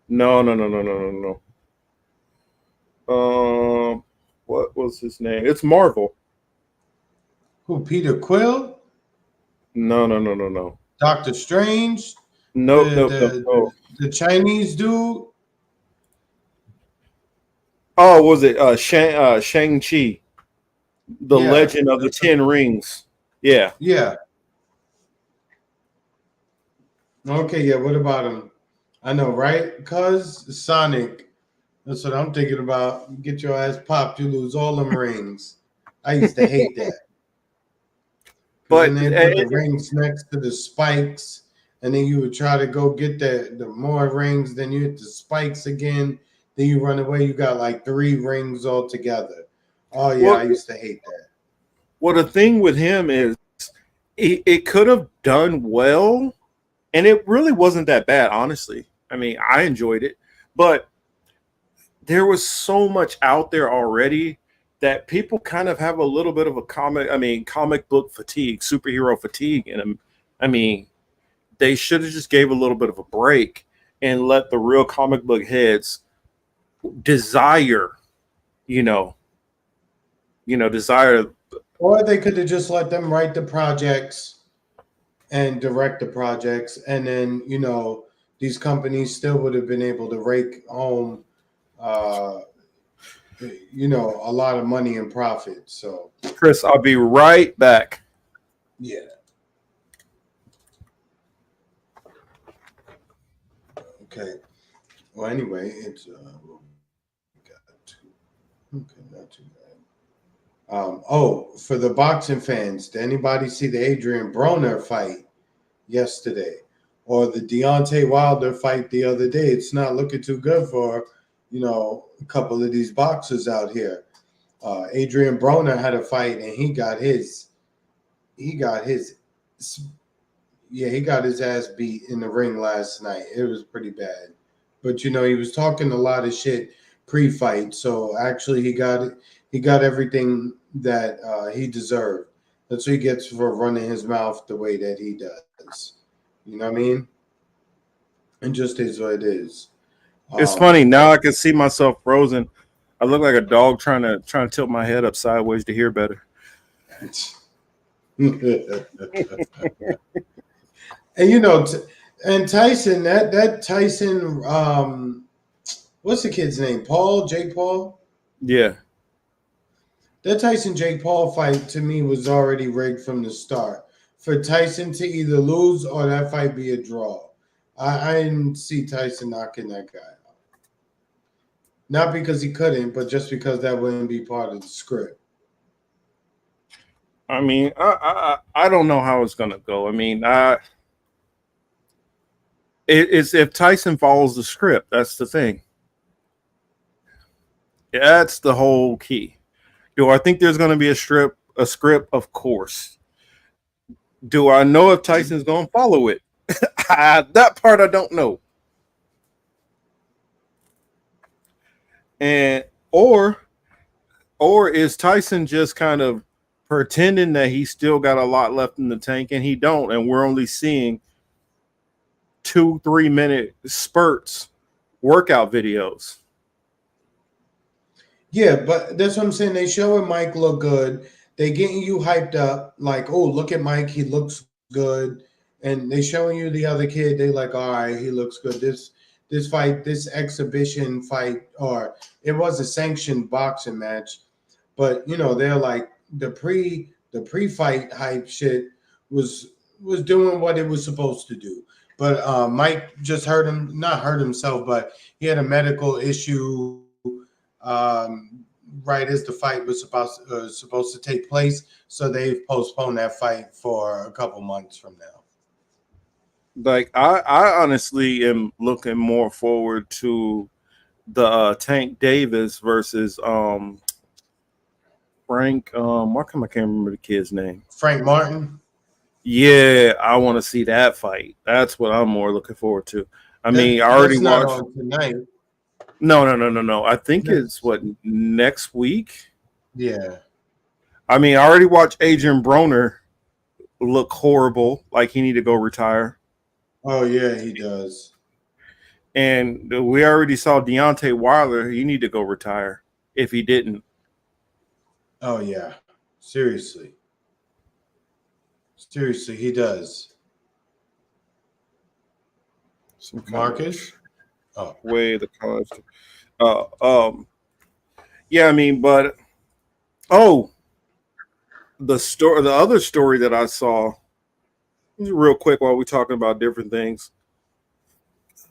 No. What was his name? It's Marvel. Who? Peter Quill? No. Doctor Strange? No. The Chinese dude? Oh, was it Shang-Chi? The Legend of the Ten Rings. Yeah. Yeah. Okay, yeah. What about him? I know, right? Cuz Sonic. That's what I'm thinking about. Get your ass popped, you lose all them rings. I used to hate that. But then they put the rings next to the spikes, and then you would try to go get the more rings, then you hit the spikes again, then you run away. You got like 3 rings all together. Oh yeah, I used to hate that. Well, the thing with him is it could have done well, and it really wasn't that bad, honestly. I mean, I enjoyed it, but there was so much out there already that people kind of have a little bit of a comic book fatigue, superhero fatigue. And I mean, they should have just gave a little bit of a break and let the real comic book heads desire. Or they could have just let them write the projects and direct the projects, and then these companies still would have been able to rake home a lot of money and profit. So Chris, I'll be right back. Yeah. Okay. Well, anyway, it's not too bad. For the boxing fans, did anybody see the Adrian Broner fight yesterday, or the Deontay Wilder fight the other day? It's not looking too good for a couple of these boxers out here. Adrian Broner had a fight, and he got his ass beat in the ring last night. It was pretty bad. But he was talking a lot of shit pre-fight, so actually he got everything that he deserved. That's what he gets for running his mouth the way that he does. You know what I mean? And just is what it is. It's funny now. I can see myself frozen. I look like a dog trying to tilt my head up sideways to hear better. And and Tyson, that Tyson, what's the kid's name? Jake Paul? Yeah. That Tyson Jake Paul fight to me was already rigged from the start. For Tyson to either lose or that fight be a draw. I didn't see Tyson knocking that guy out. Not because he couldn't, but just because that wouldn't be part of the script. I mean, I don't know how it's gonna go. I mean, it's if Tyson follows the script. That's the thing. That's the whole key. Do I think there's gonna be a script? Of course. Do I know if Tyson's gonna follow it? That part I don't know. And or is Tyson just kind of pretending that he's still got a lot left in the tank and he don't, and we're only seeing 2-3 minute spurts workout videos. Yeah, but that's what I'm saying. They showing Mike look good. They getting you hyped up, like, oh, look at Mike, he looks good. And they showing you the other kid, they like, all right, he looks good. This fight, this exhibition fight, or it was a sanctioned boxing match, but they're like the pre-fight hype shit was doing what it was supposed to do. But Mike just not hurt himself, but he had a medical issue right as the fight was supposed to take place. So they've postponed that fight for a couple months from now. Like I honestly am looking more forward to the Tank Davis versus Frank. Why come I can't remember the kid's name? Frank Martin. Yeah, I want to see that fight. That's what I'm more looking forward to. I mean, I already not watched. On tonight. No. I think it's what, next week. Yeah. I mean, I already watched Adrian Broner look horrible, like he need to go retire. Oh yeah, he does. And we already saw Deontay Wilder. He need to go retire if he didn't. Oh yeah, seriously, he does. Marcus. Oh, way the college. Yeah, I mean, but the other story that I saw, real quick, while we're talking about different things.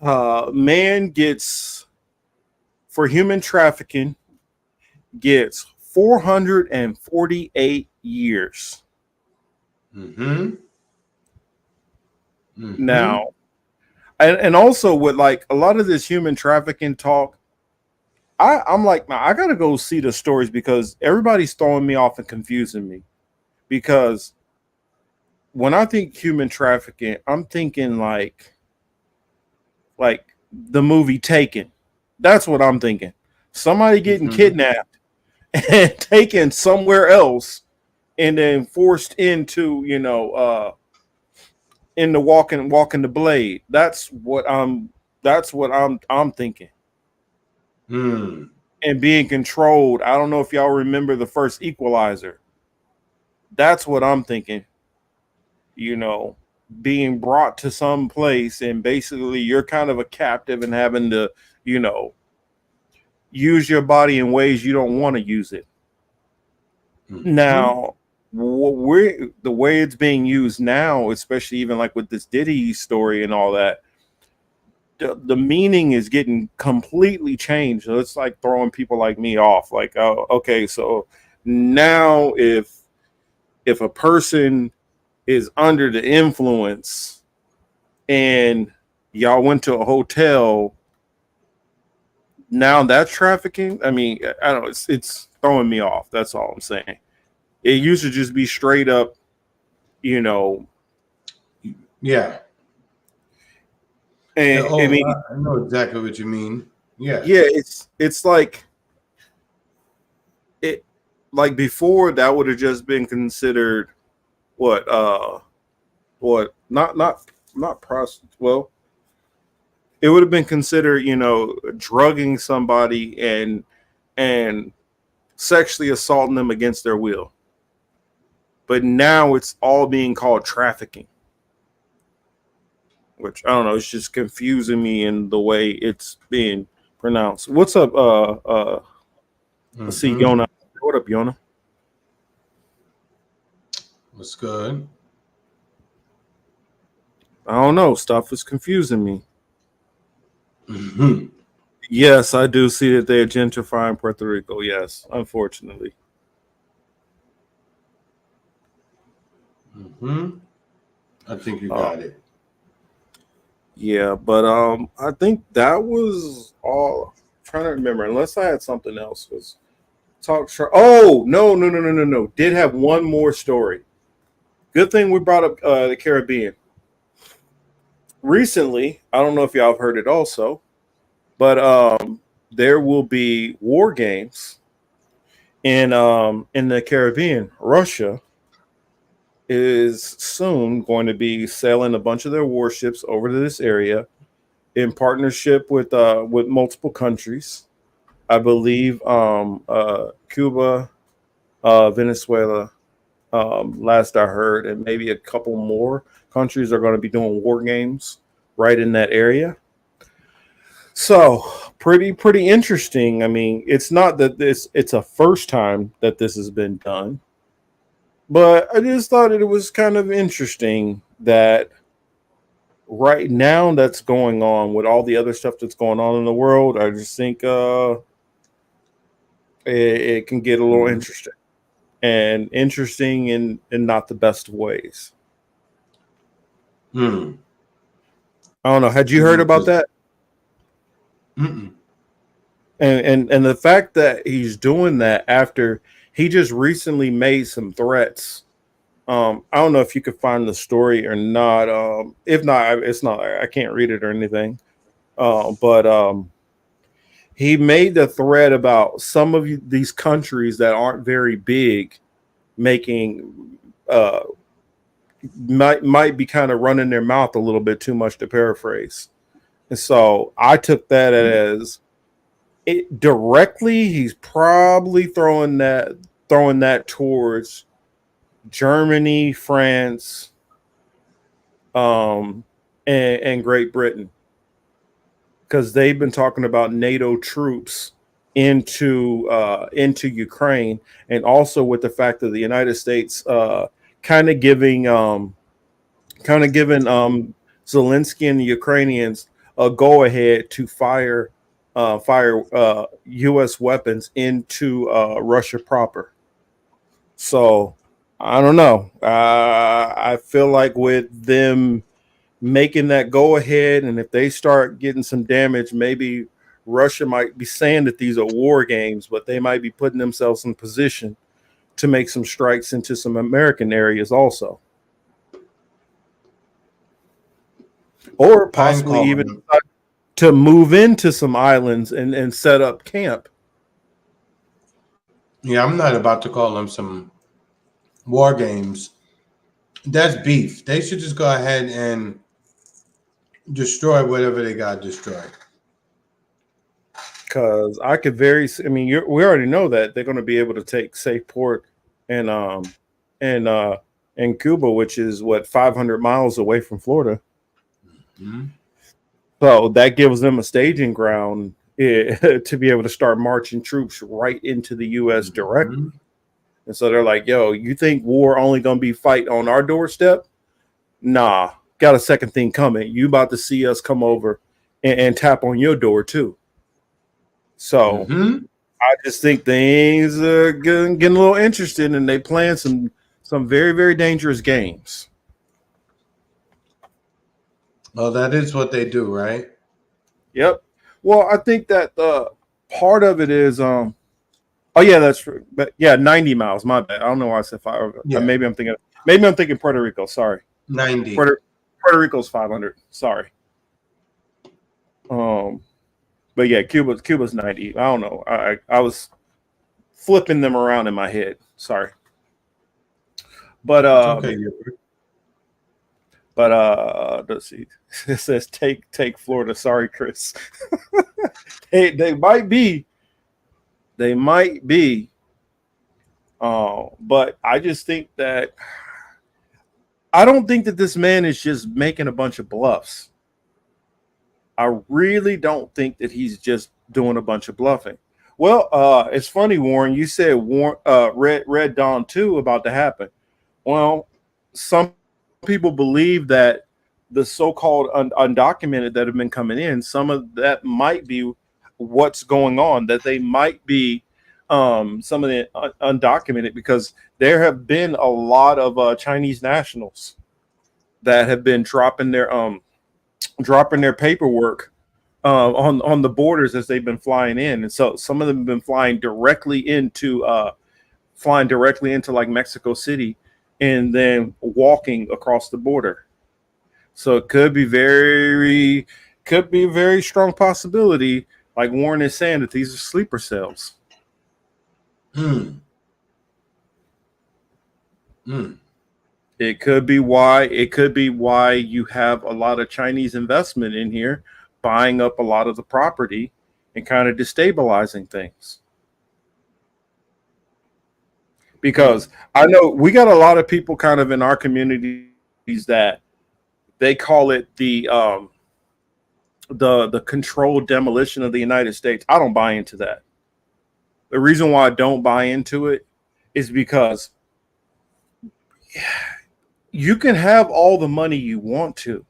Man gets, for human trafficking, gets 448 years. Mm-hmm. Now, and also with like a lot of this human trafficking talk, I'm like, I gotta go see the stories because everybody's throwing me off and confusing me. Because when I think human trafficking, I'm thinking like the movie Taken. That's what I'm thinking. Somebody getting kidnapped and taken somewhere else and then forced into, into walking the blade. That's what I'm thinking. And being controlled. I don't know if y'all remember the first Equalizer. That's what I'm thinking. Being brought to some place and basically you're kind of a captive and having to, use your body in ways you don't want to use it. Now, the way it's being used now, especially even like with this Diddy story and all that, the meaning is getting completely changed. So it's like throwing people like me off. Like, oh, okay, so now if a person is under the influence and y'all went to a hotel, now that's trafficking. I mean, I don't know, it's throwing me off. That's all I'm saying. It used to just be straight up, Yeah. And I mean, I know exactly what you mean. Yeah. Yeah, it's like it, like before that would have just been considered not prostitute. Well, it would have been considered, drugging somebody and sexually assaulting them against their will. But now it's all being called trafficking, which I don't know. It's just confusing me in the way it's being pronounced. What's up, Let's see, Yona. What up, Yona? What's good? I don't know. Stuff is confusing me. Mm-hmm. Yes, I do see that they're gentrifying Puerto Rico. Yes, unfortunately. I think you got it. Yeah, but I think that was all. I'm trying to remember, unless I had something else. Was talk show. Oh no! Did have one more story. Good thing we brought up the Caribbean. Recently, I don't know if y'all have heard it also, but there will be war games in the Caribbean. Russia is soon going to be sailing a bunch of their warships over to this area in partnership with multiple countries. I believe Cuba, Venezuela, last I heard, and maybe a couple more countries are going to be doing war games right in that area. So pretty interesting. I mean, it's not that it's a first time that this has been done, but I just thought it was kind of interesting that right now that's going on with all the other stuff that's going on in the world. I just think it can get a little interesting, and interesting in not the best of ways. I don't know. Had you heard about that? And the fact that he's doing that after he just recently made some threats. I don't know if you could find the story or not. If not, it's not. I can't read it or anything. But he made the threat about some of these countries that aren't very big making might be kind of running their mouth a little bit too much, to paraphrase. And so I took that as it directly. He's probably throwing that towards Germany, France, and Great Britain, because they've been talking about NATO troops into Ukraine, and also with the fact that the United States kind of giving Zelensky and the Ukrainians a go ahead to fire U.S. weapons into Russia proper. So I don't know. I feel like with them making that go ahead, and if they start getting some damage, maybe Russia might be saying that these are war games, but they might be putting themselves in position to make some strikes into some American areas also. Or possibly even to move into some islands and set up camp. Yeah, I'm not about to call them some war games. That's beef. They should just go ahead and destroy whatever they got destroyed. Because I could we already know that they're going to be able to take safe port in Cuba, which is 500 miles away from Florida. So that gives them a staging ground to be able to start marching troops right into the U.S. directly. And so they're like, yo, you think war only going to be fight on our doorstep? Nah, got a second thing coming. You about to see us come over and tap on your door too. So I just think things are getting a little interesting, and they playing some very, very dangerous games. Well, that is what they do, right? Yep. Well, I think that part of it is oh yeah, that's true. But yeah, 90 miles. My bad. I don't know why I said 500. Yeah. Maybe I'm thinking Puerto Rico. Sorry. 90. Puerto Rico's 500. Sorry. But yeah, Cuba's 90. I don't know. I was flipping them around in my head. Sorry. But okay. But let's see. It says take Florida. Sorry, Chris. they might be. They might be. But I just think that I don't think that this man is just making a bunch of bluffs. I really don't think that he's just doing a bunch of bluffing. Well, it's funny, Warren. You said Red Dawn 2 about to happen. Well, some people believe that the so-called undocumented that have been coming in, some of that might be what's going on. That they might be some of the undocumented, because there have been a lot of Chinese nationals that have been dropping their paperwork on the borders as they've been flying in, and so some of them have been flying directly into like Mexico City, and then walking across the border. So it could be a very strong possibility, like Warren is saying, that these are sleeper cells. Hmm. It could be why you have a lot of Chinese investment in here, buying up a lot of the property and kind of destabilizing things. Because I know we got a lot of people kind of in our communities that they call it the controlled demolition of the United States. I don't buy into that. The reason why I don't buy into it is because you can have all the money you want to,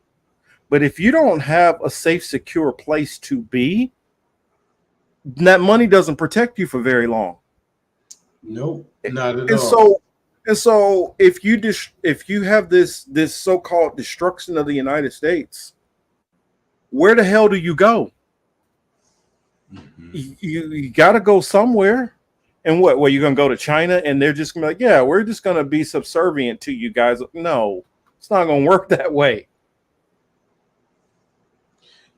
but if you don't have a safe, secure place to be, that money doesn't protect you for very long. Nope, not at And all. so if you have this so-called destruction of the United States, where the hell do you go? You got to go somewhere. And what? Well, you're going to go to China, and they're just going to be like, yeah, we're just going to be subservient to you guys. No, it's not going to work that way.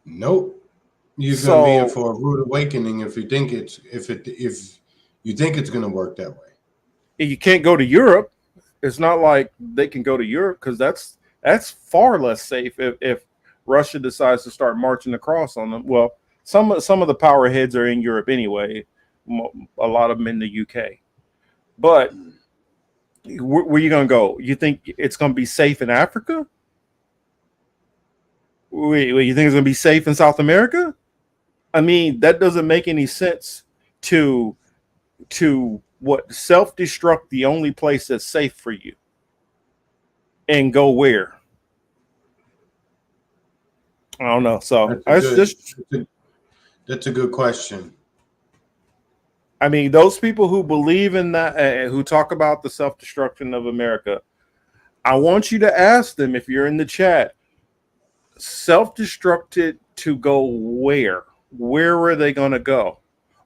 Nope. You're gonna be in for a rude awakening if you think it's going to work that way. You can't go to Europe. It's not like they can go to Europe, because that's far less safe if Russia decides to start marching across on them. Well, some of the power heads are in Europe anyway. A lot of them in the UK. But where are you going to go? You think it's going to be safe in Africa? Wait, you think it's going to be safe in South America? I mean, that doesn't make any sense to what, self-destruct the only place that's safe for you and go where? I don't know. So that's a good question. I mean, those people who believe in that, who talk about the self-destruction of America, I want you to ask them, if you're in the chat, self-destructed to go where? Where were they going to go?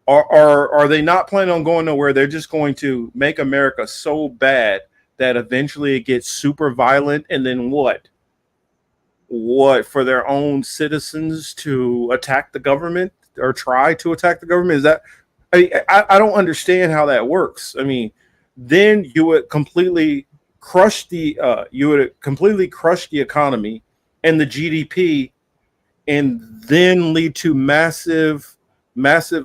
Are they not planning on going nowhere? They're just going to make America so bad that eventually it gets super violent, and then what? What, for their own citizens to attack the government or try to attack the government? Is that? I don't understand how that works. I mean, then you would completely crush the economy and the GDP, and then lead to massive not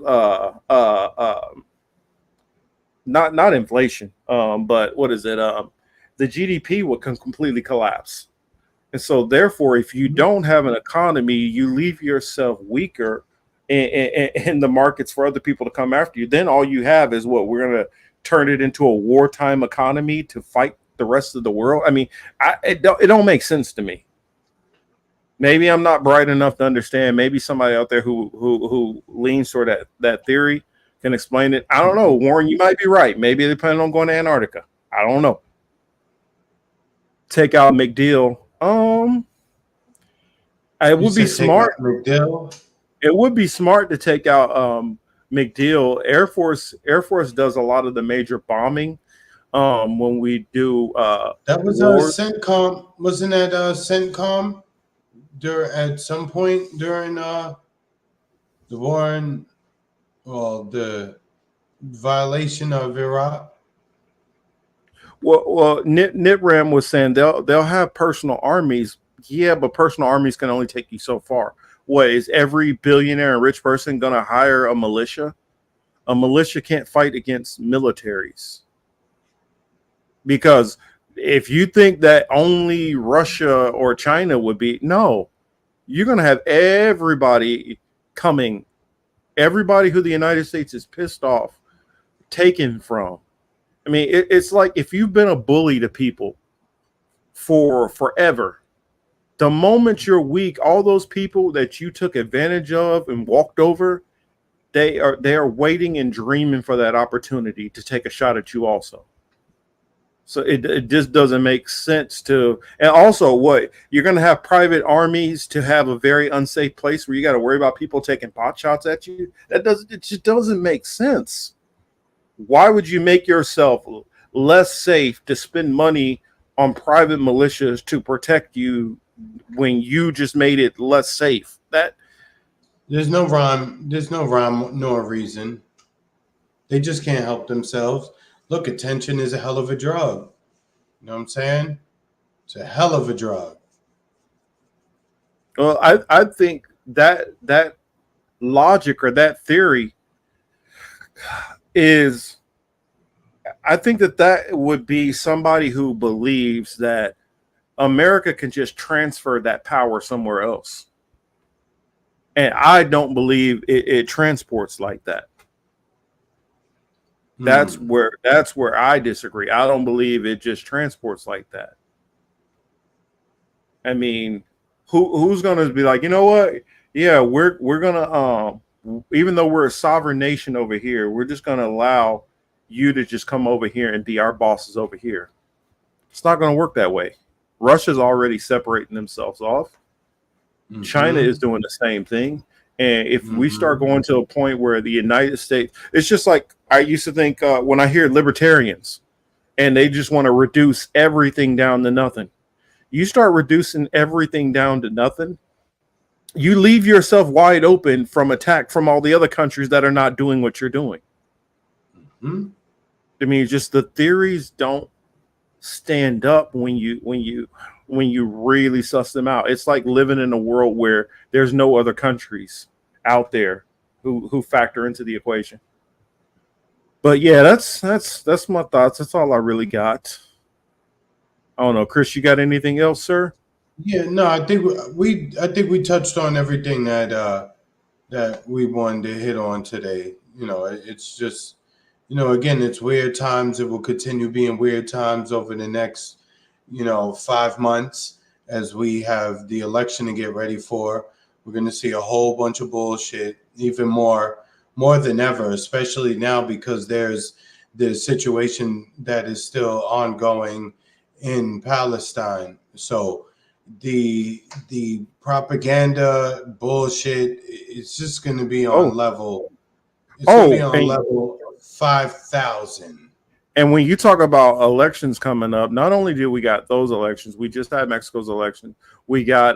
inflation, but what is it? The GDP would completely collapse. And so therefore, if you don't have an economy, you leave yourself weaker in the markets for other people to come after you. Then all you have is what? We're going to turn it into a wartime economy to fight the rest of the world. I mean, it don't make sense to me. Maybe I'm not bright enough to understand. Maybe somebody out there who leans toward that theory can explain it. I don't know. Warren, you might be right. Maybe they're planning on going to Antarctica. I don't know. Take out McDeal. It would be smart. It would be smart to take out McDeal. Air Force does a lot of the major bombing. When we do that was CENTCOM, wasn't that CENTCOM? At some point during the war the violation of Iraq. Well, Nitram was saying they'll have personal armies. Yeah, but personal armies can only take you so far. What, is every billionaire and rich person going to hire a militia? A militia can't fight against militaries. Because if you think that only Russia or China would be, no, you're going to have everybody coming everybody who the United States is pissed off taken from. I mean, it's like if you've been a bully to people for forever, the moment you're weak, all those people that you took advantage of and walked over, they are waiting and dreaming for that opportunity to take a shot at you also. So it just doesn't make sense to, and also what, you're going to have private armies to have a very unsafe place where you got to worry about people taking pot shots at you. It just doesn't make sense. Why would you make yourself less safe to spend money on private militias to protect you when you just made it less safe? There's no rhyme nor reason. They just can't help themselves. Look, attention is a hell of a drug. You know what I'm saying? It's a hell of a drug. Well, I think that logic or that theory is, I think that would be somebody who believes that America can just transfer that power somewhere else. And I don't believe it transports like that. That's where I disagree. I don't believe it just transports like that. I mean, who's going to be like, you know what? Yeah, we're going to even though we're a sovereign nation over here, we're just going to allow you to just come over here and be our bosses over here. It's not going to work that way. Russia's already separating themselves off. Mm-hmm. China is doing the same thing. And if we start going to a point where the United States, it's just like I used to think when I hear libertarians and they just want to reduce everything down to nothing. You start reducing everything down to nothing, you leave yourself wide open from attack from all the other countries that are not doing what you're doing. Mm-hmm. I mean, just the theories don't stand up when you really suss them out. It's like living in a world where there's no other countries out there who factor into the equation. But yeah, that's my thoughts. That's all I really got. I don't know, Chris, you got anything else, sir? Yeah, no, I think we touched on everything that we wanted to hit on today. You know, it's just, you know, again, it's weird times. It will continue being weird times over the next, 5 months as we have the election to get ready for. We're going to see a whole bunch of bullshit, even more than ever, especially now because there's the situation that is still ongoing in Palestine. So the propaganda bullshit, it's just going to be on level. It's going to be on level 5,000. And when you talk about elections coming up, not only do we got those elections, we just had Mexico's election. We got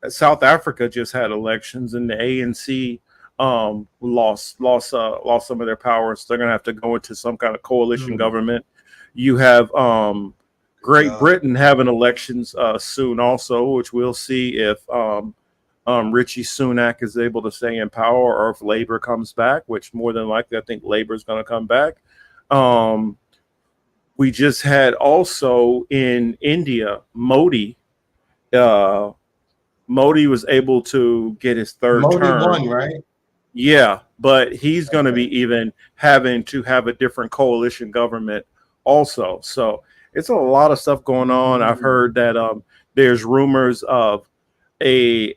South Africa just had elections, and the ANC lost some of their powers. They're gonna have to go into some kind of coalition government. You have Great Britain having elections soon also, which we'll see if Richie Sunak is able to stay in power or if Labor comes back, which more than likely I think Labor is going to come back. We just had also in India, Modi. Modi was able to get his third term. Modi won, right? Yeah, but he's going to be even having to have a different coalition government also. So it's a lot of stuff going on. I've heard that there's rumors of a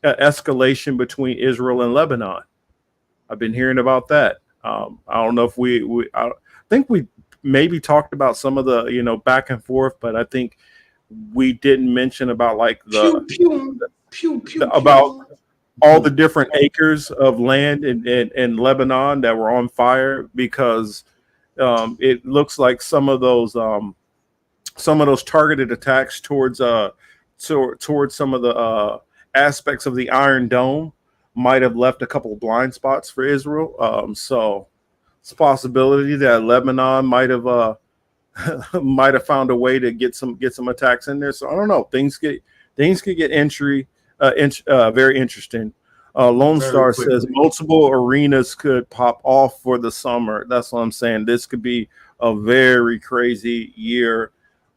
escalation between Israel and Lebanon. I've been hearing about that. I don't know if I think we maybe talked about some of the back and forth, but I think we didn't mention about like about all the different acres of land in Lebanon that were on fire because it looks like some of those targeted attacks towards some of the aspects of the Iron Dome might have left a couple of blind spots for Israel. So it's a possibility that Lebanon might have found a way to get some attacks in there. So I don't know. Things could get very interesting. Lone Star says multiple arenas could pop off for the summer. That's what I'm saying. This could be a very crazy year.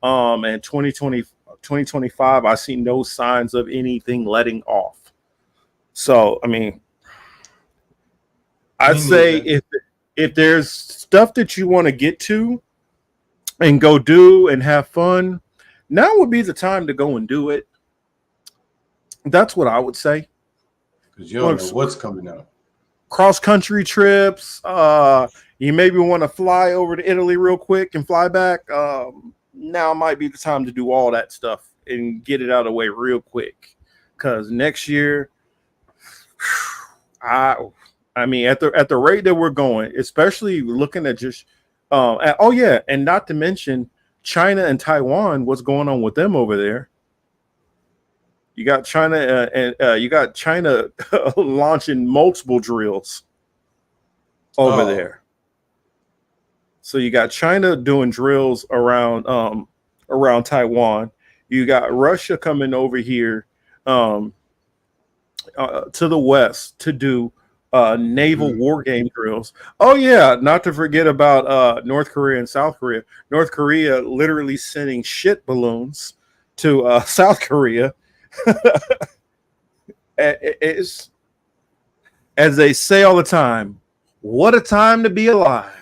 And 2020 2025, I see no signs of anything letting off. So, I mean, I'd say if there's stuff that you want to get to and go do and have fun, now would be the time to go and do it. That's what I would say. Because you don't know what's coming up. Cross-country trips. You maybe want to fly over to Italy real quick and fly back. Now might be the time to do all that stuff and get it out of the way real quick. Because next year, I mean, at the rate that we're going, especially looking at just, and not to mention China and Taiwan, what's going on with them over there? You got China launching multiple drills over there. So you got China doing drills around Taiwan. You got Russia coming over here to the west to do naval war game drills. Oh yeah, not to forget about North Korea and South Korea. North Korea literally sending shit balloons to South Korea. It's, as they say all the time, what a time to be alive.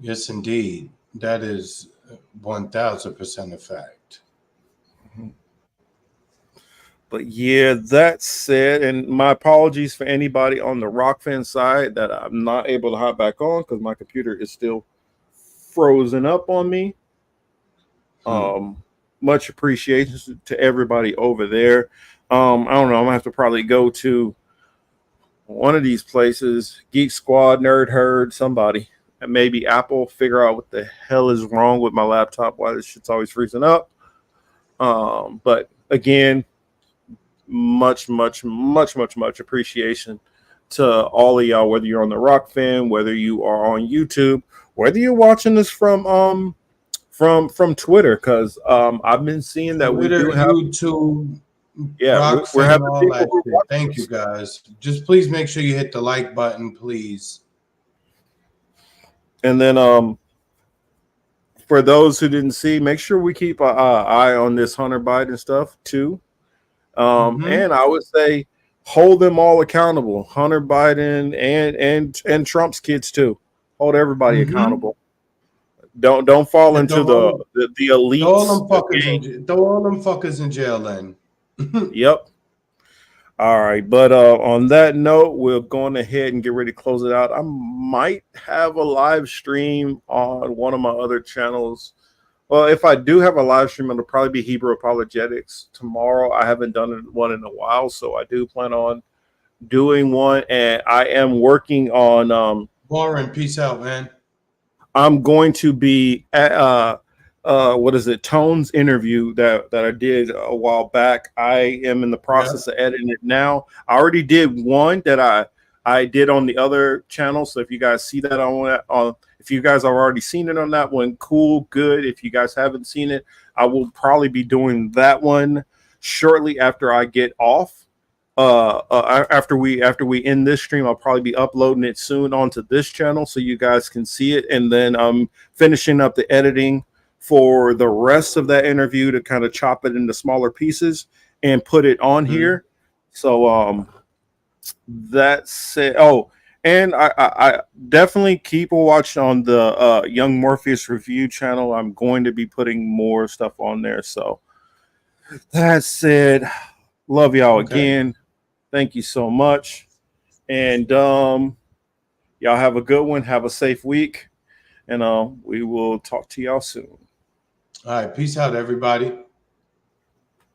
Yes, indeed. That is 1000% a fact. But yeah, that said, and my apologies for anybody on the Rockfin side that I'm not able to hop back on because my computer is still frozen up on me. Much appreciation to everybody over there. I don't know. I'm gonna have to probably go to one of these places, Geek Squad, Nerd Herd, somebody, and maybe Apple, figure out what the hell is wrong with my laptop, why this shit's always freezing up. But again, much appreciation to all of y'all, whether you're on the Rockfin, whether you are on YouTube, whether you're watching this from Twitter, because I've been seeing that Twitter, we do have YouTube. Yeah, we're having all that shit. Thank you guys. Just please make sure you hit the like button, please. And then for those who didn't see, make sure we keep an eye on this Hunter Biden stuff too. And I would say hold them all accountable. Hunter Biden and Trump's kids too. Hold everybody accountable. Don't fall into the elite. Throw all them fuckers in jail then. Yep. All right, but on that note, we're going ahead and get ready to close it out. I might have a live stream on one of my other channels. Well, if I do have a live stream, it'll probably be Hebrew Apologetics tomorrow. I haven't done one in a while, so I do plan on doing one, and I am working on Warren, peace out, man. I'm going to be at Tone's interview that I did a while back. I am in the process of editing it now. I already did one that I did on the other channel. So if you guys see that if you guys have already seen it on that one, cool, good. If you guys haven't seen it, I will probably be doing that one shortly after I get off. After we end this stream, I'll probably be uploading it soon onto this channel so you guys can see it, and then I'm finishing up the editing for the rest of that interview to kind of chop it into smaller pieces and put it on here. So that's it. Oh, and I definitely keep a watch on the Young Morpheus review channel. I'm going to be putting more stuff on there. So that's it. Love y'all again. Thank you so much. And y'all have a good one. Have a safe week. And we will talk to y'all soon. All right. Peace out, everybody.